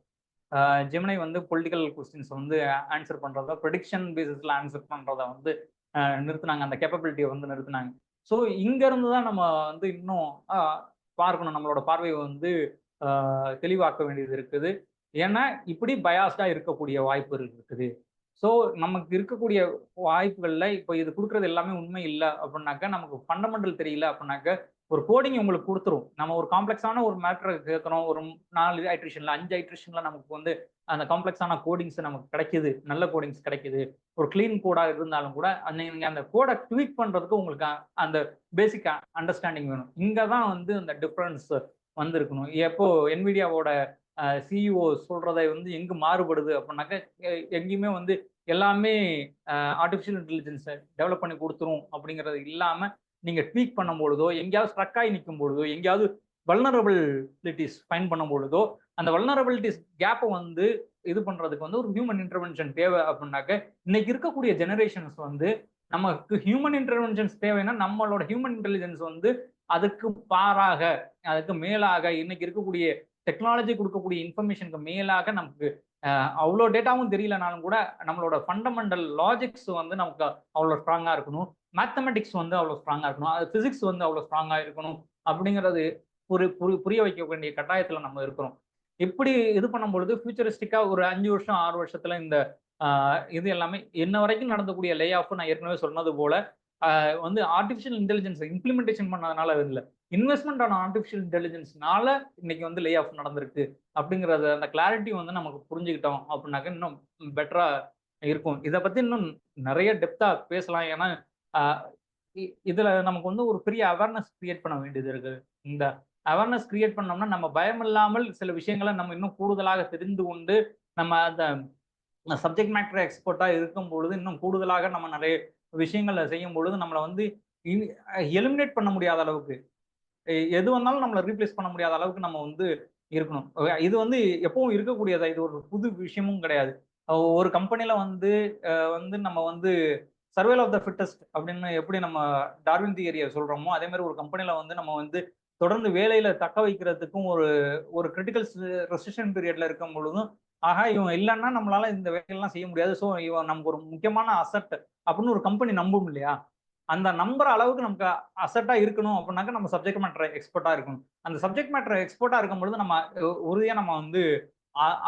ஜெமினை வந்து பொலிட்டிக்கல் கொஸ்டின்ஸ் வந்து ஆன்சர் பண்றத ப்ரெடிக்ஷன் பேசிஸ்ல ஆன்சர் பண்றத வந்து நிறுத்தினாங்க, அந்த கேப்பபிலிட்டியை வந்து நிறுத்தினாங்க. ஸோ இங்க இருந்து தான் நம்ம வந்து இன்னும் பார்க்கணும், நம்மளோட பார்வையை வந்து தெளிவாக்க வேண்டியது இருக்குது. ஏன்னா இப்படி பயாஸ்டா இருக்கக்கூடிய வாய்ப்பு இருக்குது. ஸோ நமக்கு இருக்கக்கூடிய வாய்ப்புகள்ல இப்போ இது கொடுக்குறது எல்லாமே உண்மை இல்லை அப்படின்னாக்கா, நமக்கு ஃபண்டமெண்டல் தெரியல அப்படின்னாக்க, ஒரு கோடிங் உங்களுக்கு கொடுத்துரும். நம்ம ஒரு காம்ப்ளெக்ஸான ஒரு மேட்டரை கேட்குறோம், ஒரு 4 ஐட்ரேஷன்ல 5 ஐட்ரேஷன்ல நமக்கு வந்து அந்த காம்ப்ளெக்ஸான கோடிங்ஸ் நமக்கு கிடைக்குது, நல்ல கோடிங்ஸ் கிடைக்குது. ஒரு கிளீன் கோடா இருந்தாலும் கூட நீங்க அந்த கோடை ட்வீக் பண்றதுக்கு உங்களுக்கு அந்த பேசிக் அண்டர்ஸ்டாண்டிங் வேணும். இங்க தான் வந்து அந்த டிஃபரன்ஸ் வந்திருக்கணும். எப்போ NVIDIAவோட சிஇஓ சொல்றதை வந்து எங்க மாறுபடுது அப்படின்னாக்க, எங்கேயுமே வந்து எல்லாமே ஆர்டிஃபிஷியல் இன்டெலிஜென்ஸை டெவலப் பண்ணி கொடுத்துரும் அப்படிங்கிறது இல்லாம, நீங்க ட்வீக் பண்ணும் பொழுதோ, எங்கேயாவது ஸ்ட்ரக் ஆகி நிற்கும் பொழுதோ, எங்கேயாவது வல்னரபிலிட்டிஸ் ஃபைண்ட் பண்ணும் பொழுதோ, அந்த வல்னரபிலிட்டிஸ் கேப்பை வந்து இது பண்றதுக்கு வந்து ஒரு ஹியூமன் இன்டர்வென்ஷன் தேவை அப்படின்னாக்க, இன்னைக்கு இருக்கக்கூடிய ஜெனரேஷன்ஸ் வந்து நமக்கு ஹியூமன் இன்டர்வென்ஷன்ஸ் தேவைன்னா, நம்மளோட ஹியூமன் இன்டெலிஜென்ஸ் வந்து அதுக்கு பாராக, அதுக்கு மேலாக இன்னைக்கு இருக்கக்கூடிய டெக்னாலஜி கொடுக்கக்கூடிய இன்ஃபர்மேஷனுக்கு மேலாக நமக்கு அவ்வளோ டேட்டாவும் தெரியலனாலும் கூட நம்மளோட ஃபண்டமெண்டல் லாஜிக்ஸ் வந்து நமக்கு அவ்வளோ ஸ்ட்ராங்காக இருக்கணும், மேத்தமெட்டிக்ஸ் வந்து அவ்வளோ ஸ்ட்ராங்காக இருக்கணும், அது ஃபிசிக்ஸ் வந்து அவ்வளோ ஸ்ட்ராங்காக இருக்கணும் அப்படிங்கிறது புரிய வைக்க வேண்டிய கட்டாயத்தில் நம்ம இருக்கிறோம். இப்படி இது பண்ணும் பொழுது ஃபியூச்சரிஸ்டிக்காக ஒரு 5 வருஷம் 6 வருஷத்துல இந்த இது எல்லாமே என்ன வரைக்கும் நடந்தக்கூடிய லே ஆஃப் நான் ஏற்கனவே சொன்னது போல வந்து ஆர்டிஃபிஷியல் இன்டெலிஜென்ஸ் இம்ப்ளிமெண்டேஷன் பண்ணதுனால இல்லை, இன்வெஸ்ட்மெண்ட் ஆன ஆர்டிஃபிஷியல் இன்டெலிஜென்ஸ்னால இன்னைக்கு வந்து லே ஆஃப் நடந்திருக்கு அப்படிங்கிறத அந்த கிளாரிட்டி வந்து நமக்கு புரிஞ்சுக்கிட்டோம் அப்படின்னாக்க இன்னும் பெட்டரா இருக்கும். இதை பத்தி இன்னும் நிறைய டெப்தா பேசலாம். ஏன்னா இதுல நமக்கு வந்து ஒரு பெரிய அவேர்னஸ் கிரியேட் பண்ண வேண்டியது இருக்கு. இந்த அவேர்னஸ் கிரியேட் பண்ணோம்னா நம்ம பயம் இல்லாமல் சில விஷயங்களை நம்ம இன்னும் கூடுதலாக தெரிந்து கொண்டு நம்ம அந்த சப்ஜெக்ட் மேட்டர் எக்ஸ்பர்ட்டா இருக்கும் பொழுது இன்னும் கூடுதலாக நம்ம நிறைய விஷயங்களை செய்யும் பொழுது நம்மளை வந்து எலிமினேட் பண்ண முடியாத அளவுக்கு, எது வந்தாலும் நம்மளை ரீப்ளேஸ் பண்ண முடியாத அளவுக்கு நம்ம வந்து இருக்கணும். இது வந்து எப்பவும் இருக்கக்கூடியதா, இது ஒரு புது விஷயமும் கிடையாது. ஒரு கம்பெனில வந்து வந்து நம்ம வந்து சர்வைவல் ஆஃப் த ஃபிட்டஸ்ட் அப்படின்னு எப்படி நம்ம டார்வின் தியரியை சொல்றோமோ, அதே மாதிரி ஒரு கம்பெனில வந்து நம்ம வந்து தொடர்ந்து வேலையில தக்க வைக்கிறதுக்கும் ஒரு கிரிட்டிக்கல் ரெசிஷன் பீரியட்ல இருக்கும் பொழுதும், ஆகா இவன் இல்லைன்னா நம்மளால இந்த வேலையெல்லாம் செய்ய முடியாது, ஸோ இவன் நமக்கு ஒரு முக்கியமான அசட் அப்படின்னு ஒரு கம்பெனி நம்பும் இல்லையா? அந்த நம்புற அளவுக்கு நமக்கு அசட்டா இருக்கணும் அப்படின்னாக்க நம்ம சப்ஜெக்ட் மேட்டர் எக்ஸ்பர்ட்டா இருக்கணும். அந்த சப்ஜெக்ட் மேட்டர் எக்ஸ்பர்ட்டா இருக்கும் பொழுது நம்ம உறுதியா நம்ம வந்து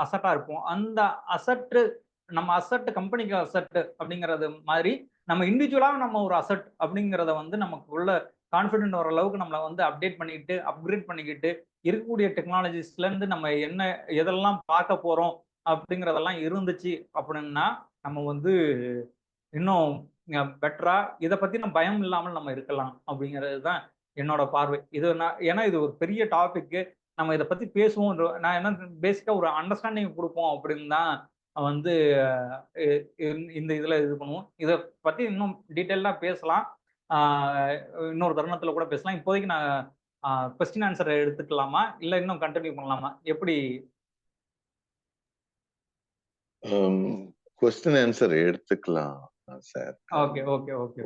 அசட்டா இருப்போம். அந்த அசட்டு நம்ம அசட் கம்பெனிக்கு அசட் அப்படிங்கிறது மாதிரி நம்ம இண்டிவிஜுவலா நம்ம ஒரு அசட் அப்படிங்கிறத வந்து நமக்குள்ள கான்ஃபிடென்ட் வர அளவுக்கு நம்மளை வந்து அப்டேட் பண்ணிக்கிட்டு அப்கிரேட் பண்ணிக்கிட்டு இருக்கக்கூடிய டெக்னாலஜிஸ்ல இருந்து நம்ம என்ன எதெல்லாம் பார்க்க போறோம் அப்படிங்கிறதெல்லாம் இருந்துச்சு அப்படின்னா நம்ம வந்து இன்னும் பெட்டரா இதை பத்தின பயம் இல்லாமல் நம்ம இருக்கலாம் அப்படிங்கிறது தான் என்னோட பார்வை. இது ஏன்னா இது ஒரு பெரிய டாபிக், நம்ம இதை பத்தி பேசுவோம். நான் என்ன பேசிக்கா ஒரு அண்டர்ஸ்டாண்டிங் கொடுப்போம் அப்படின்னு தான் வந்து இந்த இதுல இது பண்ணுவோம். இதை பத்தி இன்னும் டீட்டெயிலா பேசலாம், இன்னொரு தருணத்துல கூட பேசலாம். இப்போதைக்கு நான் கொஸ்டின் ஆன்சர் எடுத்துக்கலாமா இல்ல இன்னும் கண்டினியூ பண்ணலாமா, எப்படி? கொஸ்டின் ஆன்சர் எடுத்துக்கலாம் சார். Okay okay okay.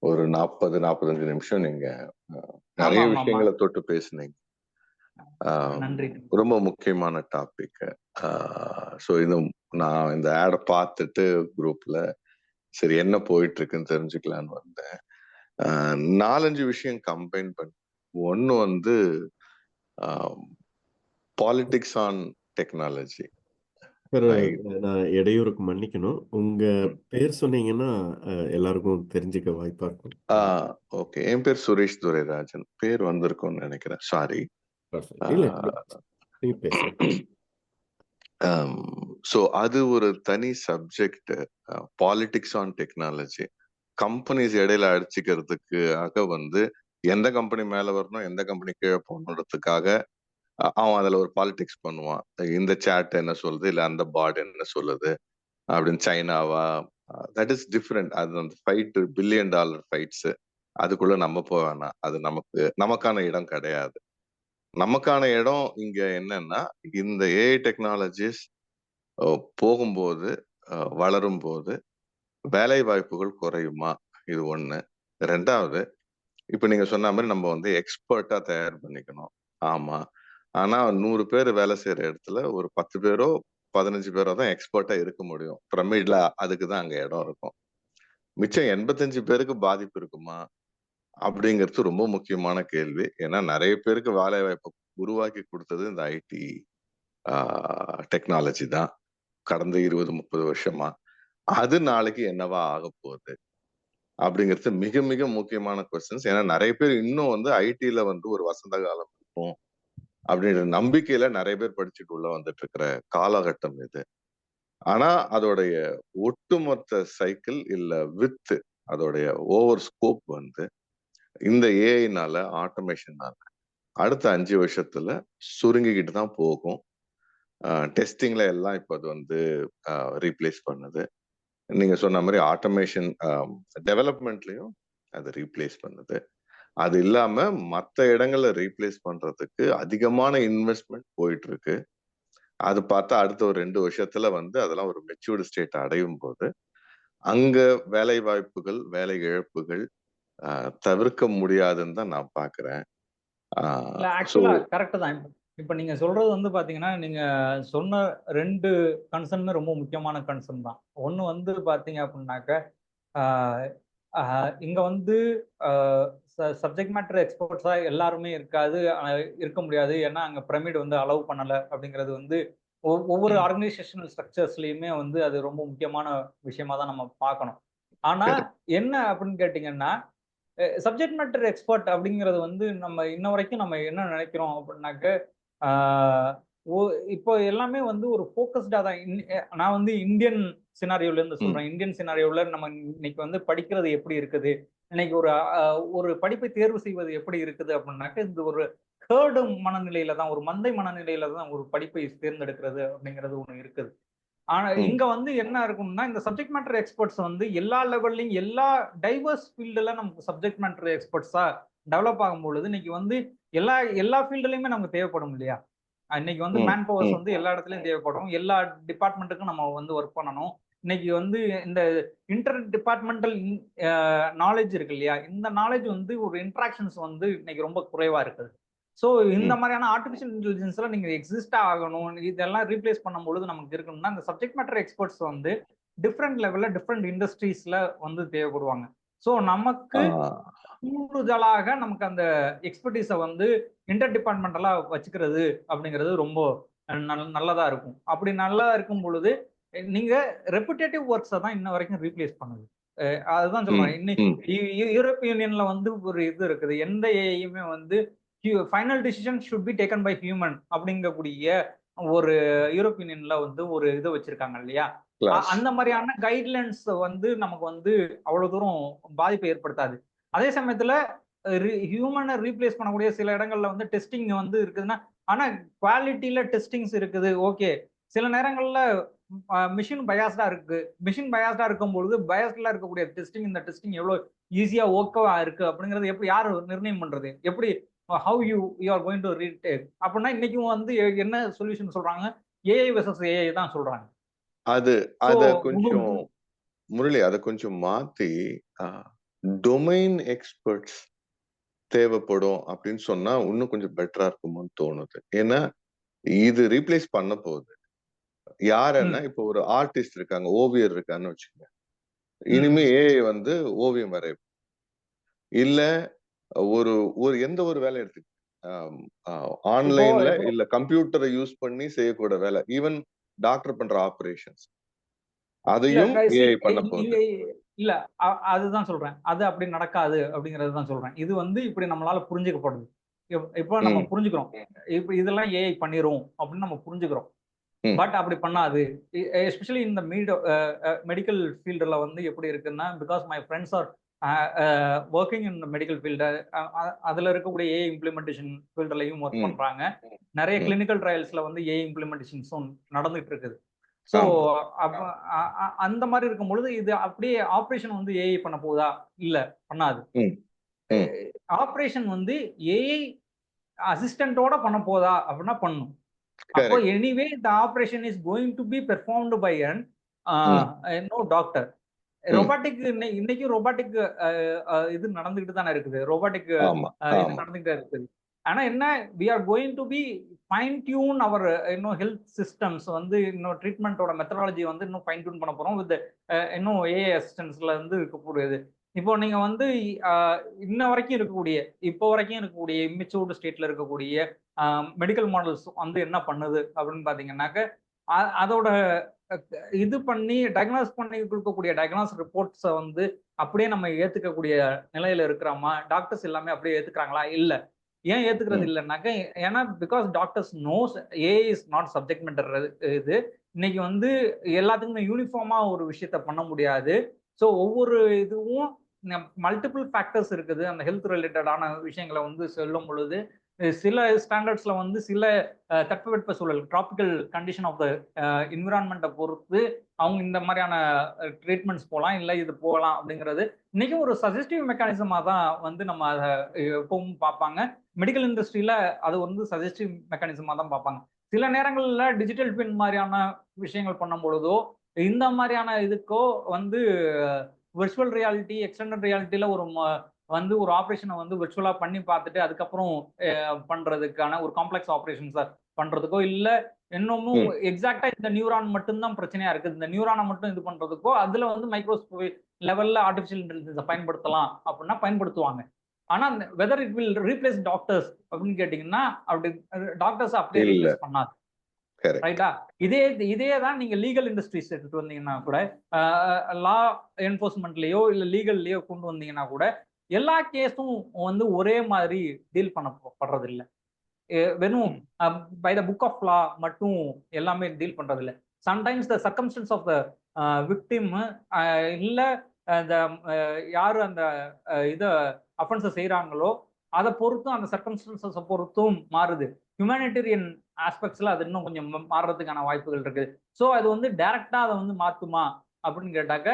ஒரு 45 நிமிஷம் நீங்க நிறைய விஷயங்களை தொட்டு பேசுனீங்க. நன்றி. ரொம்ப முக்கியமான டாபிக். ஸோ நான் இந்த ஆடை பார்த்துட்டு குரூப்ல சரி என்ன போயிட்டு இருக்குன்னு தெரிஞ்சுக்கலான்னு வந்தேன். 4-5 விஷயம் கம்பைன் பண்ணி, ஒன்னு வந்து பாலிடிக்ஸ் ஆன் டெக்னாலஜி. நான் இடையூறுக்கு மன்னிக்கணும், உங்க பேர் சொன்னீங்கன்னா எல்லாருக்கும் தெரிஞ்சுக்க வாய்ப்பா இருக்கும். ஓகே, என் பேர் சுரேஷ் துரைராஜன். பேர் வந்திருக்கும்னு நினைக்கிறேன், சாரி. ஸோ அது ஒரு தனி subject, politics on technology. Companies இடையில அடிச்சுக்கிறதுக்காக வந்து எந்த கம்பெனி மேல வரணும் எந்த கம்பெனி கீழே போகணுன்றதுக்காக அவன் அதுல ஒரு பாலிடிக்ஸ் பண்ணுவான். இந்த சாட் என்ன சொல்லுது, இல்ல அந்த பாட் என்ன சொல்லுது அப்படின்னு. சைனாவா, தட் இஸ் டிஃப்ரெண்ட். அது அந்த ஃபைட் $1 பில்லியன் ஃபைட்ஸ், அதுக்குள்ள நம்ம போக வேணாம். அது நமக்கான இடம் கிடையாது. நமக்கான இடம் இங்க என்னன்னா, இந்த ஏஐ டெக்னாலஜிஸ் போகும்போது வளரும் போது வேலை வாய்ப்புகள் குறையுமா, இது ஒண்ணு. ரெண்டாவது, இப்ப நீங்க சொன்ன மாதிரி நம்ம வந்து எக்ஸ்பர்ட்டா தயார் பண்ணிக்கணும். ஆமா, ஆனா 100 பேர் வேலை செய்யற இடத்துல ஒரு 10 பேரோ 15 பேரோ தான் எக்ஸ்பர்ட்டா இருக்க முடியும். பிரமிட்ல அதுக்கு தான் அங்க இடம் இருக்கும். மிச்சம் 85 பேருக்கு பாதிப்பு இருக்குமா அப்படிங்கிறது ரொம்ப முக்கியமான கேள்வி. ஏன்னா நிறைய பேருக்கு வேலை வாய்ப்பை உருவாக்கி கொடுத்தது இந்த ஐடி டெக்னாலஜி தான் கடந்த 20-30 வருஷமா. அது நாளைக்கு என்னவா ஆக போகுது அப்படிங்கிறது மிக மிக முக்கியமான கொஸ்டின்ஸ். ஏன்னா நிறைய பேர் இன்னும் வந்து ஐடில வந்து ஒரு வசந்த காலம் இருக்கும் அப்படின்ற நம்பிக்கையில நிறைய பேர் படிச்சுட்டு உள்ள வந்துட்டு இருக்கிற காலகட்டம் இது. ஆனா அதோடைய ஒட்டுமொத்த சைக்கிள் இல்ல வித் அதோடைய ஓவர் ஸ்கோப் வந்து இந்த ஏஐனால ஆட்டோமேஷன்னால அடுத்த 5 வருஷத்துல சுருங்கிக்கிட்டு தான் போகும். டெஸ்டிங்ல எல்லாம் இப்போ அது வந்து ரீப்ளேஸ் பண்ணுது. நீங்க சொன்ன மாதிரி ஆட்டோமேஷன் டெவலப்மெண்ட்லயும் அது ரீப்ளேஸ் பண்ணுது. அது இல்லாம மற்ற இடங்கள்ல ரீப்ளேஸ் பண்றதுக்கு அதிகமான இன்வெஸ்ட்மெண்ட் போயிட்டு இருக்கு. அது பார்த்தா அடுத்த ஒரு 2 வருஷத்துல வந்து அதெல்லாம் ஒரு மெச்சூர்டு ஸ்டேட் அடையும் போது அங்க வேலை வாய்ப்புகள், வேலை இழப்புகள் தவிர்க்க முடியாதுன்னு தான் நான் பாக்குறேன். இல்ல ஸோ ஆக்சுவலா கரெக்ட் தான். இப்ப நீங்க சொல்றது வந்து பாத்தீங்கன்னா, நீங்க சொன்ன 2 கன்சர்ன் ரொம்ப முக்கியமான கன்சர்ன் தான். ஒண்ணு வந்து பாத்தீங்க அப்படின்னாக்க, ஆஹ் இங்க வந்து சப்ஜெக்ட் மேட்டர் எக்ஸ்பர்ட்ஸா எல்லாருமே இருக்க முடியாது. ஏன்னா அங்க பிரமிட் வந்து அலோவ் பண்ணல அப்படிங்கிறது வந்து ஒவ்வொரு ஆர்கனைசேஷனல் ஸ்ட்ரக்சர்ஸ்லயுமே வந்து அது ரொம்ப முக்கியமான விஷயமா தான் நம்ம பார்க்கணும். ஆனா என்ன அப்படின்னு கேட்டீங்கன்னா, சப்ஜெக்ட் மேட்டர் எக்ஸ்பர்ட் அப்படிங்கிறது வந்து நம்ம இன்ன வரைக்கும் நம்ம என்ன நினைக்கிறோம் அப்படின்னாக்க, ஆஹ் இப்போ எல்லாமே வந்து ஒரு ஃபோக்கஸ்டா தான். நான் வந்து இந்தியன் சினாரியோல இருந்து சொல்றேன். இந்தியன் சினாரியோல நம்ம இன்னைக்கு வந்து படிக்கிறது எப்படி இருக்குது, இன்னைக்கு ஒரு படிப்பை தேர்வு செய்வது எப்படி இருக்குது அப்படின்னாக்க, இந்த ஒரு ஹேர்டு மனநிலையில தான், ஒரு மந்தை மனநிலையில தான் ஒரு படிப்பை தேர்ந்தெடுக்கிறது அப்படிங்கிறது ஒண்ணு இருக்குது. ஆனா இங்க வந்து என்ன இருக்கும்னா, இந்த சப்ஜெக்ட் மேட்டர் எக்ஸ்பர்ட்ஸ் வந்து எல்லா லெவல்லயும் எல்லா டைவர்ஸ் ஃபீல்டுல நமக்கு சப்ஜெக்ட் மேட்டர் எக்ஸ்பர்ட்ஸா டெவலப் ஆகும் பொழுது இன்னைக்கு வந்து எல்லா எல்லா ஃபீல்டுலயுமே நமக்கு தேவைப்படும் இல்லையா? இன்னைக்கு வந்து மேன் பவர்ஸ் வந்து எல்லா இடத்துலயும் தேவைப்படும். எல்லா டிபார்ட்மெண்ட்டுக்கும் நம்ம வந்து ஒர்க் பண்ணணும். இன்னைக்கு வந்து இந்த இன்டர் டிபார்ட்மெண்டல் நாலேஜ் இருக்கு இல்லையா? இந்த நாலேஜ் வந்து ஒரு இன்ட்ராக்ஷன்ஸ் வந்து இன்னைக்கு ரொம்ப குறைவா இருக்குது. ஸோ இந்த மாதிரியான ஆர்டிஃபிஷியல் இன்டெலிஜென்ஸ்ல நீங்க எக்ஸிஸ்ட் ஆகணும், இதெல்லாம் ரீப்ளேஸ் பண்ணும் பொழுது நமக்கு இருக்கணும்னா, இந்த சப்ஜெக்ட் மேட்டர் எக்ஸ்பர்ட்ஸ் வந்து டிஃப்ரெண்ட் லெவல்ல டிஃப்ரெண்ட் இண்டஸ்ட்ரீஸ்ல வந்து தேவைப்படுவாங்க. ஸோ நமக்கு கூடுதலாக நமக்கு அந்த எக்ஸ்பர்டீஸை வந்து இன்டர் டிபார்ட்மெண்டலா வச்சுக்கிறது அப்படிங்கிறது ரொம்ப நல்லதா இருக்கும். அப்படி நல்லா இருக்கும் பொழுது நீங்க ரெப்புடேட்டிவ் ஒர்க்ஸை தான் இன்ன வரைக்கும் ரீப்ளேஸ் பண்ணுது. அதுதான் சொல்றேன். இன்னைக்கு யூரோப் யூனியன்ல வந்து ஒரு இது இருக்குது. எந்த ஏஐயுமே வந்து final decision should be taken by human அப்படிங்கக்கூடிய ஒரு யூரோப் யூனியன்ல வந்து ஒரு இது வச்சிருக்காங்க இல்லையா? அந்த மாதிரியான கைட்லைன்ஸ் வந்து நமக்கு வந்து அவ்வளவு தூரம் பாதிப்பை ஏற்படுத்தாது. அதே சமயத்துல ஹியூமனை ரீப்ளேஸ் பண்ணக்கூடிய சில இடங்கள்ல வந்து டெஸ்டிங் வந்து இருக்குதுன்னா, ஆனா குவாலிட்டியில டெஸ்டிங்ஸ் இருக்குது. ஓகே, சில நேரங்கள்ல மிஷின் பயாஸ்டா இருக்கு. மிஷின் பயாஸ்டா இருக்கும்பொழுது பயாஸ்டா இருக்கக்கூடிய டெஸ்டிங், இந்த டெஸ்டிங் எவ்வளவு ஈஸியா ஓகேவா இருக்கு அப்படிங்கிறது எப்படி யாரு நிர்ணயம் பண்றது? எப்படி how you are going to retake அப்படின்னா இன்னைக்கும் வந்து என்ன சொல்யூஷன் சொல்றாங்க? ஏஐ வெர்சஸ் ஏஐ தான் சொல்றாங்க. அத கொஞ்சம் முரளி, அதை கொஞ்சம் மாத்தி டொமைன் எக்ஸ்பர்ட்ஸ் தேவைப்படும் அப்படின்னு சொன்னா இன்னும் கொஞ்சம் பெட்டரா இருக்குமோன்னு தோணுது. ஏன்னா இது ரீப்ளேஸ் பண்ண போகுது. யாருன்னா இப்போ ஒரு ஆர்டிஸ்ட் இருக்காங்க, ஓவியர் இருக்கான்னு வச்சுக்கோங்க. இனிமே ஏஐ வந்து ஓவியம் வரைய இல்ல ஒரு எந்த ஒரு வேலை எடுத்து ஆன்லைன்ல இல்ல கம்ப்யூட்டரை யூஸ் பண்ணி செய்யக்கூட வேலை, ஈவன் டாக்டர் பண்ற ஆபரேஷன்ஸ் அதையும் ஏஐ பண்ண போகுது. இல்ல அதுதான் சொல்றேன். அது அப்படி நடக்காது அப்படிங்கறது தான் சொல்றேன். இது வந்து இப்படி நம்மளால புரிஞ்சுக்கப்படுது. இப்போ நம்ம புரிஞ்சுக்கிறோம். இப்ப இதெல்லாம் ஏஐ பண்ணிரும் அப்படின்னு நம்ம புரிஞ்சுக்கிறோம். பட் அப்படி பண்ணாது. எஸ்பெஷலி இந்த மெடிக்கல் ஃபீல்டுல வந்து எப்படி இருக்குன்னா, because my friends are working in medical field, அதுல இருக்கக்கூடிய ஏஐ இம்ப்ளிமெண்டேஷன் ஃபீல்டுலையும் ஒர்க் பண்றாங்க. நிறைய கிளினிக்கல் ட்ரையல்ஸ்ல வந்து ஏஐ இம்ப்ளிமெண்டேஷன்ஸும் நடந்துட்டு இருக்குது. ஸோ அந்த மாதிரி இருக்கும் பொழுது இது அப்படியே ஆப்ரேஷன் வந்து ஏஐ பண்ண போகுதா? இல்ல, பண்ணாது. ஆப்ரேஷன் வந்து ஏஐ அசிஸ்டன்டோட பண்ண போதா அப்படின்னா பண்ணும். அப்போ anyway the operation is going to be performed by no doctor. Robotic இன்னைக்கு ரோபாட்டிக் இது நடந்துகிட்டு தானே இருக்குது. ரோபாட்டிக் இது நடந்துகிட்டே இருக்குது. ஆனா என்ன, we are going to be fine tune our இன்னும் ஹெல்த் சிஸ்டம்ஸ் வந்து இன்னும் ட்ரீட்மெண்ட்டோட மெத்தடாலஜி வந்து இன்னும் ஃபைன் டியூன் பண்ண போறோம் வித் இன்னும் ஏஐ அசிஸ்டன்ஸ்ல இருந்து இருக்கக்கூடியது. இப்போ நீங்க வந்து இன்ன வரைக்கும் இருக்கக்கூடிய, இப்போ வரைக்கும் இருக்கக்கூடிய இம்மெச்சூர்டு ஸ்டேட்ல இருக்கக்கூடிய மெடிக்கல் மாடல்ஸ் வந்து என்ன பண்ணுது அப்படின்னு பாத்தீங்கன்னாக்க, அதோட இது பண்ணி டயக்னாஸ் பண்ணி கொடுக்கக்கூடிய டயக்னாஸ் ரிப்போர்ட்ஸை வந்து அப்படியே நம்ம ஏத்துக்கக்கூடிய நிலையில இருக்கிறோமா? டாக்டர்ஸ் எல்லாமே அப்படியே ஏத்துக்கிறாங்களா? இல்ல. ஏன் ஏத்துக்கிறது இல்லைன்னாக்க, ஏன்னா because doctors knows AI is not subject matter. இது இன்னைக்கு வந்து எல்லாத்துக்குமே யூனிஃபார்மா ஒரு விஷயத்த பண்ண முடியாது. ஸோ ஒவ்வொரு இதுவும் மல்டிபிள் ஃபேக்டர்ஸ் இருக்குது. அந்த ஹெல்த் ரிலேட்டடான விஷயங்களை வந்து சொல்லும் பொழுது சில ஸ்டாண்டர்ட்ஸ்ல வந்து சில தட்பவெட்ப சூழல் டிராபிக்கல் கண்டிஷன் ஆஃப் த என்விரான்மெண்ட்டை பொறுத்து அவங்க இந்த மாதிரியான ட்ரீட்மெண்ட்ஸ் போகலாம், இல்லை இது போகலாம் அப்படிங்கிறது இன்னைக்கும் ஒரு சஜஸ்டிவ் மெக்கானிசமாக தான் வந்து நம்ம அதை எப்பவும் பார்ப்பாங்க. மெடிக்கல் இண்டஸ்ட்ரியில அது வந்து சஜஸ்டிவ் மெக்கானிசமாக தான் பார்ப்பாங்க. சில நேரங்களில் டிஜிட்டல் பின் மாதிரியான விஷயங்கள் பண்ணும் பொழுதோ இந்த மாதிரியான இதுக்கோ வந்து விர்ச்சுவல் ரியாலிட்டி எக்ஸ்டெண்டட் ரியாலிட்டியில வந்து ஒரு ஆப்ரேஷனை வந்து விர்ச்சுவலா பண்ணி பார்த்துட்டு அதுக்கப்புறம் பண்றதுக்கான ஒரு காம்ப்ளெக்ஸ் ஆப்ரேஷன்ஸை பண்றதுக்கோ, இல்ல இன்னமும் எக்ஸாக்டா இந்த நியூரான் மட்டும்தான் பிரச்சனையா இருக்குது, இந்த நியூரானை மட்டும் இது பண்றதுக்கோ அதுல வந்து மைக்ரோஸ்கோபிக் லெவல்ல ஆர்டிஃபிஷியல் இன்டெலிஜென்ஸை பயன்படுத்தலாம் அப்படின்னா பயன்படுத்துவாங்க. ஆனா whether it will replace doctors அப்படின்னு கேட்டீங்கன்னா அப்படி டாக்டர்ஸ் அப்படியே ரீப்ளேஸ் பண்ணாது. ரைட்டா? இதே தான் நீங்க லீகல் இண்டஸ்ட்ரீஸ் எடுத்துட்டு வந்தீங்கன்னா கூட, லா என்ஃபோர்ஸ்மெண்ட்லயோ இல்ல லீகல்லயோ கொண்டு வந்தீங்கன்னா கூட எல்லா கேஸும் வந்து ஒரே மாதிரி டீல் பண்ணப்படுறது இல்லை. வெறும் by the book of law மட்டும் எல்லாமே டீல் பண்றது இல்லை. Sometimes the circumstances of the victim இல்ல அந்த யாரு அந்த இதை அஃபென்ஸை செய்யறாங்களோ அதை பொறுத்தும் அந்த சர்க்கம்ஸ்டன்சஸை பொறுத்தும் மாறுது. ஹியூமனிட்டேரியன் ஆஸ்பெக்ட்ஸ்ல அது இன்னும் கொஞ்சம் மாறுறதுக்கான வாய்ப்புகள் இருக்குது. ஸோ அது வந்து டைரக்டா அதை வந்து மாத்துமா அப்படின்னு கேட்டாக்க,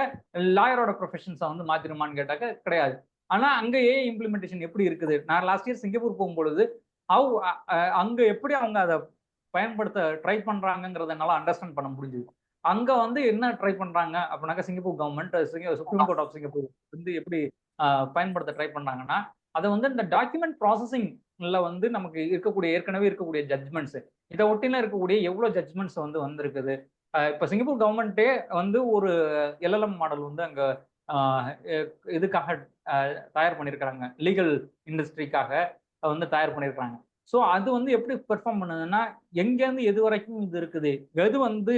லாயரோட ப்ரொஃபஷன்ஸை வந்து மாத்திருமான்னு கேட்டாக்க கிடையாது. ஆனா அங்க ஏஐ இம்ப்ளிமெண்டேஷன் எப்படி இருக்குது? நான் லாஸ்ட் இயர் சிங்கப்பூர் போகும்பொழுது அங்க எப்படி அவங்க அதை பயன்படுத்த ட்ரை பண்றாங்கிறத என்னால அண்டர்ஸ்டாண்ட் பண்ண முடிஞ்சுது. அங்க வந்து என்ன ட்ரை பண்றாங்க அப்படின்னாக்க, Singapore government supreme court of Singapore வந்து எப்படி பயன்படுத்த ட்ரை பண்றாங்கன்னா, அதை வந்து இந்த டாக்குமெண்ட் ப்ராசஸிங்ல வந்து நமக்கு இருக்கக்கூடிய ஏற்கனவே இருக்கக்கூடிய ஜட்ஜ்மெண்ட்ஸ், இதை ஒட்டின இருக்கக்கூடிய எவ்வளவு ஜட்ஜ்மெண்ட்ஸ் வந்து வந்திருக்குது. இப்ப சிங்கப்பூர் கவர்மெண்ட்டே வந்து ஒரு எல்எல்எம் மாடல் வந்து அங்க இதுக்காக தயார் பண்ணியிருக்கிறாங்க, லீகல் இண்டஸ்ட்ரிக்காக வந்து தயார் பண்ணியிருக்கிறாங்க. ஸோ அது வந்து எப்படி பெர்ஃபார்ம் பண்ணுதுன்னா, எங்கேருந்து எது வரைக்கும் இது இருக்குது, எது வந்து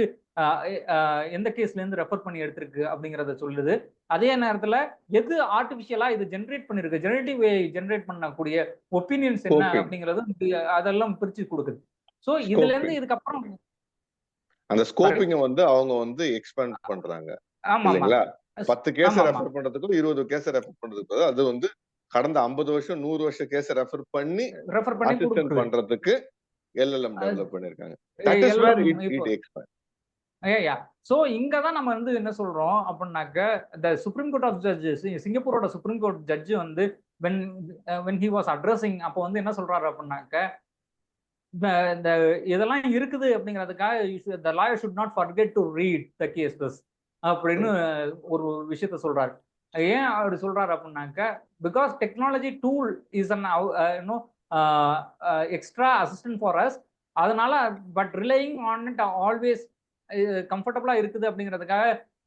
எந்த கேஸ்ல இருந்து ரெஃபர் பண்ணி எடுத்திருக்கு அப்படிங்கிறத சொல்லுது. அதே நேரத்தில் எது ஆர்டிஃபிஷியலா இது ஜென்ரேட் பண்ணிருக்கு, ஜெனரேட்டிவ் ஜென்ரேட் பண்ணக்கூடிய ஒப்பீனியன்ஸ் என்ன அப்படிங்கிறது அதெல்லாம் பிரிச்சு கொடுக்குது. ஸோ இதுல இருந்து இதுக்கப்புறம் அந்த ஸ்கோப்பிங்க வந்து அவங்க வந்து எக்ஸ்பேண்ட் பண்றாங்க இல்லைங்களா? 10 கேஸ் ரெஃபர் பண்றதுக்கு 20 கேஸ் ரெஃபர் பண்றதுக்கு அது வந்து கடந்த 50 வருஷம் 100 வருஷம் கேஸ் ரெஃபர் பண்ணி அசிஸ்டன்ட் பண்றதுக்கு எல்எல்எம் டெவலப் பண்ணிருக்காங்க. That is where it expand. So இங்க தான் நம்ம வந்து என்ன சொல்றோம் அப்படின்னாக்க, the Supreme Court of Judges, சிங்கப்பூரோட சுப்ரீம் கோர்ட் ஜட்ஜ் வந்து when he was addressing அப்போ வந்து என்ன சொல்றாரு அப்படின்னாக்க, இந்த இதெல்லாம் இருக்குது அப்படிங்கிறதுக்காக the lawyer should not forget to read the cases அப்படின்னு ஒரு விஷயத்த சொல்றாரு. ஏன் அப்படி சொல்றாரு அப்படின்னாக்க, because technology tool is an extra assistant for us. அதனால but relying on it always கம்ஃபர்டபுளா இருக்குது அப்படிங்கிறதுக்காக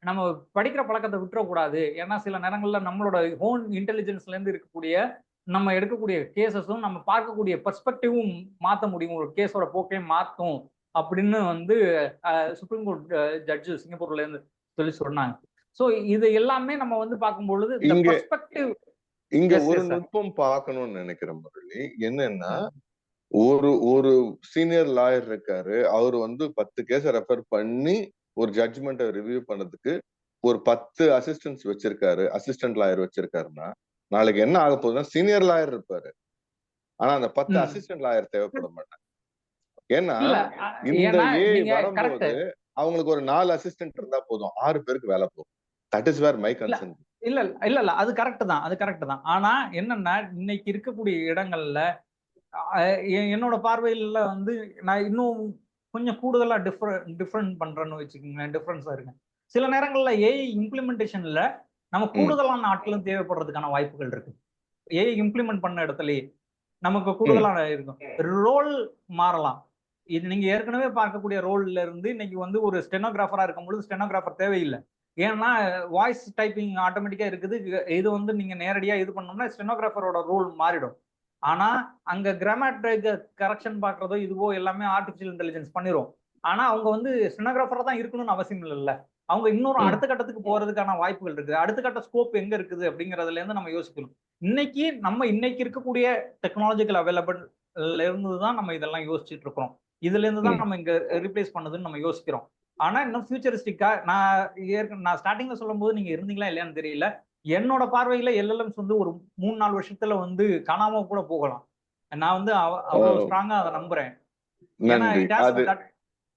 நம்ம படிக்கிற பழக்கத்தை விட்டுறக்கூடாது. ஏன்னா சில நேரங்களில் நம்மளோட ஓன் இன்டெலிஜென்ஸ்ல இருந்து இருக்கக்கூடிய நம்ம எடுக்கக்கூடிய கேசஸும் நம்ம பார்க்கக்கூடிய பெர்ஸ்பெக்டிவும் மாற்ற முடியும், ஒரு கேஸோட போக்கையும் மாற்றும் அப்படின்னு வந்து சுப்ரீம் கோர்ட் ஜட்ஜு சிங்கப்பூர்ல இருந்து சொல்லி சொன்னாங்க. சோ இது எல்லாமே நம்ம வந்து பார்க்கும் பொழுது இங்க ஒரு நுட்பம் பார்க்கணும்னு நினைக்கிறேன் முரளி. என்னன்னா, ஒரு சீனியர் லாயர் இருக்காரு, அவரு வந்து 10 கேஸ ரெஃபர் பண்ணி ஒரு ஜட்ஜ்மெண்ட்டை ரிவ்யூ பண்ணதுக்கு ஒரு 10 அசிஸ்டன்ஸ் வச்சிருக்காரு, அசிஸ்டன்ட் லாயர் வச்சிருக்காருன்னா, நாளைக்கு என்ன ஆக போகுதுன்னா சீனியர் லாயர் இருப்பாரு, ஆனா அந்த 10 அசிஸ்டன்ட் லாயர் தேவைப்பட மாட்டாங்க. ஏன்னா இந்த ஏஐ வரும்போது அவங்களுக்கு ஒரு 4 அசிஸ்டன்ட் இருந்தா போதும், 6 பேருக்கு வேலை போகும். That is where my concern. இல்ல அது கரெக்ட் தான். ஆனா என்னன்னா, இன்னைக்கு இருக்கக்கூடிய இடங்கள்ல என்னோட பார்வையில வந்து நான் இன்னும் கொஞ்சம் கூடுதலா டிஃபரெண்ட் பண்றேன்னு வச்சுக்கோங்களேன், டிஃபரன்ஸா இருக்கு. சில நேரங்கள்ல ஏஐ இம்ப்ளிமெண்டேஷன்ல நம்ம கூடுதலான ஆட்களும் தேவைப்படுறதுக்கான வாய்ப்புகள் இருக்கு. ஏஐ இம்ப்ளிமெண்ட் பண்ண இடத்துலயே நமக்கு கூடுதலான இருக்கும். ரோல் மாறலாம். இது நீங்க ஏற்கனவே பார்க்கக்கூடிய ரோல்ல இருந்து இன்னைக்கு வந்து ஒரு ஸ்டெனோகிராஃபரா இருக்கும்பொழுது ஸ்டெனோகிராஃபர் தேவையில்லை. ஏன்னா வாய்ஸ் டைப்பிங் ஆட்டோமேட்டிக்கா இருக்குது. இது வந்து நீங்க நேரடியா இது பண்ணோம்னா ஸ்டெனோகிராஃபரோட ரோல் மாறிடும். ஆனா அங்க கிராமட்டிக் கரெக்ஷன் பாக்குறதோ இதுவோ எல்லாமே ஆர்டிபிஷியல் இன்டெலிஜென்ஸ் பண்ணிரும். ஆனா அவங்க வந்து ஸ்டெனோகிராஃபரா தான் இருக்கணும்னு அவசியம் இல்லைல்ல. அவங்க இன்னொரு அடுத்த கட்டத்துக்கு போறதுக்கான வாய்ப்புகள் இருக்குது. அடுத்த கட்ட ஸ்கோப் எங்க இருக்குது அப்படிங்கறதுல இருந்து நம்ம யோசிக்கணும். இன்னைக்கு இருக்கக்கூடிய டெக்னாலஜிக்கல் அவைலபிள்ல இருந்து தான் நம்ம இதெல்லாம் யோசிச்சுட்டு இருக்கிறோம். இதுல இருந்து தான் நம்ம இங்க ரீப்ளேஸ் பண்ணதுன்னு நம்ம யோசிக்கிறோம். ஆனா இன்னும் ஃபியூச்சரிஸ்டிக்கா நான் ஸ்டார்டிங்ல சொல்லும் போது நீங்க இருந்தீங்களா இல்லையான்னு தெரியல. என்னோட பார்வையில எல்எல்எம்ஸ் வந்து ஒரு 3-4 வருஷத்துல வந்து காணாம கூட போகலாம். நான் வந்து அவ்வளவு ஸ்ட்ராங்கா அதை நம்புறேன். ஏன்னா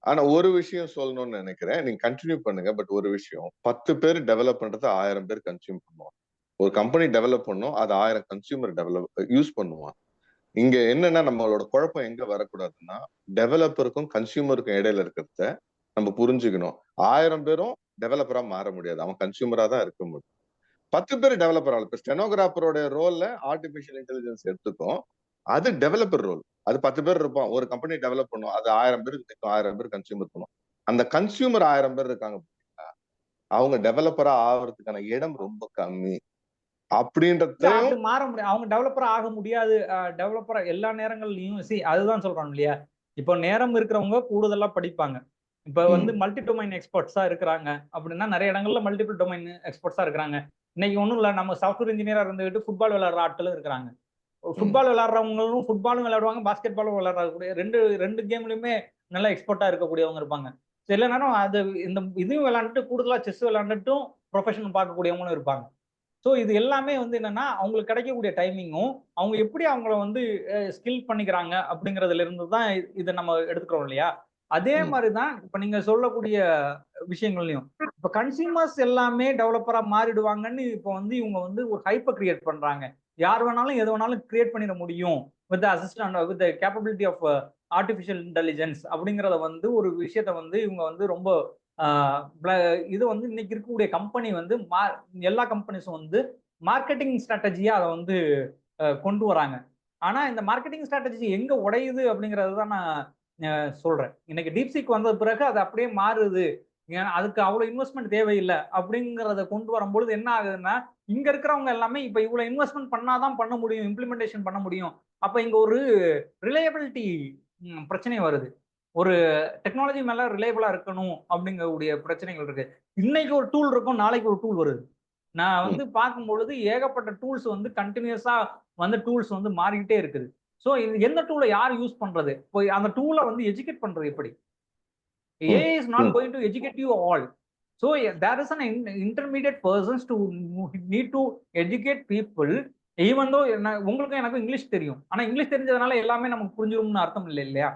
ஆனா ஒரு விஷயம் சொல்லணும்னு நினைக்கிறேன். நீங்க கண்டினியூ பண்ணுங்க. பட் ஒரு விஷயம் 10 பேர் டெவலப் பண்றது 1000 பேர் கன்சியூம் பண்ணுவாங்க. ஒரு கம்பெனி டெவலப் பண்ணும், அது 1000 கன்சியூமர் யூஸ் பண்ணுவான். இங்க என்னன்னா நம்மளோட குழப்பம் எங்க வரக்கூடாதுன்னா, டெவலப்பருக்கும் கன்சியூமருக்கும் இடையில இருக்கிறத நம்ம புரிஞ்சுக்கணும். 1000 பேரும் டெவலப்பரா மாற முடியாது. அவன் கன்சியூமரா தான் இருக்க முடியும். 10 பேர் டெவலப்பர் ஆகலாம். இப்ப ஸ்டெனோகிராஃபரோட ரோல்ல ஆர்டிபிஷியல் இன்டெலிஜென்ஸ் எடுத்துக்கும். அது டெவலப்பர் ரோல். அது 10 பேர் இருப்பான். ஒரு கம்பெனி டெவலப் பண்ணும். அது 1000 பேருக்கு 1000 பேர் கன்சியூமர் பண்ணும். அந்த கன்சியூமர் 1000 பேர் இருக்காங்க. அவங்க டெவலப்பரா ஆகிறதுக்கான இடம் ரொம்ப கம்மி. அப்படின்றத மாற முடியும். அவங்க டெவலப்பரா ஆக முடியாது. டெவலப்பரா எல்லா நேரங்கள்லயும் அதுதான் சொல்றாங்க இல்லையா. இப்போ நேரம் இருக்கிறவங்க கூடுதலா படிப்பாங்க. இப்ப வந்து மல்டி டொமைன் எக்ஸ்பர்ட்ஸா இருக்கிறாங்க அப்படின்னா நிறைய இடங்கள்ல மல்டிபிள் டொமைன் எக்ஸ்பர்ட்ஸா இருக்கிறாங்க. இன்னைக்கு ஒண்ணும் இல்ல, நம்ம சாஃப்ட்வேர் இன்ஜினியரா இருந்துகிட்டு ஃபுட்பால் விளையாடுற ஆட்களும் இருக்கிறாங்க. ஃபுட்பால் விளையாடுறவங்களும் ஃபுட்பாலும் விளையாடுவாங்க, பாஸ்கெட் பாலும் விளையாடக்கூடிய ரெண்டு கேம்லயுமே நல்லா எக்ஸ்பர்ட்டா இருக்கக்கூடியவங்க இருப்பாங்க. சில நேரம் அது இதையும் விளையாண்டுட்டு கூடுதலா செஸ் விளையாண்டுட்டும் ப்ரொஃபஷன் பார்க்கக்கூடியவங்களும் இருப்பாங்க. ஸோ இது எல்லாமே வந்து என்னன்னா அவங்களுக்கு கிடைக்கக்கூடிய டைமிங்கும் அவங்க எப்படி அவங்கள வந்து ஸ்கில் பண்ணிக்கிறாங்க அப்படிங்கறதுல இருந்து தான் இதை நம்ம எடுத்துக்கிறோம் இல்லையா. அதே மாதிரிதான் இப்ப நீங்க சொல்லக்கூடிய விஷயங்கள்லயும் இப்ப கன்சியூமர்ஸ் எல்லாமே டெவலப்பரா மாறிடுவாங்கன்னு இப்ப வந்து இவங்க வந்து ஒரு ஹைப்பை கிரியேட் பண்றாங்க. யார் வேணாலும் எது வேணாலும் கிரியேட் பண்ணிட முடியும் with assistant with capability of artificial intelligence அப்படிங்கறத வந்து ஒரு விஷயத்த வந்து இவங்க வந்து ரொம்ப இது வந்து இன்னைக்கு இருக்கக்கூடிய கம்பெனி வந்து எல்லா கம்பெனிஸும் வந்து மார்க்கெட்டிங் ஸ்ட்ராட்டஜியா அதை வந்து கொண்டு வராங்க. ஆனா இந்த மார்க்கெட்டிங் ஸ்ட்ராட்டஜி எங்க உடையுது அப்படிங்கறது தான் நான் சொல்றேன். இன்னைக்கு டீப்சீக் வந்த பிறகு அது அப்படியே மாறுது. அதுக்கு அவ்வளவு இன்வெஸ்ட்மெண்ட் தேவையில்லை அப்படிங்கறத கொண்டு வரும்பொழுது என்ன ஆகுதுன்னா இங்க இருக்கிறவங்க எல்லாமே இப்ப இவ்வளவு இன்வெஸ்ட்மெண்ட் பண்ணாதான் பண்ண முடியும், இம்ப்ளிமெண்டேஷன் பண்ண முடியும். அப்ப இங்க ஒரு ரிலையபிலிட்டி பிரச்சனை வருது. ஒரு டெக்னாலஜி மேல ரிலையபிளா இருக்கணும் அப்படிங்கக்கூடிய பிரச்சனைகள் இருக்கு. இன்னைக்கு ஒரு டூல் இருக்கும், நாளைக்கு ஒரு டூல் வருது. நான் வந்து பார்க்கும் பொழுது ஏகப்பட்ட டூல்ஸ் வந்து கண்டினியூஸா வந்து டூல்ஸ் வந்து மாறிக்கிட்டே இருக்குது. சோ எந்த டூலை யார் யூஸ் பண்றது, போய் அந்த டூலை வந்து எஜுகேட் பண்றது எப்படி? AI is not going to educate you all. So there is an intermediate persons to need to educate people. Even though உங்களுக்கும் எனக்கும் இங்கிலீஷ் தெரியும், ஆனா இங்கிலீஷ் தெரிஞ்சதுனால எல்லாமே நமக்கு புரிஞ்சிடும்னு அர்த்தம் இல்லை இல்லையா.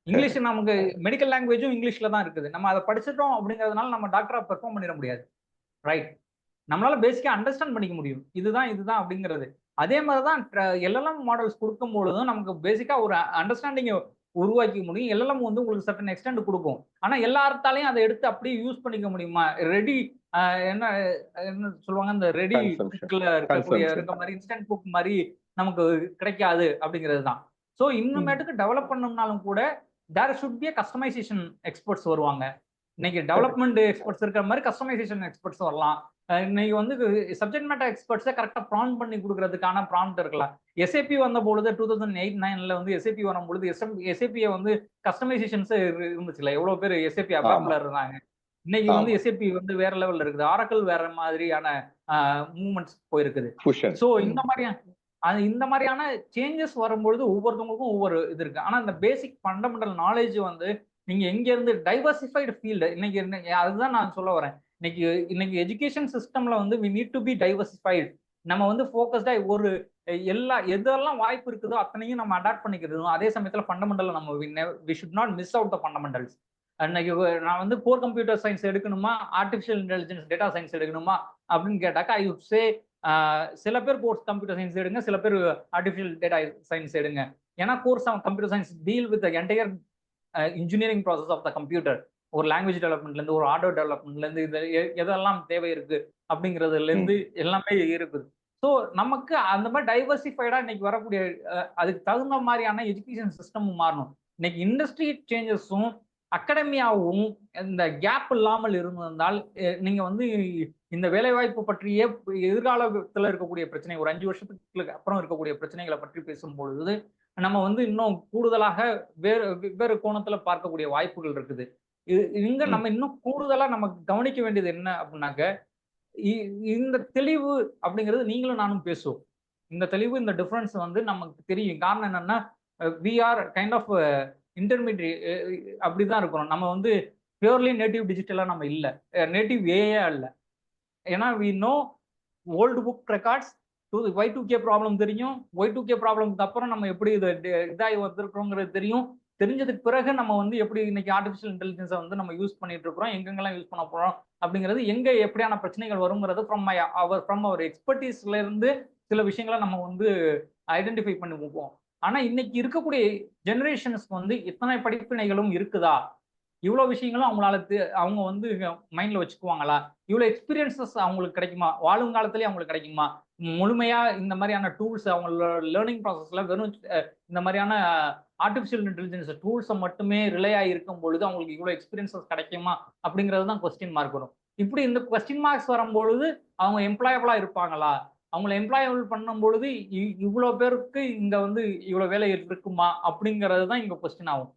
இங்கிலீஷ் நமக்கு மெடிக்கல் லாங்குவேஜும் இங்கிலீஷ்ல தான் இருக்குது. நம்ம அதை படிச்சிட்டோம் அப்படிங்கிறதுனால நம்ம டாக்டரா பெர்ஃபார்ம் பண்ணிட முடியாது, ரைட்? நம்மளால பேசிக்கா அண்டர்ஸ்டாண்ட் பண்ணிக்க முடியும், இதுதான் அப்படிங்கிறது. அதே மாதிரிதான் எல்எல்எம் மாடல்ஸ் கொடுக்கும் பொழுதும் நமக்கு பேசிக்கா ஒரு அண்டர்ஸ்டாண்டிங் உருவாக்கி முடியும். எல்எல்எம் வந்து உங்களுக்கு சர்டன் எக்ஸ்டெண்ட் கொடுக்கும். ஆனா எல்லாத்தாலையும் அதை எடுத்து அப்படியே யூஸ் பண்ணிக்க முடியுமா? ரெடி என்ன சொல்லுவாங்க, இந்த ரெடி இருக்க மாதிரி இன்ஸ்டன்ட் புக் மாதிரி நமக்கு கிடைக்காது அப்படிங்கிறது தான். ஸோ இன்னுமேட்டுக்கு டெவலப் பண்ணோம்னாலும் கூட there should be customisation experts வருவாங்க. இன்னைக்கு டெவலப்மெண்ட் எக்ஸ்பர்ட்ஸ் இருக்கிற மாதிரி கஸ்டமைசேஷன் எக்ஸ்பர்ட்ஸ் வரலாம். இன்னைக்கு வந்து சப்ஜெக்ட் மேட்டர் எக்ஸ்பர்ட்ஸை கரெக்டாக ப்ராம்ப்ட் பண்ணி கொடுக்கறதுக்கான ப்ராம்ப்ட் இருக்கலாம். SAP வந்த பொழுது 2008-9 வந்து SAP வரும் பொழுது SAP-யை வந்து கஸ்டமைசேஷன்ஸ் இருந்துச்சுல, எவ்வளவு பேர் SAP அபாப்ல இருந்தாங்க. இன்னைக்கு வந்து SAP வந்து வேற லெவல்ல இருக்குது, ஆரக்கிள் வேற மாதிரியான மூவ்மெண்ட்ஸ் போயிருக்குது. ஸோ இந்த மாதிரியான சேஞ்சஸ் வரும்பொழுது ஒவ்வொருத்தவங்களுக்கும் ஒவ்வொரு இது இருக்கு. ஆனா இந்த பேசிக் ஃபண்டமெண்டல் நாலேஜ் வந்து நீங்க எங்க இருந்து டைவர்சிஃபைடு ஃபீல்டு இன்னைக்கு அதுதான் நான் சொல்ல வரேன். இன்னைக்கு எஜுகேஷன் சிஸ்டம்ல வந்து we need to be diversified. நம்ம வந்து ஃபோக்கஸ்டா ஒரு எதெல்லாம் வாய்ப்பு இருக்குதோ அத்தனையும் நம்ம அடாப்ட் பண்ணிக்கிறதும், அதே சமயத்துல ஃபண்டமெண்டல் நம்ம we should not miss out the fundamentals. இன்னைக்கு நான் வந்து கோர் கம்ப்யூட்டர் சயின்ஸ் எடுக்கணுமா, ஆர்டிஃபிஷியல் இன்டெலிஜென்ஸ் டேட்டா சயின்ஸ் எடுக்கணுமா அப்படின்னு கேட்டாக்கா ஐ வுட் சே சில பேர் கோர்ஸ் கம்ப்யூட்டர் சயின்ஸ் எடுங்க, சில பேர் ஆர்டிஃபிஷியல் டேட்டா சயின்ஸ் எடுங்க. ஏன்னா course computer science deal with entire engineering process of the computer. ஒரு லாங்குவேஜ் டெவலப்மெண்ட்ல இருந்து, ஒரு ஹார்ட்வேர் டெவலப்மெண்ட்ல இருந்து, இது எதெல்லாம் தேவை இருக்கு அப்படிங்கிறதுல இருந்து எல்லாமே இருக்குது. ஸோ நமக்கு அந்த மாதிரி டைவர்சிஃபைடா இன்னைக்கு வரக்கூடிய அதுக்கு தகுந்த மாதிரியான எஜுகேஷன் சிஸ்டமும் மாறணும். இன்னைக்கு இண்டஸ்ட்ரி சேஞ்சஸும் அகாடமியாவும் இந்த கேப் இல்லாமல் இருந்திருந்தால் நீங்க வந்து இந்த வேலைவாய்ப்பு பற்றிய எதிர்காலத்தில் இருக்கக்கூடிய பிரச்சனை, ஒரு 5 வருஷத்துக்கு அப்புறம் இருக்கக்கூடிய பிரச்சனைகளை பற்றி பேசும்பொழுது நம்ம வந்து இன்னும் கூடுதலாக வெவ்வேறு கோணத்துல பார்க்கக்கூடிய வாய்ப்புகள் இருக்குது. இங்க நம்ம இன்னும் கூடுதலா நமக்கு கவனிக்க வேண்டியது என்ன அப்படின்னாக்க, இந்த தெளிவு அப்படிங்கிறது நீங்களும் நானும் பேசுவோம். இந்த தெளிவு, இந்த டிஃபரன்ஸ் வந்து நமக்கு தெரியும். காரணம் என்னன்னா, we are kind of intermediate அப்படிதான் இருக்கிறோம். நம்ம வந்து பியூர்லி நேட்டிவ் டிஜிட்டலா நம்ம இல்ல. நேட்டிவ் ஏஐயா இல்ல. ஏன்னா we know old book records, Y2K problem தெரியும். Y2K ப்ராப்ளம்க்கு அப்புறம் நம்ம எப்படி இதாகி வந்திருக்கிறோங்கிறது தெரியும். தெரிஞ்சதுக்கு பிறகு நம்ம வந்து எப்படி இன்னைக்கு ஆர்டிஃபிஷியல் இன்டெலிஜென்ஸை வந்து நம்ம யூஸ் பண்ணிட்டு இருக்கிறோம், எங்கெங்கெல்லாம் யூஸ் பண்ண போறோம் அப்படிங்கிறது, எங்க எப்படியான பிரச்சனைகள் வருங்கிறது ஃப்ரம் அவர் எக்ஸ்பர்டீஸ்ல இருந்து சில விஷயங்களை நம்ம வந்து ஐடென்டிஃபை பண்ணி போவோம். ஆனா இன்னைக்கு இருக்கக்கூடிய ஜெனரேஷன்ஸ்க்கு வந்து இத்தனை படிப்பினைகளும் இருக்குதா, இவ்வளவு விஷயங்களும் அவங்க வந்து மைண்ட்ல வச்சுக்குவாங்களா, இவ்வளவு எக்ஸ்பீரியன்சஸ் அவங்களுக்கு கிடைக்குமா, வாழும் காலத்திலேயே அவங்களுக்கு கிடைக்குமா, முழுமையா இந்த மாதிரியான டூல்ஸ் அவங்களோட லேர்னிங் ப்ராசஸ்ல வெறும் இந்த மாதிரியான ஆர்டிஃபிஷியல் இன்டெலிஜென்ஸ் டூல்ஸை மட்டுமே ரிலே ஆகிருக்கும் பொழுது அவங்களுக்கு இவ்வளவு எக்ஸ்பீரியன்சஸ் கிடைக்குமா அப்படிங்கிறது தான் கொஸ்டின் மார்க் வரும். இப்படி இந்த கொஸ்டின் மார்க்ஸ் வரும்பொழுது அவங்க எம்ப்ளாயபிளா இருப்பாங்களா, அவங்களை எம்ப்ளாயபிள் பண்ணும் பொழுது இவ்வளவு பேருக்கு இங்க வந்து இவ்வளவு வேலை இருக்குமா அப்படிங்கிறது தான் இங்க கொஸ்டின் ஆகும்.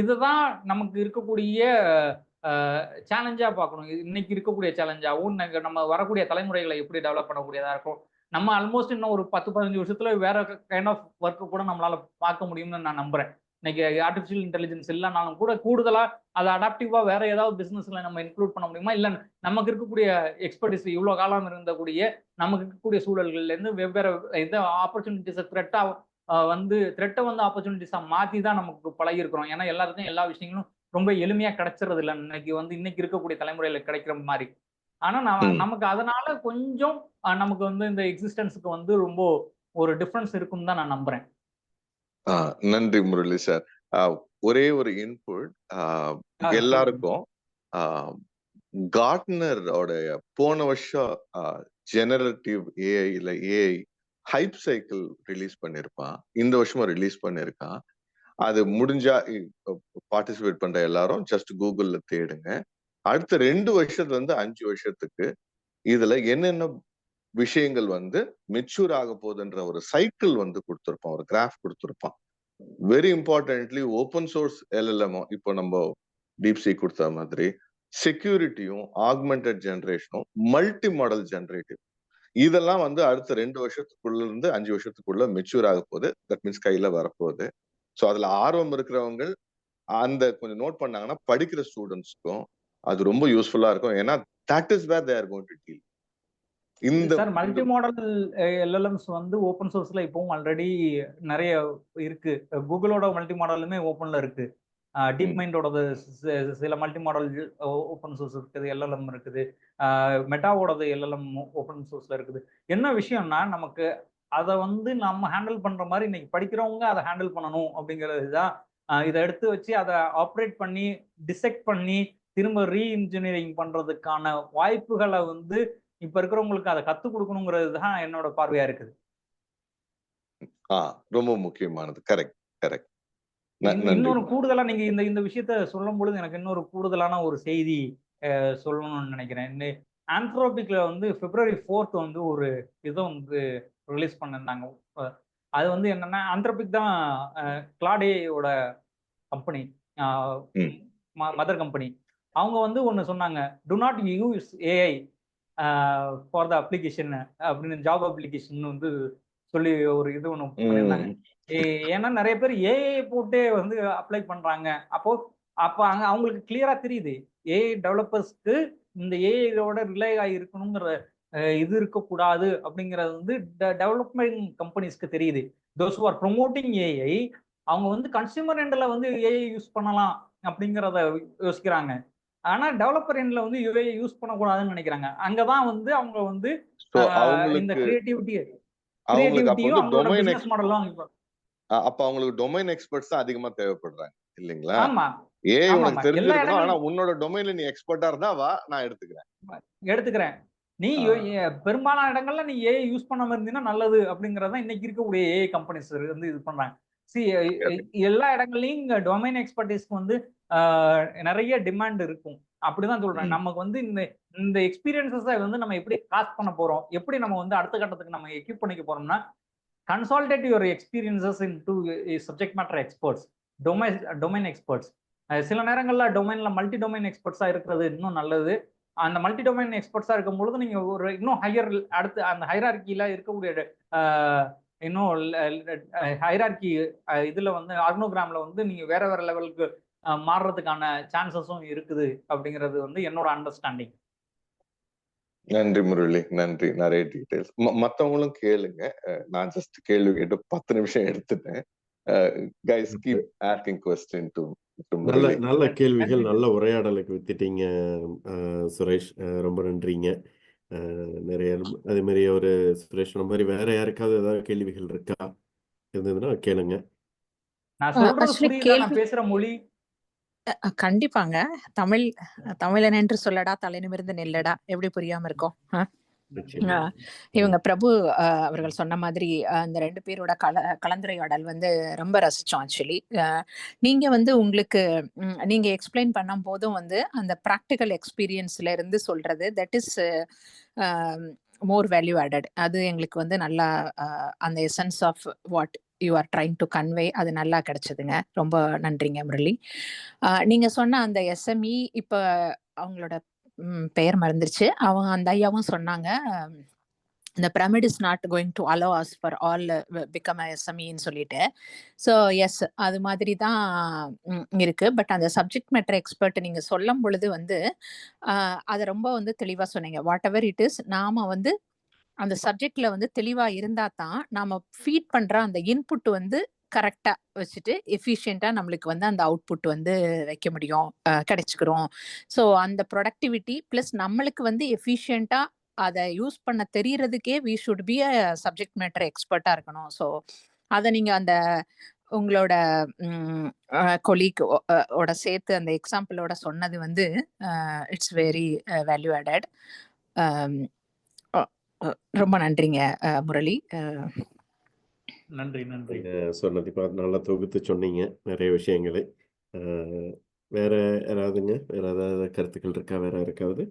இதுதான் நமக்கு இருக்கக்கூடிய சேலஞ்சா பார்க்கணும். இன்னைக்கு இருக்கக்கூடிய சேலஞ்சாகவும் நம்ம வரக்கூடிய தலைமுறைகளை எப்படி டெவலப் பண்ணக்கூடியதா இருக்கும். நம்ம ஆல்மோஸ்ட் இன்னும் ஒரு 10-15 வருஷத்துல வேற கைண்ட் ஆஃப் ஒர்க் கூட நம்மளால பார்க்க முடியும்னு நான் நம்புறேன். இன்னைக்கு ஆர்டிஃபிஷியல் இன்டெலிஜென்ஸ் இல்லைனாலும் கூட கூடுதலா அதை அடாப்டிவா வேற ஏதாவது பிசினஸ்ல நம்ம இன்க்ளூட் பண்ண முடியுமா, இல்ல நமக்கு இருக்கக்கூடிய எக்ஸ்பர்டிஸ் இவ்வளவு காலம் இருந்தக்கூடிய நமக்கு இருக்கக்கூடிய சூழல்கள்ல இருந்து வெவ்வேறு எந்த ஆப்பர்ச்சுனிட்டிஸை த்ரெட்டை வந்து ஆப்பர்ச்சுனிட்டிஸா மாத்தி தான் நமக்கு பழகி இருக்கிறோம். ஏன்னா எல்லாருக்கும் எல்லா விஷயங்களும் ரொம்ப எளிமையா கிடைச்சிறது இல்லை இன்னைக்கு இருக்கக்கூடிய தலைமுறையில கிடைக்கிற மாதிரி. ஆனா நமக்கு அதனால கொஞ்சம் நமக்கு வந்து இந்த எக்ஸிஸ்டன்ஸுக்கு வந்து ரொம்ப ஒரு டிஃபரன்ஸ் இருக்குன்னு தான் நான் நம்புறேன். நன்றி முரளி சார். ஒரே ஒரு இன்புட் எல்லாருக்கும். கார்ட்னரோட போன வருஷம் ஜெனரேட்டிவ் ஏஐ இல்ல ஏஐ ஹைப் சைக்கிள் ரிலீஸ் பண்ணிருப்பான். இந்த வருஷமும் ரிலீஸ் பண்ணிருக்கான். அது முடிஞ்சா பார்ட்டிசிபேட் பண்ற எல்லாரும் ஜஸ்ட் கூகுள்ல தேடுங்க. அடுத்த 2 வருஷத்துல இருந்து 5 வருஷத்துக்கு இதுல என்னென்ன விஷயங்கள் வந்து மெச்சூர் ஆக போகுதுன்ற ஒரு சைக்கிள் வந்து கொடுத்திருப்பான், ஒரு கிராஃப் கொடுத்திருப்பான். Very importantly open source LLM, இப்போ நம்ம டீப்சீக் கொடுத்த மாதிரி செக்யூரிட்டியும் ஆக்மெண்டட் ஜெனரேஷனும் மல்டி மாடல் ஜெனரேட்டிவ், இதெல்லாம் வந்து அடுத்த 2 வருஷத்துக்குள்ள இருந்து 5 வருஷத்துக்குள்ள மெச்சூர் ஆக போகுது. தட் மீன்ஸ் கையில வரப்போகுது. ஸோ அதுல ஆர்வம் இருக்கிறவங்க அந்த கொஞ்சம் நோட் பண்ணாங்கன்னா படிக்கிற ஸ்டூடெண்ட்ஸ்க்கும் அது ரொம்ப யூஸ்ஃபுல்லா இருக்கும். ஏன்னா that is where they are going to deal. இந்த மல்டி மாடல் எல்எல்எம்ஸ் வந்து ஓப்பன் சோர்ஸ்ல இப்பவும் ஆல்ரெடி நிறைய இருக்கு. கூகுளோட மல்டி மாடலுமே ஓப்பன்ல இருக்கு. டீப் மைண்டோடது சில மல்டி மாடல் ஓப்பன் சோர்ஸ் இருக்குது, எல்எல்எம் இருக்குது. மெட்டாவோடது எல்எல்எம் ஓப்பன் சோர்ஸ்ல இருக்குது. என்ன விஷயம்னா நமக்கு அதை வந்து நம்ம ஹேண்டில் பண்ற மாதிரி இன்னைக்கு படிக்கிறவங்க அதை ஹேண்டில் பண்ணணும் அப்படிங்கிறது தான். இதை எடுத்து வச்சு அதை ஆப்ரேட் பண்ணி டிசெக்ட் பண்ணி திரும்ப ரீஇன்ஜினியரிங் பண்றதுக்கான வாய்ப்புகளை வந்து இப்ப இருக்கிறவங்களுக்கு அதை கத்துக் கொடுக்கணுங்கிறது தான் என்னோட பார்வையா இருக்குது. ரொம்ப முக்கியமானது. Correct correct. இன்னொரு கூடுதலா நீங்க இந்த விஷயத்த சொல்லும் பொழுது எனக்கு இன்னொரு கூடுதலான ஒரு செய்தி சொல்லணும்னு நினைக்கிறேன். ஆந்த்ரோபிக்ல வந்து February 4th வந்து ஒரு இதை வந்து ரிலீஸ் பண்ணிருந்தாங்க. அது வந்து என்னன்னா, ஆந்த்ரோபிக் தான் கிளாடேயோட கம்பெனி, மதர் கம்பெனி. அவங்க வந்து ஒண்ணு சொன்னாங்க, to not use AI for the application அப்படின்னு, ஜாப் அப்ளிகேஷன் வந்து சொல்லி ஒரு இது ஒண்ணு பண்ணியிருந்தாங்க. ஏன்னா நிறைய பேர் ஏஐ போட்டே வந்து அப்ளை பண்றாங்க. அப்ப அவங்களுக்கு கிளியரா தெரியுது ஏஐ டெவலப்பர்ஸ்க்கு இந்த ஏஐயோட ரிலே ஆகி இருக்கணுங்கிற இது இருக்கக்கூடாது அப்படிங்கிறது வந்து டெவலப்மெண்ட் கம்பெனிஸ்க்கு தெரியுது. Those who are promoting AI அவங்க வந்து கன்சியூமர் எண்ட்ல வந்து ஏஐ யூஸ் பண்ணலாம் அப்படிங்கிறத யோசிக்கிறாங்க. ஆனா டெவலப்பர் எண்ட்ல வந்து ஏஐ யூஸ் பண்ணக்கூடாதுன்னு நினைக்கிறாங்க. அங்கதான் வந்து அவங்க வந்து இந்த கிரியேட்டிவிட்டியும் அவங்களோட பிசினஸ் மாடலும். அப்ப அவங்களுக்கு டொமைன் எக்ஸ்பர்ட்ஸ் தான் அதிகமா தேவைப்படுறாங்க இல்லீங்களா? ஆமா, உனக்கு தெரிஞ்சிருக்கணும். ஆனா உன்னோட டொமைன்ல நீ எக்ஸ்பர்ட்டா இருந்தா வா, நான் எடுத்துக்கிறேன். நீ பெரும்பாலான இடங்கள்ல நீ ஏஐ யூஸ் பண்ணாம இருந்தீங்கன்னா நல்லது அப்படிங்கறதான் இன்னைக்கு இருக்கக்கூடிய ஏஐ கம்பெனிஸ் வந்து இது பண்றாங்க. எல்லா இடங்கள்லயும் டொமைன் எக்ஸ்பர்டீஸ்க்கு வந்து நிறைய டிமாண்ட் இருக்கும். அப்படிதான் சொல்றேன். நமக்கு வந்து இந்த எக்ஸ்பீரியன்சஸ் வந்து நம்ம எப்படி காஸ்ட் பண்ண போறோம், எப்படி நம்ம வந்து அடுத்த கட்டத்துக்கு நம்ம எக்யூப் பண்ணிக்க போறோம்னா, consolidate your experiences into subject matter experts, domain experts. சில நேரங்கள்ல டொமைன்ல மல்டி டொமைன் எக்ஸ்பர்ட்ஸா இருக்கிறது இன்னும் நல்லது. அந்த மல்டி டொமைன் எக்ஸ்பர்ட்ஸா இருக்கும் பொழுது நீங்க ஒரு இன்னும் ஹையர் அடுத்து அந்த ஹைரார்கியில இருக்கக்கூடிய இன்னும் ஹைரார்கி இதுல வந்து ஆர்கனோகிராம்ல வந்து நீங்க வேற வேற லெவலுக்கு மாறுறதுக்கான சான்சஸும் இருக்குது அப்படிங்கிறது வந்து என்னோட அண்டர்ஸ்டாண்டிங். நன்றி முரளி, நன்றி. நிறைய டீடைல்ஸ் மத்தவங்களும் கேளுங்க. நான் ஜஸ்ட் கேள்வி கேட்டு 10 நிமிஷம் எடுத்துட்டேன். Guys keep asking question to Murali. நல்ல கேள்விகள், நல்ல உரையாடலுக்கு வித்துட்டீங்க சுரேஷ். ரொம்ப நன்றிங்க. நிறைய அதே மாதிரி ஒரு சுரேஷ் மாதிரி வேற யாருக்காவது ஏதாவது கேள்விகள் இருக்கா? இருந்ததுன்னா கேளுங்க. நான் சொல்றது புரியுதா? நான் பேசுற மொழி கண்டிப்பாங்க. தமிழன் என்று சொல்லடா தலைநிமிர்ந்து நில்லடா, எப்படி புரியாம இருக்கும்? இவங்க பிரபு அவர்கள் சொன்ன மாதிரி அந்த 2 பேரோட கலந்துரையாடல் வந்து ரொம்ப ரசிச்சோம். ஆக்சுவலி நீங்க வந்து உங்களுக்கு நீங்க எக்ஸ்பிளைன் பண்ணும் போதும் வந்து அந்த ப்ராக்டிக்கல் எக்ஸ்பீரியன்ஸ்ல இருந்து சொல்றது that is more value added. அது எங்களுக்கு வந்து நல்லா அந்த essence of what you are trying to convey அது நல்லா கிடைச்சதுங்க. ரொம்ப நன்றிங்க முரளி. நீங்க சொன்ன அந்த எஸ்எம்இ இப்ப அவங்களோட பெயர் மறந்துருச்சு. அவங்க அந்த ஐயாவும் சொன்னாங்க the pyramid is not going to allow us for all become a SME ன்னு சொல்லிட்டு. ஸோ எஸ் அது மாதிரி தான் இருக்கு. பட் அந்த சப்ஜெக்ட் மேட்டர் எக்ஸ்பர்ட் நீங்க சொல்லும் பொழுது வந்து அதை ரொம்ப வந்து தெளிவா சொன்னீங்க. வாட் எவர் இட் இஸ், நாம வந்து அந்த சப்ஜெக்ட்ல வந்து தெளிவா இருந்தா தான் நாம ஃபீட் பண்ற அந்த இன்புட் வந்து கரெக்டா வச்சுட்டு எஃபிஷியண்டா நம்மளுக்கு வந்து அந்த அவுட்புட் வந்து வைக்க முடியும், கிடைச்சுக்கிறோம். ஸோ அந்த ப்ரொடக்டிவிட்டி பிளஸ் நம்மளுக்கு வந்து எஃபிஷியண்டா அதை யூஸ் பண்ண தெரியறதுக்கே we should be a subject matter எக்ஸ்பர்ட்டா இருக்கணும். ஸோ அதை நீங்க அந்த உங்களோட கொலீக் ஓட சேர்த்து அந்த எக்ஸாம்பிளோட சொன்னது வந்து இட்ஸ் வெரி வேல்யூ ஆடட். ரொம்ப நன்றிங்க முரளி. நன்றி நன்றி. சொன்னது நல்லா தொகுத்து சொன்னீங்க நிறைய விஷயங்களை. வேற யாராவதுங்க, வேற ஏதாவது கருத்துக்கள் இருக்கா? வேற யாருக்காவது?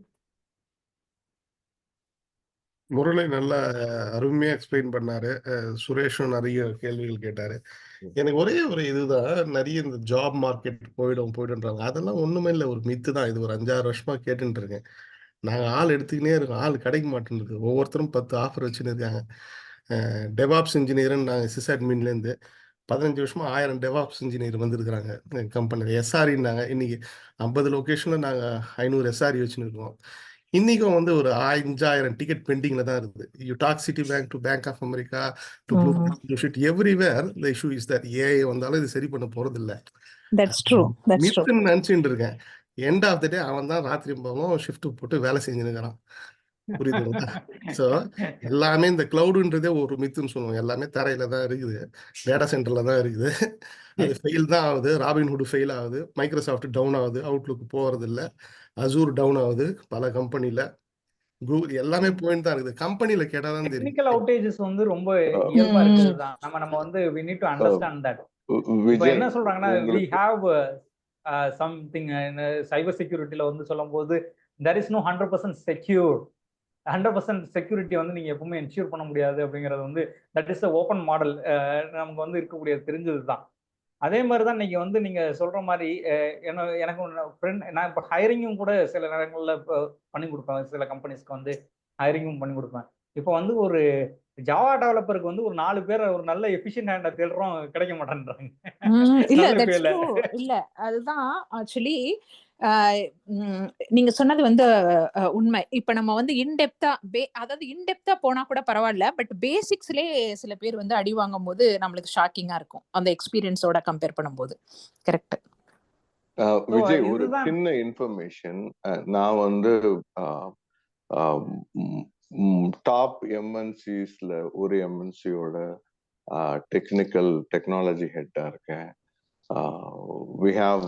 முரளி நல்லா அருமையா எக்ஸ்பிளைன் பண்ணாரு. சுரேஷும் நிறைய கேள்விகள் கேட்டாரு. எனக்கு ஒரே ஒரு இதுதான், நிறைய இந்த ஜாப் மார்க்கெட் போயிடும்ன்றாங்க. அதெல்லாம் ஒண்ணுமே இல்லை, ஒரு மித்து தான். இது ஒரு 5-6 வருஷமா கேட்டுட்டு இருக்கேன். நாங்க ஆள் எடுத்துக்கினே இருக்கோம், ஆள் கிடைக்க மாட்டேங்குது. ஒவ்வொருத்தரும் 10 ஆஃபர் வச்சுன்னு இருக்காங்க. டெவாப்ஸ் இன்ஜினியர்னு நாங்கள் சிஸ்அட்மின்லேருந்து 15 வருஷமா 1000 டெவாப்ஸ் இன்ஜினியர் வந்திருக்கிறாங்க கம்பெனியில். எஸ்ஆர்இன்னாங்க. இன்னைக்கு 50 லொக்கேஷனில் நாங்கள் 500 எஸ்ஆர்இ வச்சுன்னு இருக்கோம். இன்னைக்கும் வந்து ஒரு 5000 டிக்கெட் பெண்டிங்ல தான் இருக்குது. You talk Citibank to Bank of America to blue sheet everywhere the issue is that AI வந்தாலும் இது சரி பண்ண போறது இல்லை. நினைச்சுட்டு இருக்கேன். எண்ட் ஆஃப் த டே அவன் தான் ராத்திரி போவோம் ஷிஃப்ட் போட்டு வேலை செஞ்சுருக்கிறான். புரியுதுங்களா? ஸோ எல்லாமே இந்த கிளவுடுன்றதே ஒரு மித்துன்னு சொல்லுவோம். எல்லாமே தரையில தான் இருக்குது, டேட்டா சென்டர்ல தான் இருக்குது. அது ஃபெயில் தான் ஆகுது. ராபின்ஹுட் ஃபெயில் ஆகுது, மைக்ரோசாஃப்ட் டவுன் ஆகுது, அவுட்லுக் போறது இல்லை, அசூர் டவுன் ஆகுது பல கம்பெனில, கூகுள் எல்லாமே போயிட்டு தான் இருக்குது. கம்பெனில கேட்டாதான் தெரியும். டெக்னிக்கல் அவுட்டேஜஸ் வந்து ரொம்ப இயல்பா இருக்குதுதான். நம்ம வந்து we need to understand that. இப்போ என்ன சொல்றாங்கன்னா we have something சைபர் செக்யூரிட்டில வந்து சொல்லும்போது there is no 100% secure. 100% security வந்து நீங்க எப்பவுமே என்ஷூர் பண்ண முடியாது அப்படிங்கிறது வந்து தட் இஸ் ஓப்பன் மாடல் நமக்கு வந்து இருக்கக்கூடிய தெரிஞ்சது தான். அதே மாதிரி தான் இன்னைக்கு வந்து நீங்க சொல்ற மாதிரி எனக்கு ஃப்ரெண்ட், நான் இப்போ ஹையரிங்கும் கூட சில நேரங்களில் இப்போ பண்ணி கொடுப்பேன். சில கம்பெனிஸ்க்கு வந்து ஹையரிங்கும் பண்ணி கொடுப்பேன். இப்போ வந்து ஒரு ஜாவா டெவலப்பருக்கு வந்து ஒரு 4 பேர் ஒரு நல்ல எஃபிஷியன்ட் ஹேண்டா தேடுறோம், கிடைக்க மாட்டேன்றாங்க. இல்ல அதுதான் ஆக்சுவலி நீங்க சொன்னது வந்து உண்மை. இப்ப நம்ம வந்து இன்டெப்தா போனா கூட பரவாயில்ல, பட் பேசிக்ஸ்லயே சில பேர் வந்து அடி வாங்கும் போது நம்மளுக்கு ஷாக்கிங்கா இருக்கும் அந்த எக்ஸ்பீரியன்ஸோட கம்பேர் பண்ணும்போது. கரெக்ட். விஜய், ஒரு சின்ன இன்ஃபர்மேஷன். நான் வந்து டாப் எம்என்சிஸ்ல ஒரு எம்என்சியோட டெக்னாலஜி ஹெட்டா இருக்கேன். We have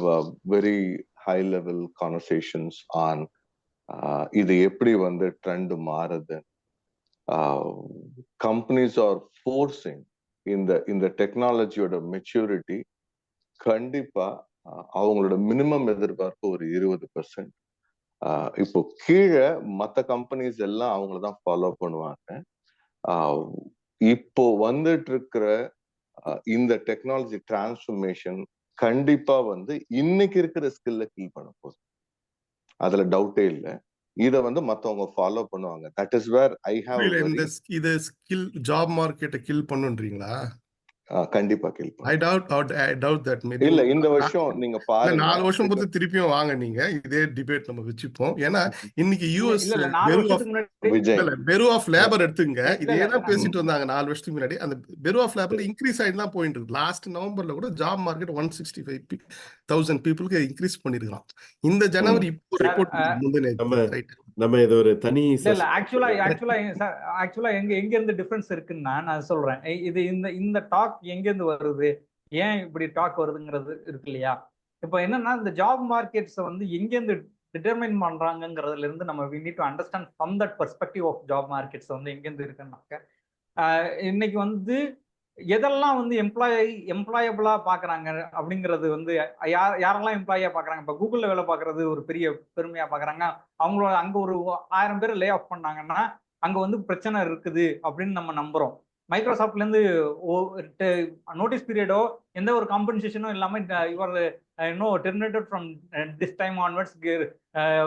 very high level conversations on இது எப்படி வந்து ட்ரெண்ட் மாறுது. கம்பெனிஸ் ஆர் ஃபோர்சிங் இந்த டெக்னாலஜியோட மெச்சூரிட்டி. கண்டிப்பா அவங்களோட மினிமம் எதிர்பார்ப்பு ஒரு 20%. இப்போ கீழே மற்ற கம்பெனிஸ் எல்லாம் அவங்களதான் ஃபாலோ பண்ணுவாங்க. இப்போ வந்துட்டு இருக்கிற இந்த டெக்னாலஜி டிரான்ஸ்ஃபர்மேஷன் கண்டிப்பா வந்து இன்னைக்கு இருக்கிற ஸ்கில்ல கில் பண்ண போகுது. அதுல டவுட்டே இல்லை. இத வந்து மத்தவங்க ஃபாலோ பண்ணுவாங்க. That is where I have இத ஸ்கில் ஜாப் மார்க்கெட்டை கில் பண்ணுன்றீங்களா? கண்டிப்பா கில் I பண்ணும். doubt that maybe இல்ல இந்த வருஷம் நீங்க பாருங்க. 4 வருஷம் பொறுத்து திருப்பியும் வாங்க, நீங்க இதே டிபேட் நம்ம வச்சுப்போம். ஏன்னா இன்னைக்கு யூஎஸ் இல்ல 4 வருஷத்துக்கு முன்னாடி விஜய் பெரு ஆஃப் லேபர் எடுத்துங்க, இல்ல இதே இல்ல தான் பேசிட்டு வந்தாங்க 4 வருஷத்துக்கு முன்னாடி. அந்த பெரு ஆஃப் லேபர்ல இன்க்ரீஸ் ஆயிட்டு தான் போயிட்டு இருக்கு. லாஸ்ட் நவம்பர்ல கூட ஜாப் மார்க்கெட் 165,000 பீப்புளுக்கு இன்க்ரீஸ் பண்ணிருக்கலாம். இந்த ஜனவரி இப்போ சார் ரிப்போர்ட் முந்தின ரைட். நம்ம இது ஒரு தனி இல்ல ஆக்சுவலா எங்க இருந்து டிஃபரன்ஸ் இருக்குன்னா நான் சொல்றேன். இது இந்த டாக் எங்க இருந்து வருது, ஏன் இப்படி டாக் வருதுங்கிறது இருக்கு இல்லையா? இப்போ என்னன்னா இந்த ஜாப் மார்க்கெட்ஸ் வந்து எங்க இருந்து டிட்டர்மைன் பண்றாங்கிறதுல இருந்து நம்ம we need to understand from that perspective of job markets வந்து எங்க இருந்து இருக்குன்னாக்க இன்னைக்கு வந்து எதெல்லாம் வந்து எம்ப்ளாயபிளா பாக்குறாங்க அப்படிங்கிறது வந்து யாரெல்லாம் எம்ப்ளாயா பாக்குறாங்க. இப்ப கூகுள்ல வேலை பாக்குறது ஒரு பெரிய பெருமையா பாக்குறாங்க. அவங்களோட அங்க ஒரு 1000 பேர் லே ஆஃப் பண்ணாங்கன்னா அங்க வந்து பிரச்சனை இருக்குது அப்படின்னு நம்ம நம்புறோம். மைக்ரோசாஃப்ட்ல இருந்து நோட்டீஸ் பீரியடோ எந்த ஒரு காம்பன்சேஷனும் இல்லாம இவர் terminated from this time onwards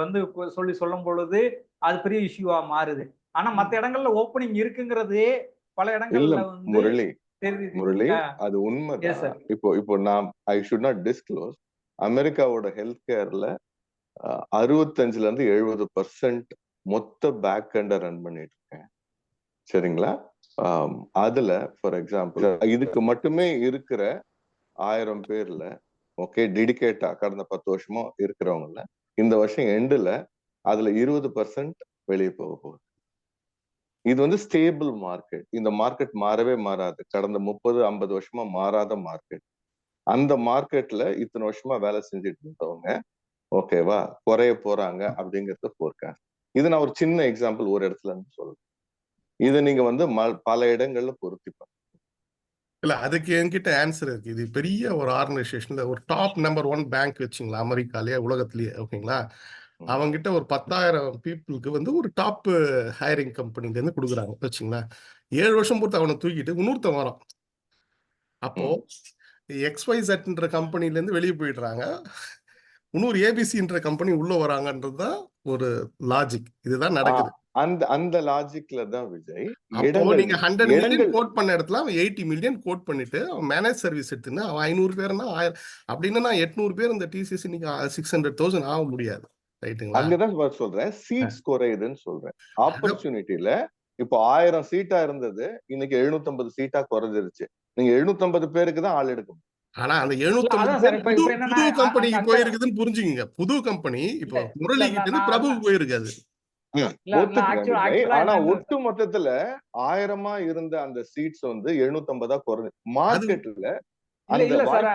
வந்து சொல்லும் பொழுது அது பெரிய இஷ்யூவா மாறுது. ஆனா மத்த இடங்கள்ல ஓப்பனிங் இருக்குங்கிறதே பல இடங்கள்ல வந்து முரளி அது உண்மைதான். இப்போ நான் ஐ ஷுட் நாட் டிஸ்க்ளோஸ், அமெரிக்காவோட ஹெல்த் கேர்ல 65% மொத்த பேக் எண்ட ரன் பண்ணிட்டு இருக்கேன். சரிங்களா? அதுல ஃபார் எக்ஸாம்பிள் இதுக்கு மட்டுமே இருக்கிற 1000 பேர்ல ஓகே டெடிகேட்டா கடந்த 10 வருஷமா இருக்கிறவங்கல இந்த வருஷம் எண்டுல அதுல 20% வெளியே போக போகுது. இது வந்து ஸ்டேபிள் மார்க்கெட். இந்த மார்க்கெட் மாறவே மாறாது. கடந்த 30-50 வருஷமா மாறாத மார்க்கெட். அந்த மார்க்கெட்ல இத்தனை வருஷமா வேலை செஞ்சுட்டு இருந்தவங்க ஓகேவா குறைய போறாங்க அப்படிங்கறது ஃபோர்காஸ்ட். இது நான் ஒரு சின்ன எக்ஸாம்பிள் ஒரு இடத்துல இருந்து சொல்றேன். இதை நீங்க வந்து பல இடங்கள்ல பொருத்திப்பாங்க. இல்ல அதுக்கு என்கிட்ட ஆன்சர் இருக்கு. இது பெரிய ஒரு ஆர்கனைசேஷன்ல ஒரு டாப் நம்பர் 1 பேங்க் வச்சுங்களா அமெரிக்காலயே உலகத்திலேயே ஓகேங்களா, அவங்கிட்ட ஒரு 10,000 பீப்புளுக்கு வந்து ஒரு டாப் ஹையரிங் கம்பெனில இருந்து கொடுக்குறாங்க வச்சுங்களா. 7 வருஷம் பொறுத்து அவனை தூக்கிட்டு இன்னொருத்தன் வரான். அப்போ XYZன்ற கம்பெனில இருந்து வெளியே போயிடுறாங்க, இன்னொரு ஏபிசின்ற கம்பெனி உள்ள வராங்கன்றதுதான் ஒரு லாஜிக். இதுதான் நடக்குது. அந்த லாஜிக்ல தான் விஜய் அப்போ நீங்க 100 மில்லியன் கோட் பண்ண இடத்துல அவன் 80 மில்லியன் கோட் பண்ணிட்டு அவன் மேனேஜ் சர்வீஸ் எடுத்துன்னு அவன் 500 பேர்னா 1000 அப்படின்னா 800 பேர் இந்த டிசிஎஸ் இன்னைக்கு 600,000 ஆக முடியாது. ரைட்டுங்களா? அங்கதான் சொல்றேன் சீட்ஸ் குறையுதுன்னு சொல்றேன். ஆப்பர்ச்சுனிட்டில இப்போ 1000 சீட்டா இருந்தது இன்னைக்கு 750 சீட்டா குறைஞ்சிருச்சு. நீங்க 750 பேருக்கு தான் ஆள் எடுக்கணும். ஆனா அந்த 750 புது கம்பெனிக்கு போயிருக்குதுன்னு புரிஞ்சுங்க. புது கம்பெனி இப்போ முரளி கிட்ட இருந்து பிரபு போயிருக்காது. ஆனா ஒட்டு மொத்தத்துல 1000 இருந்த அந்த சீட்ஸ் வந்து 750 குறைஞ்சு மார்க்கெட்ல. இல்ல சார்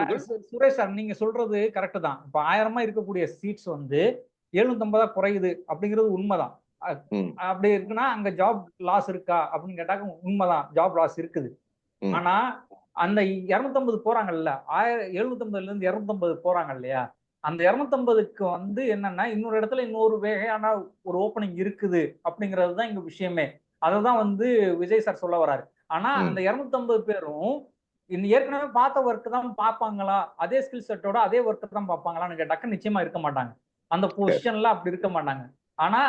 சுரேஷ் சார் நீங்க சொல்றது கரெக்ட் தான். இப்ப 1000 இருக்கக்கூடிய சீட்ஸ் வந்து 750 குறையுது அப்படிங்கிறது உண்மைதான். அப்படி இருக்குன்னா அங்க ஜாப் லாஸ் இருக்கா அப்படின்னு கேட்டாக்க உண்மைதான், ஜாப் லாஸ் இருக்குது. ஆனா அந்த 250 போறாங்கல்ல, 750 இருந்து 250 போறாங்க இல்லையா, அந்த 250க்கு வந்து என்னன்னா இன்னொரு இடத்துல இன்னொரு வேகையான ஒரு ஓப்பனிங் இருக்குது அப்படிங்கிறது தான் இங்க விஷயமே. அததான் வந்து விஜய் சார் சொல்ல வர்றாரு. ஆனா அந்த 250 பேரும் ஏற்கனவே பார்த்த ஒர்க் தான் பார்ப்பாங்களா, அதே ஸ்கில் செட்டோட அதே ஒர்க் தான் பார்ப்பாங்களான்னு கேட்டாக்க நிச்சயமா இருக்க மாட்டாங்க. அந்த பொசிஷன்ல அப்படி இருக்க மாட்டாங்க. ஆனா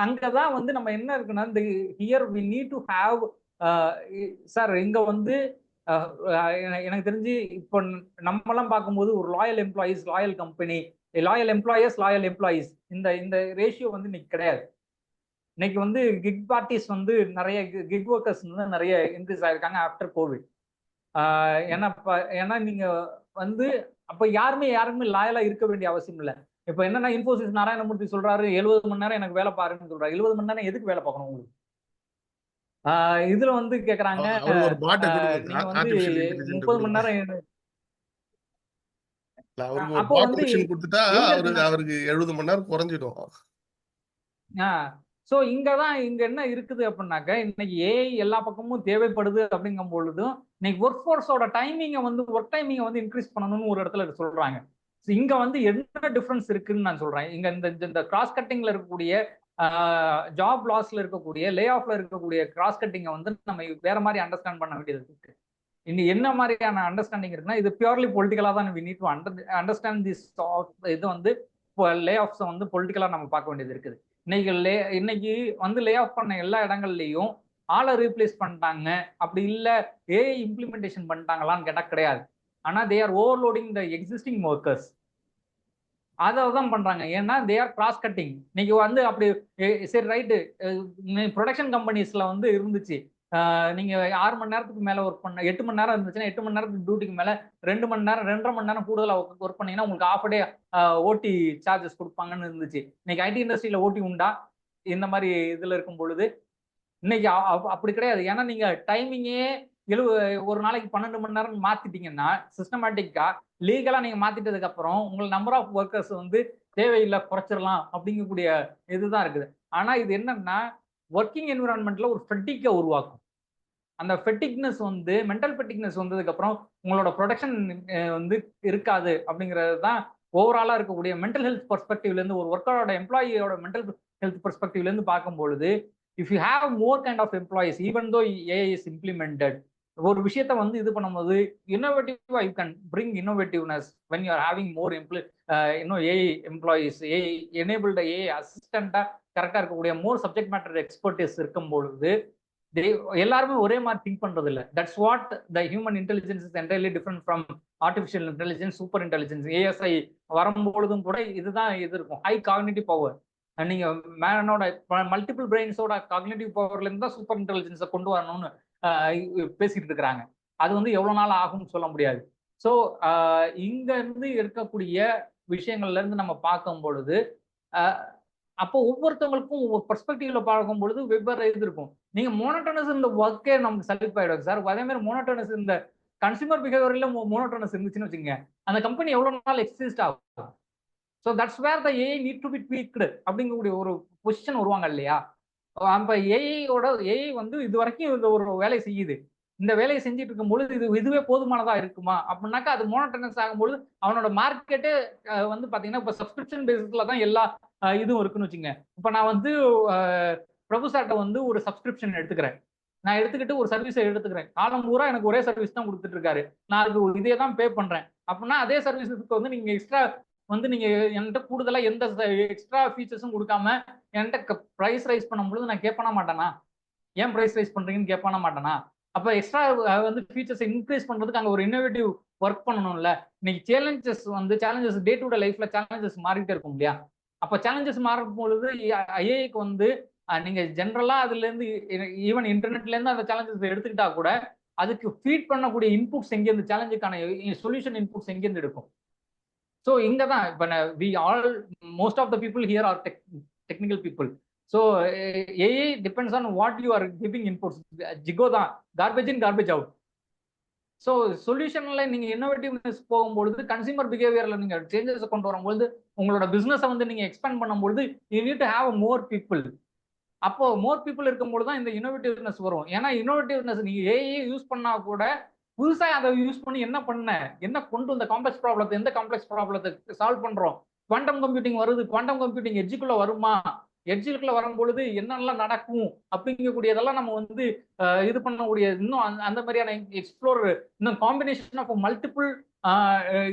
அங்கதான் வந்து நம்ம என்ன இருக்குன்னா இந்த here we need to have sir இங்க வந்து எனக்கு தெரிஞ்சு இப்போ நம்ம எல்லாம் பார்க்கும்போது ஒரு loyal employees, loyal company, loyal employers, loyal employees இந்த ரேஷியோ வந்து இன்னைக்கு கிடையாது. இன்னைக்கு வந்து கிக் பார்ட்டிஸ் வந்து நிறைய கிக் ஒர்க்கர்ஸ் வந்து நிறைய இன்க்ரீஸ் ஆயிருக்காங்க ஆஃப்டர் கோவிட். ஏன்னா நீங்க வந்து அப்ப யாருமே லாயலா இருக்க வேண்டிய அவசியம் இல்லை. இப்ப என்னன்னா இன்ஃபோசிஸ் நாராயணமூர்த்தி சொல்றாரு 70 மணி நேரம் எனக்கு வேலை பாருன்னு சொல்றாரு. 70 மணி நேரம் எதுக்கு வேலை பார்க்கணும் உங்களுக்கு? இதுல வந்து கேக்குறாங்க நீங்க வந்து 30 மணி நேரம் அவருக்கு 70 மணி நேரம் குறைஞ்சிடும். ஸோ இங்க என்ன இருக்குது அப்படின்னாக்க, இன்னைக்கு ஏஐ எல்லா பக்கமும் தேவைப்படுது அப்படிங்கும் பொழுதும் இன்னைக்கு ஒர்க் ஃபோர்ஸோட ஒர்க் டைமிங்கை வந்து இன்க்ரீஸ் பண்ணணும்னு ஒரு இடத்துல சொல்றாங்க. இங்க வந்து என்ன டிஃபரன்ஸ் இருக்குன்னு நான் சொல்றேன். இங்க இந்த கிராஸ் கட்டிங்ல இருக்கக்கூடிய ஜாப் லாஸ்ல இருக்கக்கூடிய லே ஆஃப்ல இருக்கக்கூடிய கிராஸ் கட்டிங்கை வந்து நம்ம வேற மாதிரி அண்டர்ஸ்டாண்ட் பண்ண வேண்டியது இருக்கு. இன்னும் என்ன மாதிரியான அண்டர்ஸ்டாண்டிங் இருக்குன்னா, இது பியூர்லி பொலிட்டிக்கலா தான் we need to understand this. இது வந்து லே ஆஃப்ஸை வந்து பொலிட்டிக்கலா நம்ம பார்க்க வேண்டியது இருக்குது. இன்னைக்கு வந்து லே ஆஃப் பண்ண எல்லா இடங்கள்லையும் ஆளை ரீப்ளேஸ் பண்ணிட்டாங்க, அப்படி இல்லை ஏஐ இம்ப்ளிமெண்டேஷன் பண்ணிட்டாங்களான்னு கேட்டா கிடையாது. ஆனா they are overloading the existing workers. அதை தான் பண்றாங்க. ஏன்னா தே ஆர் கிராஸ் கட்டிங். இன்னைக்கு வந்து அப்படி சரி ரைட்டு, ப்ரொடக்ஷன் கம்பெனிஸ்ல வந்து இருந்துச்சு, நீங்க 6 மணி நேரத்துக்கு மேல ஒர்க் பண்ண 8 மணி நேரம் இருந்துச்சுன்னா 8 மணி நேரத்துக்கு டியூட்டிக்கு மேல 2 மணி நேரம் 2.5 மணி நேரம் கூடுதலா ஒர்க் பண்ணீங்கன்னா உங்களுக்கு ஆஃப் டே ஓடி சார்ஜஸ் கொடுப்பாங்கன்னு இருந்துச்சு. இன்னைக்கு ஐடி இண்டஸ்ட்ரியில ஓடி உண்டா? இந்த மாதிரி இதுல இருக்கும் பொழுது இன்னைக்கு அப்படி கிடையாது. ஏன்னா நீங்க டைமிங்கே ஒரு நாளைக்கு 12 மணி நேரம் மாத்திட்டீங்கன்னா, சிஸ்டமேட்டிக்கா லீகலா நீங்க மாத்திட்டதுக்கு அப்புறம் உங்கள் நம்பர் ஆஃப் ஒர்க்கர்ஸ் வந்து தேவையில்லை, குறைச்சிடலாம் அப்படிங்கக்கூடிய இதுதான் இருக்குது. ஆனா இது என்னன்னா, ஒர்க்கிங் என்விரான்மெண்ட்ல ஒரு ஃபெட்டிக்கை உருவாக்கும். அந்த ஃபெட்டிக்னஸ் வந்து மென்டல் ஃபெட்டிக்னஸ் வந்ததுக்கு அப்புறம் உங்களோட ப்ரொடக்ஷன் வந்து இருக்காது அப்படிங்கிறது தான் ஓவராலா இருக்கக்கூடிய மென்டல் ஹெல்த் பெர்ஸ்பெக்டிவ்ல இருந்து, ஒரு ஒர்க்கரோட எம்ப்ளாயியோட மென்டல் ஹெல்த் பெர்ஸ்பெக்டிவ்ல இருந்து பார்க்கும் பொழுது, if you have more kind of employees even though AI is implemented, ஒரு விஷயத்த வந்து இது பண்ணும்போது இன்னோவேட்டிவா you can bring innovativeness when you are having more AI employees, AI enabled AI அசிஸ்டண்டா கரெக்டா இருக்கக்கூடிய மோர் சப்ஜெக்ட் மேட்டர் எக்ஸ்பர்டிஸ் இருக்கும் பொழுது எல்லாருமே ஒரே மாதிரி திங்க் பண்றது இல்லை. That's what the human intelligence is entirely different from artificial intelligence, super intelligence. ASI வரும்பொழுதும் கூட இதுதான் இது இருக்கும், ஹை காக்னிட்டிவ் பவர். நீங்க மேனோட மல்டிபிள் பிரெயின்ஸோட காக்னிட்டிவ் பவர்ல இருந்து தான் சூப்பர் இன்டெலிஜென்ஸை கொண்டு வரணும்னு பேசிட்டு இருக்கிறாங்க. அது வந்து எவ்வளவு நாள் ஆகும்னு சொல்ல முடியாது. ஸோ இங்க இருந்து இருக்கக்கூடிய விஷயங்கள்ல இருந்து நம்ம பார்க்கும் பொழுது அப்போ ஒவ்வொருத்தவங்களுக்கும் ஒவ்வொரு பெர்ஸ்பெக்டிவ்ல பார்க்கும் பொழுது வெவ்வேறு இது இருக்கும். நீங்க மோனோட்டோனஸ் இந்த ஒர்க்கே நமக்கு சலிப்பாயிடும் சார். அதே மாதிரி மோனோட்டோனஸ் இந்த கன்சியூமர் பிஹேவியர்ல மோனோட்டோனஸ் இருந்துச்சுன்னு வச்சுங்க, அந்த கம்பெனி எவ்வளவு நாள் எக்ஸிஸ்ட் ஆகும். So that's where the AI need to be tweaked அப்படிங்கக்கூடிய ஒரு பொசிஷன் வருவாங்க இல்லையா. அப்ப ஏஐ வந்து இது வரைக்கும் இந்த ஒரு வேலையை செய்யுது, இந்த வேலையை செஞ்சுட்டு இருக்கும் பொழுது இதுவே போதுமானதா இருக்குமா அப்படின்னாக்கா அது மோனோட்டோனஸ் ஆகும்பொழுது அவனோட மார்க்கெட்டே வந்து பாத்தீங்கன்னா இப்போ சப்ஸ்கிரிப்ஷன் பேசிஸ்ல தான் எல்லா இதுவும் இருக்குன்னு வச்சுங்க. இப்போ நான் வந்து பிரபு சார்ட்ட வந்து ஒரு சப்ஸ்கிரிப்ஷன் எடுத்துக்கிறேன், நான் எடுத்துக்கிட்டு ஒரு சர்வீஸை எடுத்துக்கிறேன், காலம் பூரா எனக்கு ஒரே சர்வீஸ் தான் கொடுத்துட்டு இருக்காரு, நான் அதுக்கு இதே தான் பே பண்றேன். அப்படின்னா அதே சர்வீஸுக்கு வந்து நீங்க எக்ஸ்ட்ரா வந்து நீங்க என்கிட்ட கூடுதலா எந்த எக்ஸ்ட்ரா ஃபீச்சர்ஸும் கொடுக்காம என்கிட்ட ப்ரைஸ் ரைஸ் பண்ணும்பொழுது நான் கேட்பானா மாட்டேனா? ஏன் ப்ரைஸ் ரைஸ் பண்றீங்கன்னு கேட்பானா மாட்டேனா? அப்ப எக்ஸ்ட்ரா வந்து ஃபீச்சர்ஸ் இன்க்ரீஸ் பண்றதுக்கு அங்க ஒரு இன்னோவேட்டிவ் ஒர்க் பண்ணணும்ல. இன்னைக்கு சேலஞ்சஸ் டே டு டே லைஃப்ல சேலஞ்சஸ் மாறிட்டே இருக்கும் இல்லையா. அப்ப சேலஞ்சஸ் மாறும் பொழுது ஐஏக்கு வந்து நீங்க ஜென்ரலா அதுல இருந்து ஈவன் இன்டர்நெட்ல இருந்து அந்த சேலஞ்சஸ் எடுத்துக்கிட்டா கூட அதுக்கு ஃபீட் பண்ணக்கூடிய இன்புட்ஸ் எங்கேருந்து, சேலஞ்சுக்கான சொல்யூஷன் இன்புட்ஸ் எங்கேருந்து எடுக்கும். ஸோ இங்க தான் இப்போ most of the people here are technical people. So AI depends on what you are giving inputs. GIGO தான் garbage in garbage out. So சொல்யூஷன்ல நீங்க இன்னோவேட்டிவ்னஸ் போகும்பொழுது, கன்சியூமர் பிஹேவியர்ல நீங்க சேஞ்சஸ் கொண்டு வரும்பொழுது, உங்களோட பிசினஸை வந்து நீங்க எக்ஸ்பேண்ட் பண்ணும்பொழுது you need to have more people. அப்போ மோர் பீப்புள் இருக்கும்போது தான் இந்த இன்னோவேட்டிவ்னஸ் வரும். ஏன்னா இன்னோவேட்டிவ்னஸ் நீங்க ஏஐ யூஸ் பண்ணா கூட புதுசா அதை யூஸ் பண்ணி என்ன கொண்டு வந்த காம்ப்ளெக்ஸ் ப்ராப்ளத்தை, எந்த காம்ப்ளெக்ஸ் ப்ராப்ளத்தை சால்வ் பண்றோம். குவாண்டம் கம்ப்யூட்டிங் வருது, குவாண்டம் கம்ப்யூட்டிங் எட்ஜுக்குள்ள வருமா, எட்ஜுக்குள்ள வரும்பொழுது என்னெல்லாம் நடக்கும் அப்படிங்கக்கூடியதெல்லாம் நம்ம வந்து இது பண்ணக்கூடிய இன்னும் அந்த மாதிரியான எக்ஸ்ப்ளோர், இன்னும் காம்பினேஷன் ஆஃப் மல்டிபிள்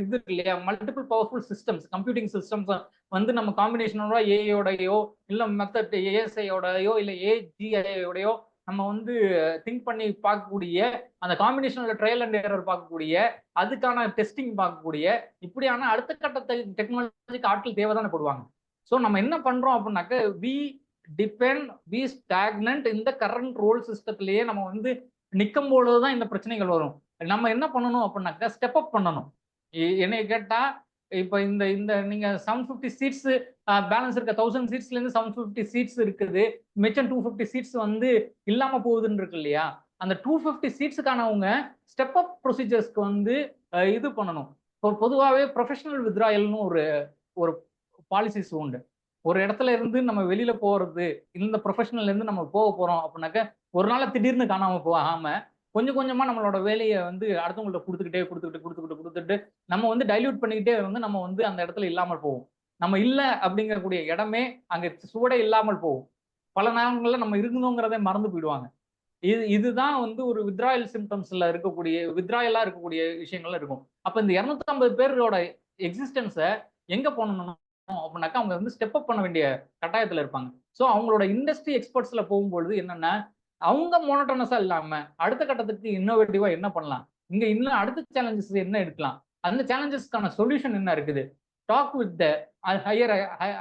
இது இல்லையா, multiple powerful systems, computing systems வந்து நம்ம காம்பினேஷனோட ஏஐயோடையோ இல்லை மெத்தட் ஏஎஸ்ஐயோடையோ இல்லை ஏஜிஐயோடையோ நம்ம வந்து திங்க் பண்ணி பார்க்கக்கூடிய, அந்த காம்பினேஷனோட ட்ரையல் அண்ட் எரர் பார்க்கக்கூடிய, அதுக்கான டெஸ்டிங் பார்க்கக்கூடிய, இப்படியான அடுத்த கட்ட டெக்னாலஜிக்கு ஆட்கள் தேவைதானே போடுவாங்க. ஸோ நம்ம என்ன பண்றோம் அப்படின்னாக்க வி ஸ்டாக்னன்ட் இந்த கரண்ட் ரோல் சிஸ்டத்திலேயே நம்ம வந்து நிற்கும் பொழுதுதான் இந்த பிரச்சனைகள் வரும். நம்ம என்ன பண்ணணும் அப்படின்னாக்க ஸ்டெப் அப் பண்ணணும். என்னை கேட்டா இப்போ இந்த நீங்க 750 சீட்ஸ் பேலன்ஸ் இருக்க 1000 சீட்ஸ்ல இருந்து 750 சீட்ஸ் இருக்குது, மிச்சம் 250 சீட்ஸ் வந்து இல்லாம போகுதுன்னு இருக்கு இல்லையா. அந்த 250 சீட்ஸுக்கானவங்க ஸ்டெப் அப் ப்ரொசீஜர்ஸ்க்கு வந்து இது பண்ணணும். பொதுவாகவே ப்ரொஃபஷனல் வித்ராயல்னு ஒரு பாலிசிஸ் உண்டு. ஒரு இடத்துல இருந்து நம்ம வெளியில போறது, இந்த ப்ரொஃபஷனல்ல இருந்து நம்ம போக போறோம் அப்படின்னாக்க, ஒரு நாள் திடீர்னு காணாம போகாம கொஞ்சம் கொஞ்சமா நம்மளோட வேலையை வந்து அடுத்தவங்கள்ட்ட கொடுத்துக்கிட்டு நம்ம வந்து டைல்யூட் பண்ணிக்கிட்டே வந்து நம்ம வந்து அந்த இடத்துல இல்லாமல் போவோம். நம்ம இல்ல அப்படிங்கக்கூடிய இடமே அங்க சூடே இல்லாமல் போகும். பல நேரங்கள்ல நம்ம இருந்தோங்கிறதே மறந்து போயிடுவாங்க. இதுதான் வந்து ஒரு வித்ராயல் சிம்டம்ஸ்ல வித்ராயலா இருக்கக்கூடிய விஷயங்கள்லாம் இருக்கும். அப்ப இந்த 250 பேரோட எக்ஸிஸ்டன்ஸ எங்க போகணும் அப்படின்னாக்கா, அவங்க வந்து ஸ்டெப் அப் பண்ண வேண்டிய கட்டாயத்துல இருப்பாங்க. சோ அவங்களோட இண்டஸ்ட்ரி எக்ஸ்பர்ட்ஸ்ல போகும்பொழுது என்னன்னா, அவங்க மோனோட்டோனஸா இல்லாம அடுத்த கட்டத்துக்கு இன்னோவேட்டிவா என்ன பண்ணலாம், இங்க இன்னும் அடுத்த சேலஞ்சஸ் என்ன எடுக்கலாம், அந்த சேலஞ்சஸ்க்கான சொல்யூஷன் என்ன இருக்குது, talk with the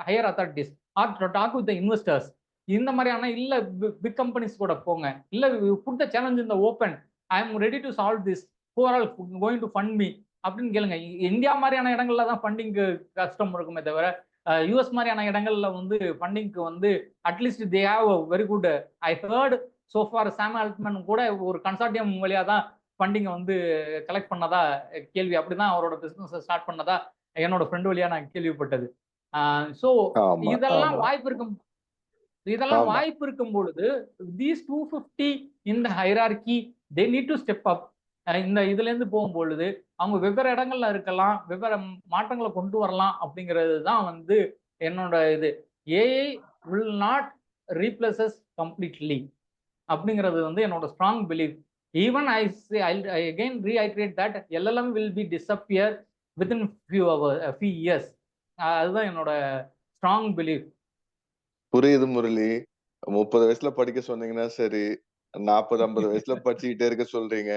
higher authorities or talk with the investors. இந்த மாதிரியான இல்ல பிக் கம்பெனிஸ் கூட போங்க, இல்ல put the challenge in the open, I am ready to solve this, who are all going to fund me அப்படின்னு கேளுங்க. India மாதிரியான இடங்கள்ல தான் ஃபண்டிங்க்கு கஷ்டம் இருக்குமே தவிர, யூஎஸ் மாதிரியான இடங்கள்ல வந்து ஃபண்டிங்க்கு வந்து at least they have very good. I heard so for Sam Altman கூட ஒரு கன்சார்டியம் வழியா தான் ஃபண்டிங்கை வந்து கலெக்ட் பண்ணதா கேள்வி. அப்படிதான் அவரோட பிசினஸ் ஸ்டார்ட் பண்ணதா என்னோட ஃப்ரெண்ட் வழியா நான் கேள்விப்பட்டது. ஸோ இதெல்லாம் வாய்ப்பு இருக்கும் பொழுது தீஸ் 250 இந்த hierarchy they need to step up. இந்த இதுல இருந்து போகும்பொழுது அவங்க வெவ்வேறு இடங்கள்ல இருக்கலாம், வெவ்வேறு மாற்றங்களை கொண்டு வரலாம். அப்படிங்கிறது தான் வந்து என்னோட இது. AI will not replaces completely அப்படிங்கிறது வந்து என்னோட strong believe. Even I again reiterate that LLM will be disappear within few years. அதுதான் என்னோட ஸ்ட்ராங் பிலீவ். புரியுது முரளி. 30 வயசுல படிக்க சொன்னீங்கன்னா சரி, 40-50 வயசுல படிச்சுக்கிட்டே இருக்க சொல்றீங்க.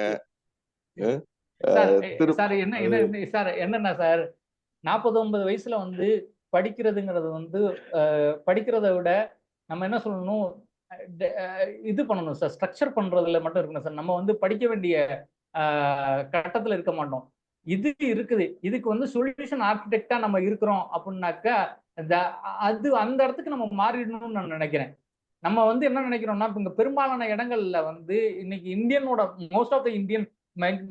சார் என்னன்னா சார், 40-50 வயசுல வந்து படிக்கிறதுங்கிறது வந்து படிக்கிறத விட நம்ம என்ன சொல்லணும், இது பண்ணணும் சார், ஸ்ட்ரக்சர் பண்றதுல மட்டும் இருக்கணும் சார். நம்ம வந்து படிக்க வேண்டிய கட்டத்துல இருக்க மாட்டோம். இது இருக்குது, இதுக்கு வந்து சொல்யூஷன் ஆர்கிடெக்டா நம்ம இருக்கிறோம் அப்படின்னாக்கா அது அந்த இடத்துக்கு நம்ம மாறிடணும்னு நான் நினைக்கிறேன். நம்ம வந்து என்ன நினைக்கிறோம்னா, இங்க பெரும்பாலான இடங்கள்ல வந்து இன்னைக்கு இந்தியனோட most of the Indian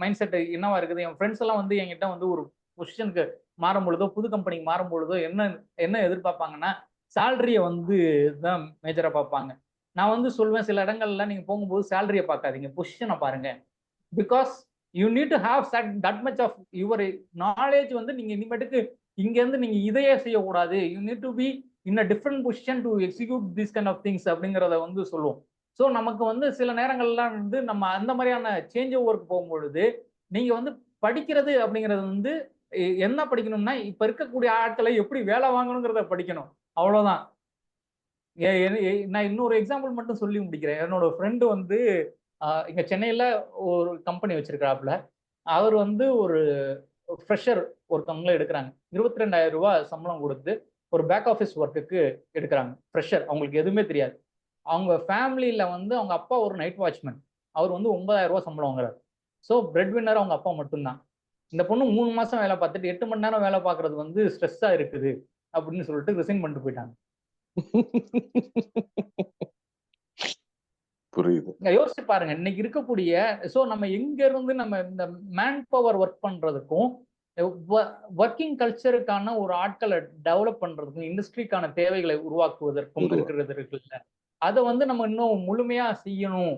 mind set என்னவா இருக்குது, என் ஃப்ரெண்ட்ஸ் எல்லாம் வந்து என்கிட்ட வந்து ஒரு பொசிஷனுக்கு மாறும் பொழுதோ, புது கம்பெனிக்கு மாறும் பொழுதோ என்ன எதிர்பார்ப்பாங்கன்னா, சேலரியை வந்து தான் மேஜரா பார்ப்பாங்க. நான் வந்து சொல்வேன், சில இடங்கள்ல நீங்க போகும்போது சேலரியை பார்க்காதீங்க, பொசிஷனை பாருங்க. Because you need to have that much of your knowledge. வந்து நீங்க இனிமேட்டுக்கு இங்க இருந்து நீங்க இதையே செய்யக்கூடாது, you need to be in a different position to execute this kind of things அப்படிங்கிறத வந்து சொல்லுவோம். ஸோ நமக்கு வந்து சில நேரங்கள்லாம் வந்து நம்ம அந்த மாதிரியான சேஞ்ச் ஓவருக்கு போகும்பொழுது நீங்க வந்து படிக்கிறது அப்படிங்கிறது வந்து என்ன படிக்கணும்னா, இப்ப இருக்கக்கூடிய ஆட்களை எப்படி வேலை வாங்கணுங்கிறத படிக்கணும், அவ்வளவுதான். நான் இன்னொரு எக்ஸாம்பிள் மட்டும் சொல்லி முடிக்கிறேன். என்னோட ஃப்ரெண்டு வந்து இங்க சென்னையில ஒரு கம்பெனி வச்சிருக்காப்புல. அவர் வந்து ஒரு ஃப்ரெஷர் ஒருத்தவங்கள எடுக்கிறாங்க. 22,000 ரூபாய் சம்பளம் கொடுத்து ஒரு பேக் ஆஃபீஸ் ஒர்க்குக்கு எடுக்கிறாங்க. ஃப்ரெஷர், அவங்களுக்கு எதுவுமே தெரியாது. அவங்க ஃபேமிலியில வந்து அவங்க அப்பா ஒரு நைட் வாட்ச்மேன், அவர் வந்து 9,000 ரூபாய் சம்பளம் வாங்குறாரு. ஸோ பிரெட் வின்னர் அவங்க அப்பா மட்டும்தான். இந்த பொண்ணு 3 மாசம் வேலை பார்த்துட்டு 8 மணி நேரம் வேலை பார்க்கறது வந்து ஸ்ட்ரெஸ்ஸா இருக்குது அப்படின்னு சொல்லிட்டு ரிசைன் பண்ணிட்டு போயிட்டாங்க. புரியுது. யோசிச்சு பாருங்க, இன்னைக்கு இருக்கக்கூடிய நம்ம எங்க இருந்து நம்ம இந்த மேன் பவர் ஒர்க் பண்றதுக்கும் ஒர்க்கிங் கல்ச்சருக்கான ஒரு ஆட்களை டெவலப் பண்றதுக்கும் இண்டஸ்ட்ரிக்கான தேவைகளை உருவாக்குவதற்கும் இருக்கிறது இருக்குல்ல, அதை வந்து நம்ம இன்னும் முழுமையா செய்யணும்.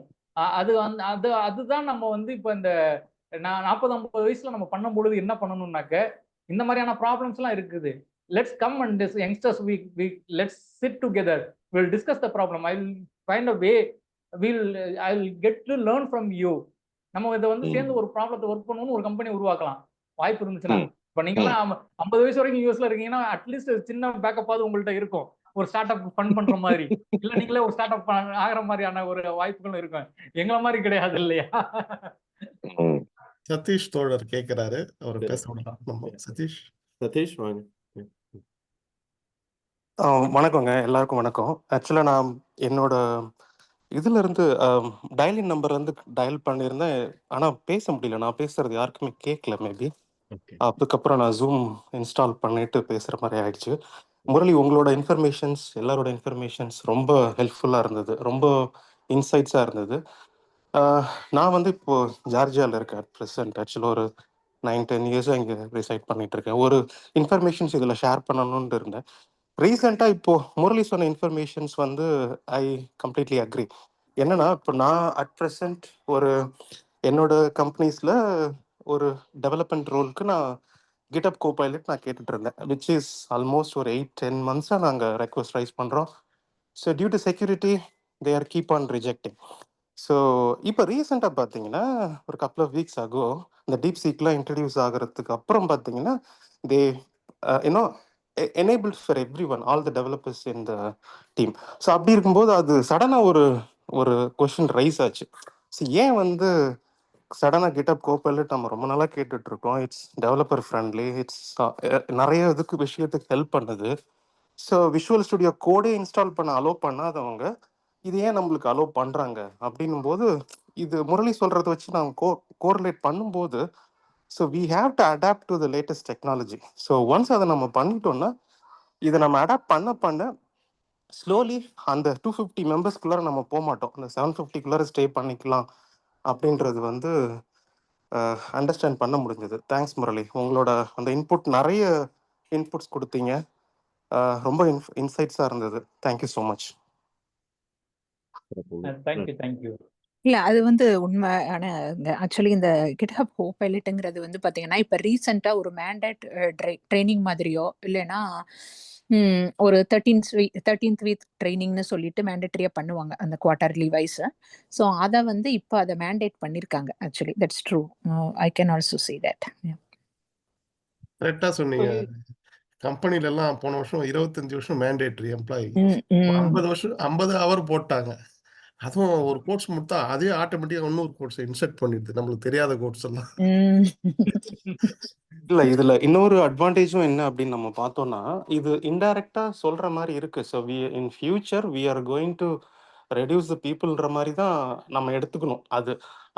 அதுதான் நம்ம வந்து இப்ப இந்த 40-50 வயசுல நம்ம பண்ணும் பொழுது என்ன பண்ணணும்னாக்க, இந்த மாதிரியான ப்ராப்ளம்ஸ் எல்லாம் இருக்குது. Let's come and youngsters, let's chit together, will discuss the problem, I will find a way, I will get to learn from you. நம்ம இதை வந்து சேர்ந்து ஒரு ப்ராப்ளத்தை ஒர்க் பண்ணணும்னு ஒரு கம்பெனி உருவாக்கலாம் வாய்ப்பு இருந்துச்சுன்னா. இப்ப நீங்களாம் 50 வயசு வரைக்கும் யூஎஸ்ல இருக்கீங்கன்னா அட்லீஸ்ட் சின்ன பேக்கப்பாவது உங்கள்ட்ட இருக்கும், ஒரு ஸ்டார்ட் அப் ஃபண்ட் பண்ற மாதிரி, இல்ல நீங்களே ஒரு ஸ்டார்ட் அப் ஆகிற மாதிரியான ஒரு வாய்ப்புகளும் இருக்கும். எங்களை மாதிரி கிடையாது இல்லையா? சதீஷ் தோழர் கேட்கிறாரு, அவர் பேச விடலாம். சதீஷ் வாங்க. வணக்கங்க, எல்லாருக்கும் வணக்கம். ஆக்சுவலா நான் என்னோட இதுல இருந்து டயலின் நம்பர் வந்து டயல் பண்ணியிருந்தேன், ஆனா பேச முடியல. நான் பேசுறது யாருக்குமே கேட்கல மேபி. அதுக்கப்புறம் நான் ஜூம் இன்ஸ்டால் பண்ணிட்டு பேசுற மாதிரி ஆயிடுச்சு. முரளி, உங்களோட இன்ஃபர்மேஷன்ஸ், எல்லாரோட இன்ஃபர்மேஷன்ஸ் ரொம்ப ஹெல்ப்ஃபுல்லா இருந்தது, ரொம்ப இன்சைட்ஸா இருந்தது. நான் வந்து இப்போ ஜார்ஜியாவில் இருக்கேன் ப்ரெசென்ட். ஆக்சுவலாக ஒரு 9-10 இயர்ஸாக இங்கே ரிசைட் பண்ணிட்டு இருக்கேன். ஒரு இன்ஃபர்மேஷன்ஸ் இதில் ஷேர் பண்ணணும்னு இருந்தேன். ரீசெண்டாக இப்போ முரளி சொன்ன இன்ஃபர்மேஷன்ஸ் வந்து ஐ கம்ப்ளீட்லி அக்ரி. என்னன்னா இப்போ நான் அட் ப்ரெசென்ட் ஒரு என்னோட கம்பெனிஸில் ஒரு டெவலப்மெண்ட் ரோலுக்கு நான் கிட்டப் கோபைலட் நான் கேட்டுட்டு இருந்தேன், விச் இஸ் ஆல்மோஸ்ட் ஒரு 8-10 months நாங்கள் ரெக்வஸ்ட் ரைஸ் பண்ணுறோம். So due to security they are keep on rejecting. So இப்போ ரீசெண்டாக பார்த்தீங்கன்னா ஒரு கப்புள் ஆஃப் வீக்ஸ் ஆகும் இந்த டீப் சீக்லாம் இன்ட்ரடியூஸ் ஆகிறதுக்கு அப்புறம் பார்த்தீங்கன்னா தே you know enabled for everyone, all the developers in the team. So அப்படி இருக்கும்போது அது சடனாக ஒரு கொஷின் ரைஸ் ஆச்சு. ஸோ ஏன் வந்து சடனாக கிட்டப் கோபைலட் நம்ம ரொம்ப நாளாக கேட்டுட்டு இருக்கோம், இட்ஸ் டெவலப்பர் ஃப்ரெண்ட்லி, இட்ஸ் நிறைய விஷயத்துக்கு ஹெல்ப் பண்ணுது. ஸோ விஷுவல் ஸ்டுடியோ கோடே இன்ஸ்டால் பண்ண அலோவ் பண்ணாதவங்க இது ஏன் நம்மளுக்கு அலோவ் பண்ணுறாங்க அப்படின்னும் போது இது முரளி சொல்கிறத வச்சு நாங்கள் கோரிலேட் பண்ணும்போது so we have to adapt to the latest technology. So once அதை நம்ம பண்ணிட்டோம்னா இதை நம்ம அடாப்ட் பண்ண ஸ்லோலி அந்த 250 மெம்பர்ஸ்குள்ளார நம்ம போக மாட்டோம், அந்த 750குள்ளார ஸ்டே பண்ணிக்கலாம் அப்படின்றது வந்து அண்டர்ஸ்டாண்ட் பண்ண முடிஞ்சது. தேங்க்ஸ் முரளி, உங்களோட அந்த இன்புட் நிறைய இன்புட்ஸ் கொடுத்தீங்க, ரொம்ப இன்சைட்ஸாக இருந்தது. Thank you so much. தேங்க்யூ. இல்ல அது வந்து உண்மையான ஆக்சுவலி இந்த கிட்ஹப் கோபைலட்டுங்கிறது வந்து பாத்தீங்கன்னா இப்ப ரீசெண்டா ஒரு மேண்டேட் ட்ரைனிங் மாதிரியோ இல்லைன்னா ஒரு 13th வீக் ட்ரைனிங்னு சொல்லிட்டு மேண்டேட்டரியா பண்ணுவாங்க அந்த குவார்டர்லி வைஸ். ஸோ அதை வந்து இப்போ அதை மேண்டேட் பண்ணியிருக்காங்க. Actually that's true. I can also say that. கரெக்டா சொன்னீங்க. கம்பெனில எல்லாம் போன வருஷம் 25 வருஷம் மேண்டேட்டரி எம்ப்ளாயி 50 ஹவர் போட்டாங்க. அதுவும் ஒரு கோர்ஸ் முடித்தா அதே ஆட்டோமேட்டிக்கா இன்னொரு கோர்ஸ் இன்சர்ட் பண்ணிடுது, நம்மளுக்கு தெரியாத கோர்ஸ் எல்லாம். இல்ல இதுல இன்னொரு அட்வான்டேஜும் என்ன அப்படின்னு நம்ம பார்த்தோம்னா இது இன்டைரக்டா சொல்ற மாதிரி இருக்கு. So we in future we are going to reduce the பீப்புள்ன்ற மாதிரி தான் நம்ம எடுத்துக்கணும். அது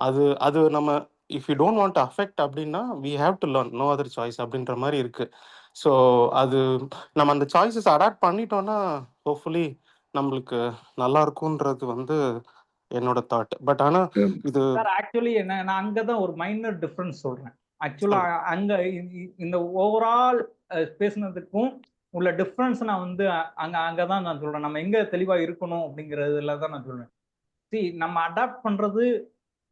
அது அது நம்ம if you don't want to affect அப்படின்னா we have to learn, no other choice அப்படின்ற மாதிரி இருக்கு. ஸோ அது நம்ம அந்த சாய்ஸஸ் அடாப்ட் பண்ணிட்டோம்னா ஹோப்ஃபுல்லி நம்மளுக்கு நல்லா இருக்கும்ன்றது வந்து என்னோட தாட். பட் ஆனா இது ஆக்சுவலி என்ன, நான் அங்கதான் ஒரு மைனர் டிஃபரன்ஸ் சொல்றேன். ஆக்சுவலா அங்க இந்த ஓவரால் பேசுனதுக்கும் உள்ள டிஃபரன்ஸ் நான் வந்து அங்கதான் நான் சொல்றேன். நம்ம எங்க தெளிவா இருக்கணும் அப்படிங்கறதுல தான் நான் சொல்றேன். நம்ம அடாப்ட் பண்றது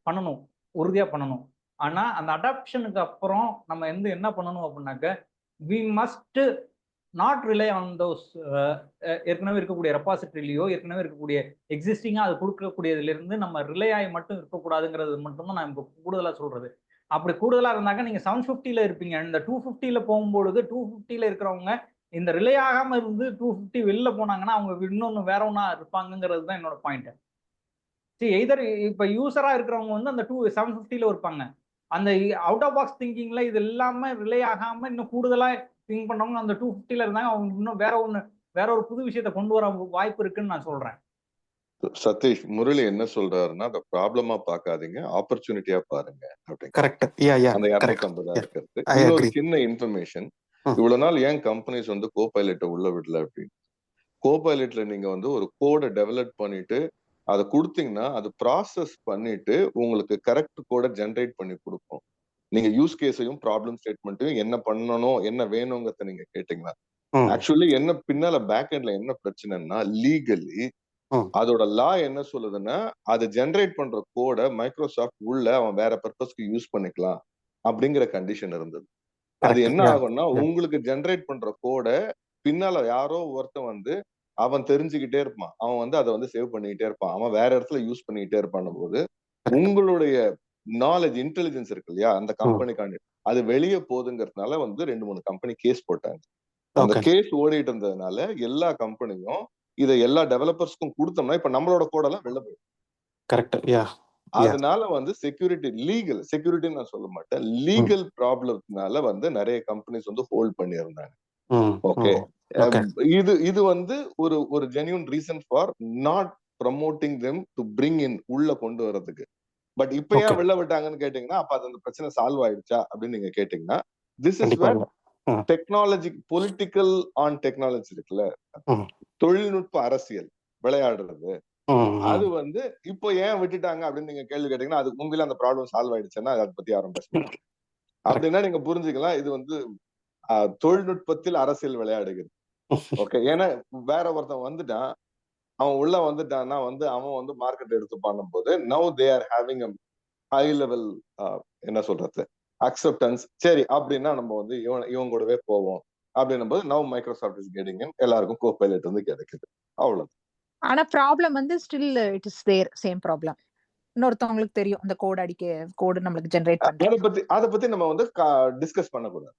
பண்ணணும், உறுதியா பண்ணணும். ஆனா அந்த அடாப்ஷனுக்கு அப்புறம் நம்ம என்ன பண்ணணும் அப்படின்னாக்க we must not rely on those ஏற்கனவே இருக்கக்கூடிய ரெபாசிட்டரிலையோ ஏற்கனவே இருக்கக்கூடிய எக்ஸிஸ்டிங்கா அது கொடுக்கக்கூடியதுல இருந்து நம்ம ரிலை ஆகி மட்டும் இருக்கக்கூடாதுங்கிறது மட்டும்தான் நான் இப்போ கூடுதலா சொல்றது. அப்படி கூடுதலா இருந்தாக்க நீங்க 750ல இருப்பீங்க. இந்த 250ல போகும்பொழுது 250ல இருக்கிறவங்க இந்த ரிலை ஆகாம இருந்து 250 வெளில போனாங்கன்னா அவங்க இன்னொன்னு வேற ஒன்னா இருப்பாங்கிறது தான் என்னோட பாயிண்ட். எய்தர் இப்ப யூசரா இருக்கிறவங்க வந்து அந்த 750ல இருப்பாங்க. அந்த அவுட் ஆஃப் பாக்ஸ் திங்கிங்ல இது இல்லாம ரிலே ஆகாம இன்னும் கூடுதலா திங்க் பண்ணவங்க அந்த 250ல இருந்தாங்க. அவங்க இன்னும் வேற ஒரு புது விஷயத்தை கொண்டு வர வாய்ப்பு இருக்குன்னு நான் சொல்றேன். சதீஷ், முரளி என்ன சொல்றாருன்னா அந்த ப்ராப்ளமா பார்க்காதீங்க, ஆப்பர்ச்சுனிட்டியா பாருங்க அப்படிங்க. கரெக்ட். அந்த 250 இருக்கிறது. இன்னொரு சின்ன இன்ஃபர்மேஷன், இவ்வளவு நாள் ஏன் கம்பெனிஸ் வந்து கோபைலட்டை உள்ள விடல அப்படின்னு. கோபைலட்ல நீங்க வந்து ஒரு கோடை டெவலப் பண்ணிட்டு அதை கொடுத்தீங்கன்னா அது ப்ராசஸ் பண்ணிட்டு உங்களுக்கு கரெக்ட் கோடை ஜென்ரேட் பண்ணி கொடுக்கும். நீங்க யூஸ் கேஸையும் ப்ராப்ளம் ஸ்டேட்மெண்ட்டையும் என்ன பண்ணணும் என்ன வேணுங்கிறத நீங்க கேட்டீங்கன்னா ஆக்சுவலி என்ன பின்னால பேக் எண்ட்ல என்ன பிரச்சனைன்னா லீகலி அதோட லா என்ன சொல்லுதுன்னா அதை ஜென்ரேட் பண்ற கோடை மைக்ரோசாஃப்ட் உள்ள அவன் வேற பர்பஸ்க்கு யூஸ் பண்ணிக்கலாம் அப்படிங்கிற கண்டிஷன் இருந்தது. அது என்ன ஆகும்னா உங்களுக்கு ஜென்ரேட் பண்ற கோடை பின்னால யாரோ ஒருத்தன் வந்து அவன் தெரிஞ்சுக்கிட்டே இருப்பான், அவன் வந்து அதை வந்து சேவ் பண்ணிக்கிட்டே இருப்பான், அவன் வேற இடத்துல யூஸ் பண்ணிக்கிட்டே இருப்பான் போது உங்களுடைய நாலேஜ் இன்டெலிஜென்ஸ் இருக்கு இல்லையா அந்த கம்பெனிக்காண்டி அது வெளியே போகுதுங்கிறதுனால வந்து 2-3 கம்பெனி கேஸ் போட்டாங்க. அந்த கேஸ் ஓடிட்டு இருந்ததுனால எல்லா கம்பெனியும் இதை எல்லா டெவலப்பர்ஸ்க்கும் கொடுத்தோம்னா இப்ப நம்மளோட கோடெல்லாம் வெளில போயிடும். கரெக்ட். அதனால வந்து லீகல் செக்யூரிட்டின்னு நான் சொல்ல மாட்டேன், லீகல் ப்ராப்ளம்னால வந்து நிறைய கம்பெனிஸ் வந்து ஹோல்ட் பண்ணியிருந்தாங்க. ஓகே, இது வந்து ஒரு genuine reason for not promoting them to bring in உள்ள கொண்டு வரதுக்கு. பட் இப்ப ஏன் வெளில விட்டாங்கன்னு கேட்டீங்கன்னா அப்ப அந்த பிரச்சனை சால்வ் ஆயிடுச்சா அப்படின்னு நீங்க கேட்டீங்கன்னா this is where technology political on technology இருக்குல்ல, தொழில்நுட்ப அரசியல் விளையாடுறது, அது வந்து இப்போ ஏன் விட்டுட்டாங்க அப்படின்னு நீங்க கேள்வி கேட்டீங்கன்னா அது உண்மையில அந்த ப்ராப்ளம் சால்வ் ஆயிடுச்சுன்னா அதை பத்தி யாரும் பேசலாம். அப்படின்னா நீங்க புரிஞ்சுக்கலாம் இது வந்து தொழில்நுட்பத்தில் அரசியல் விளையாடுகிறது. ஓகே, ஏன்னா வேற ஒருத்தன் வந்துட்டான், அவன் உள்ள வந்துட்டான்னா அவன் மார்க்கெட் எடுத்து பண்ணும்போது now they are having a high level, என்ன சொல்றது, அக்செப்டன்ஸ். சரி அப்படின்னா நம்ம இவன் கூடவே போவோம் அப்படின்னும் போது now Microsoft is getting in, எல்லாருக்கும் கோபைலட் கிடைக்குது. அவ்வளவு. ஆனா problem still it is there, same problem. இன்னொருத்தவங்களுக்கு தெரியும் இந்த கோடு நம்மளுக்கு ஜெனரேட் பண்றது. அதை பத்தி நம்ம டிஸ்கஸ் பண்ணக்கூடாது.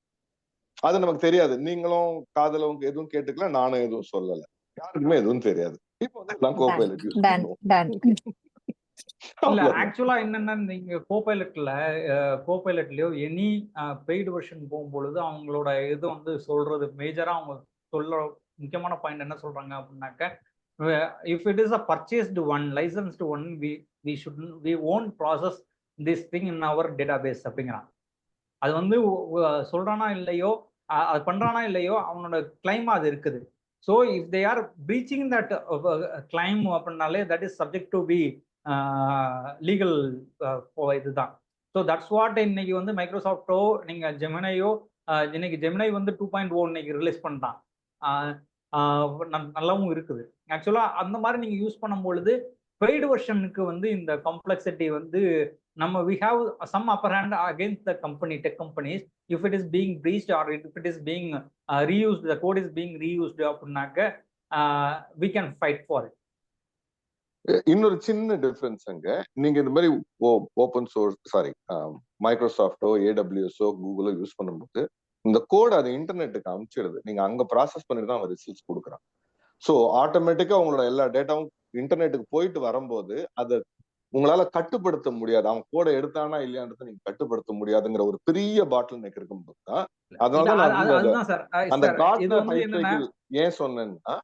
அது நமக்கு தெரியாது. நீங்களும் காதலும் எதுவும் கேட்டுக்கல, நானும் எதுவும் சொல்லல, யாருக்குமே எதுவும் தெரியாது. இப்போ எல்லாம் கோபைலட் யூஸ் பண்ணுவோம். இல்ல ஆக்சுவலா என்னன்னா, நீங்க கோபைலட்லயோ எனி பெய்டு வெர்ஷன் போகும்பொழுது அவங்களோட இது சொல்றது மேஜரா அவங்க சொல்ற முக்கியமான பாயிண்ட் என்ன சொல்றாங்க அப்படின்னாக்க, if it is a purchased one, licensed one, we won't process this thing in our database அப்படிங்கிறான். அது சொல்றானா இல்லையோ, அது பண்றானா இல்லையோ, அவனோட கிளைம் அது இருக்குது. So if they are breaching that claim அப்படின்னாலே that is subject to be legal இதுதான். ஸோ தட்ஸ் வாட் இன்னைக்கு மைக்ரோசாஃப்டோ நீங்க ஜெமினையோ, இன்னைக்கு ஜெமினை 2.0 இன்னைக்கு ரிலீஸ் பண்ணிட்டான், நல்லாவும் இருக்குது. ஆக்சுவலா அந்த மாதிரி நீங்க யூஸ் பண்ணும் பொழுது பெய்டு வெர்ஷனுக்கு இந்த காம்ப்ளெக்சிட்டி நம்ம we have some upper hand against the tech companies if it is being breached or if it is being reused, the code is being reused அப்படின்னாக்க we can fight for it. இன்னொரு சின்ன டிஃபரன்ஸ்ங்க, நீங்க இந்த மாதிரி open source மைக்ரோசாஃப்டோ ஏடபிள்யூஎஸோ கூகுளோ use பண்ணும்போது இந்த code அது இன்டர்நெட்டுக்கு அனுப்பிச்சிடுது. நீங்க அங்க ப்ராசஸ் பண்ணிட்டு தான் அவன் ரிசல்ட்ஸ் கொடுக்குறான். ஸோ ஆட்டோமேட்டிக்கா உங்களோட எல்லா டேட்டாவும் இன்டர்நெட்டுக்கு போயிட்டு வரும்போது அதை உங்களால கட்டுப்படுத்த முடியாது. அவன் கோடை எடுத்தானா இல்லையான்றதை நீங்க கட்டுப்படுத்த முடியாதுங்கிற ஒரு பெரிய பாட்டில் நெக் இருக்கும்போது தான். அதனாலதான் அந்த கார்ட்னர் ஹைப் சைக்கிள் ஏன் சொன்னேன்னா,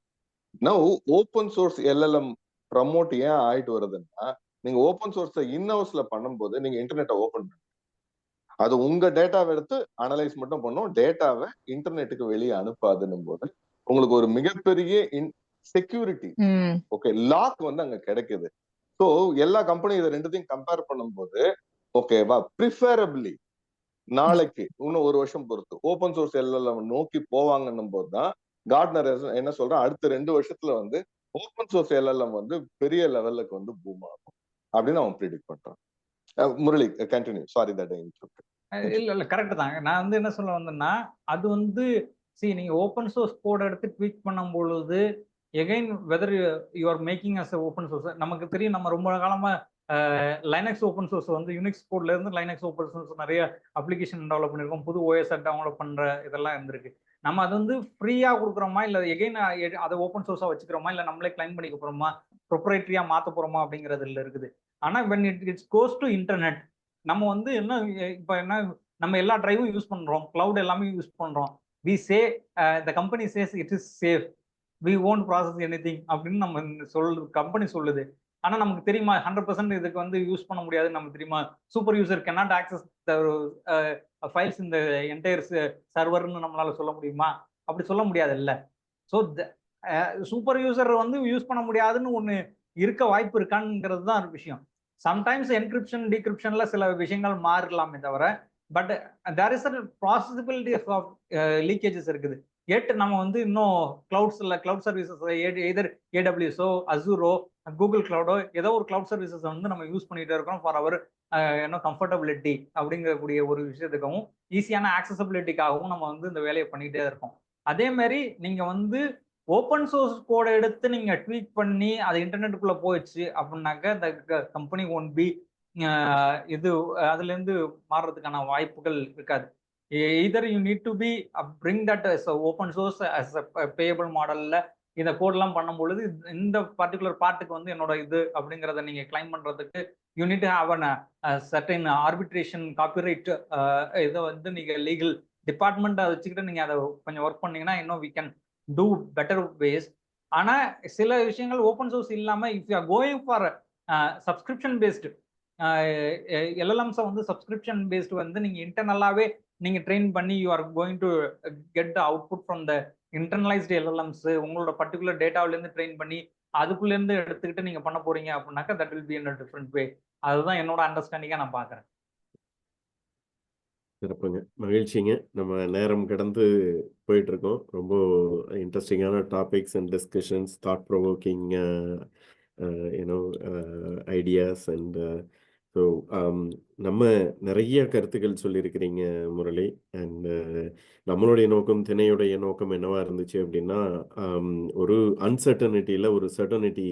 ஓப்பன் சோர்ஸ் எல்எல்எம் ப்ரமோட் ஏன் ஆயிட்டு வருதுன்னா, நீங்க ஓப்பன் சோர்ஸ் இன்ஹவுஸ்ல பண்ணும்போது நீங்க இன்டர்நெட்டை ஓபன் பண்ணுங்க, அது உங்க டேட்டாவை எடுத்து அனலைஸ் மட்டும் பண்ணும், டேட்டாவை இன்டர்நெட்டுக்கு வெளியே அனுப்பாதுன்னும் போது உங்களுக்கு ஒரு மிகப்பெரிய செக்யூரிட்டி, ஓகே, லாக் அங்க கிடைக்குது. ஸோ எல்லா கம்பெனியும் இதை ரெண்டுத்தையும் கம்பேர் பண்ணும்போது ஓகேவா, ப்ரிஃபரபிளி நாளைக்கு இன்னும் ஒரு வருஷம் பொறுத்து ஓப்பன் சோர்ஸ் எல்எல்எம் நோக்கி போவாங்கன்னும் போதுதான் கார்ட்னர் என்ன சொல்றான், அடுத்த 2 வருஷத்துல ஓப்பன் சோர்ஸ் எல்எல்எம் பெரிய லெவலுக்கு பூம் ஆகும் அப்படின்னு அவன் ப்ரிடிக்ட் பண்றான். Murali continue, sorry that I interrupted. இல்ல கரெக்ட் தாங்க. நான் என்ன சொல்ல வந்தேன்னா, அது நீங்க ஓப்பன் சோர்ஸ் கோட் எடுத்து ட்வீட் பண்ணும் பொழுது again whether you are making as open source, நமக்கு தெரியும் நம்ம ரொம்ப காலமா லைனக்ஸ் ஓப்பன் சோர்ஸ் யூனிக்ஸ் கோட்ல இருந்து லைனக்ஸ் ஓப்பன் சோர்ஸ் நிறைய அப்ளிகேஷன் டெவலப் பண்ணிருக்கோம், புது ஓஎஸ் டெவலப் பண்ற இதெல்லாம் இருந்திருக்கு. நம்ம அது ஃப்ரீயா கொடுக்குறோமா, இல்ல எகைன் அதை ஓப்பன் சோர்ஸா வச்சுக்கிறோமா, இல்ல நம்மளே கிளைம் பண்ணிக்க போறோமா, ப்ரொப்ரைட்டரியா மாத்த போறோமா அப்படிங்கிறதுல இருக்குது. ஆனா when it's goes to internet, நம்ம என்ன இப்ப நம்ம எல்லா டிரைவும் யூஸ் பண்றோம், கிளவுட் எல்லாமே யூஸ் பண்றோம். we say the company says it is safe, we won't process anything அப்படின்னு நம்ம கம்பெனி சொல்லுது. ஆனா நமக்கு தெரியுமா 100% இதுக்கு யூஸ் பண்ண முடியாதுன்னு நமக்கு தெரியுமா? Super user cannot access the files in the entire சர்வர்னு நம்மளால சொல்ல முடியுமா? அப்படி சொல்ல முடியாது இல்ல. ஸோ சூப்பர் யூசர் யூஸ் பண்ண முடியாதுன்னு ஒண்ணு இருக்க வாய்ப்பு இருக்காங்கிறது தான் ஒரு விஷயம். சம்டைம்ஸ் என்கிரிப்ஷன் டிகிரிப்ஷன்ல சில விஷயங்கள் மாறலாமே தவிர, but there is a possibility of leakages இருக்குது. எட் நம்ம இன்னும் கிளவுட் சர்வீசஸ் எதர் ஏடபிள்யூஎஸோ அசூரோ கூகுள் கிளவுடோ ஏதோ ஒரு கிளவுட் சர்வீசஸ் நம்ம யூஸ் பண்ணிட்டே இருக்கோம் ஃபார் அவர் கம்ஃபர்டபிலிட்டி அப்படிங்கக்கூடிய ஒரு விஷயத்துக்காகவும் ஈஸியான ஆக்சசபிலிட்டிக்காகவும் நம்ம இந்த வேலையை பண்ணிட்டே இருக்கோம். அதே மாதிரி நீங்க ஓப்பன் சோர்ஸ் கோடை எடுத்து நீங்க ட்வீட் பண்ணி அது இன்டர்நெட்டுக்குள்ள போயிடுச்சு அப்படின்னாக்க த கம்பெனி ஒன்ட் பி அதுல இருந்து மாறுறதுக்கான வாய்ப்புகள் இருக்காது. Either you need to be bring that open source as payable மாடல்ல இந்த கோட்லாம் பண்ணும்பொழுது இந்த பர்டிகுலர் பார்ட்டுக்கு என்னோட இது அப்படிங்கிறத நீங்க கிளைம் பண்றதுக்கு you need to have an certain arbitration copyright இதை நீங்க லீகல் டிபார்ட்மெண்ட் வச்சுக்கிட்டு நீங்க அதை கொஞ்சம் ஒர்க் பண்ணீங்கன்னா இன்னும் we can do better ways. ஆனா சில விஷயங்கள் ஓப்பன் சோர்ஸ் இல்லாம if you are going for subscription based எல்எல்எம்ஸை சப்ஸ்கிரிப்ஷன் பேஸ்டு நீங்க இன்டர்னலாவே நீங்க ட்ரெயின் பண்ணி you are going to get the output from the internalized LLMs உங்களோட பர்டிகுலர் டேட்டாவில இருந்து ட்ரெயின் பண்ணி அதுக்குள்ள இருந்து எடுத்துக்கிட்டு நீங்க பண்ண போறீங்க அப்படின்னாக்கா that will be in a different வே. அதுதான் என்னோட அண்டர்ஸ்டாண்டிங்கா நான் பாக்குறேன். சிறப்புங்க. மகிழ்ச்சிங்க. நம்ம நேரம் கடந்து போயிட்டு இருக்கோம். ரொம்ப இன்ட்ரெஸ்டிங்கான topics and discussions, thought provoking you know ideas and so நம்ம நிறைய கருத்துக்கள் சொல்லியிருக்கிறீங்க முரளி. அண்ட் நம்மளுடைய நோக்கம், திணையுடைய நோக்கம் என்னவா இருந்துச்சு அப்படின்னா, ஒரு அன்சர்டனிட்டியில் ஒரு சர்டனிட்டி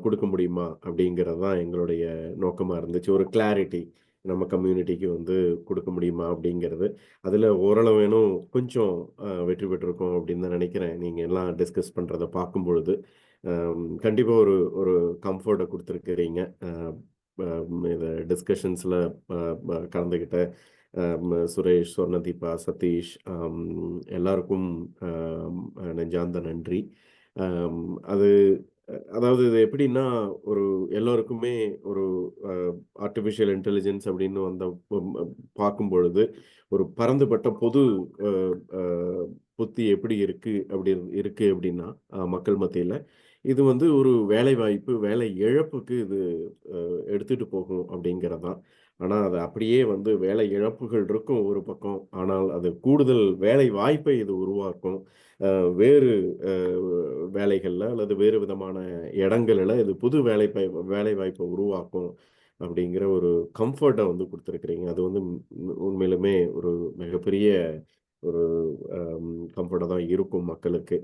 கொடுக்க முடியுமா அப்படிங்கிறது தான் எங்களுடைய நோக்கமாக இருந்துச்சு. ஒரு கிளாரிட்டி நம்ம கம்யூனிட்டிக்கு வந்து கொடுக்க முடியுமா அப்படிங்கிறது. அதில் ஓரளவேனும் கொஞ்சம் வெற்றி பெற்றிருக்கோம் அப்படின்னு தான் நினைக்கிறேன். நீங்கள் எல்லாம் டிஸ்கஸ் பண்ணுறதை பார்க்கும் பொழுது கண்டிப்பாக ஒரு ஒரு கம்ஃபர்ட்டை கொடுத்துருக்கிறீங்க. இதை டிஸ்கஷன்ஸில் கலந்துக்கிட்ட சுரேஷ், சொர்ணதீபா, சதீஷ் எல்லாருக்கும் நெஞ்சார்ந்த நன்றி. அது அதாவது இது எப்படின்னா, ஒரு எல்லோருக்குமே ஒரு ஆர்டிஃபிஷியல் இன்டெலிஜென்ஸ் அப்படின்னு வந்த பார்க்கும் பொழுது ஒரு பரந்துபட்ட பொது புத்தி எப்படி இருக்கு அப்படின்னா மக்கள் மத்தியில் இது வந்து ஒரு வேலை வாய்ப்பு, வேலை இழப்புக்கு இது எடுத்துட்டு போகும் அப்படிங்கிறதான். ஆனால் அது அப்படியே வந்து வேலை இழப்புகள் இருக்கும் ஒரு பக்கம், ஆனால் அது கூடுதல் வேலை வாய்ப்பை இது உருவாக்கும். வேறு வேலைகளில் அல்லது வேறு விதமான இடங்களில் இது புது வேலை வாய்ப்பை உருவாக்கும் அப்படிங்கிற ஒரு கம்ஃபர்ட்டை வந்து கொடுத்துருக்குறீங்க. அது வந்து உண்மையிலுமே ஒரு மிகப்பெரிய ஒரு கம்ஃபர்ட்டாக தான் இருக்கும் மக்களுக்கு.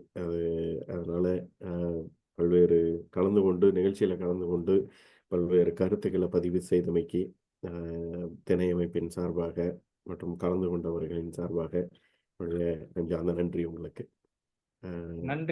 அதனால் பல்வேறு நிகழ்ச்சியில் கலந்து கொண்டு பல்வேறு கருத்துக்களை பதிவு செய்தமைக்கு திணை அமைப்பின் சார்பாக மற்றும் கலந்து கொண்டவர்களின் சார்பாக நெஞ்சார்ந்த நன்றி உங்களுக்கு. நன்றி.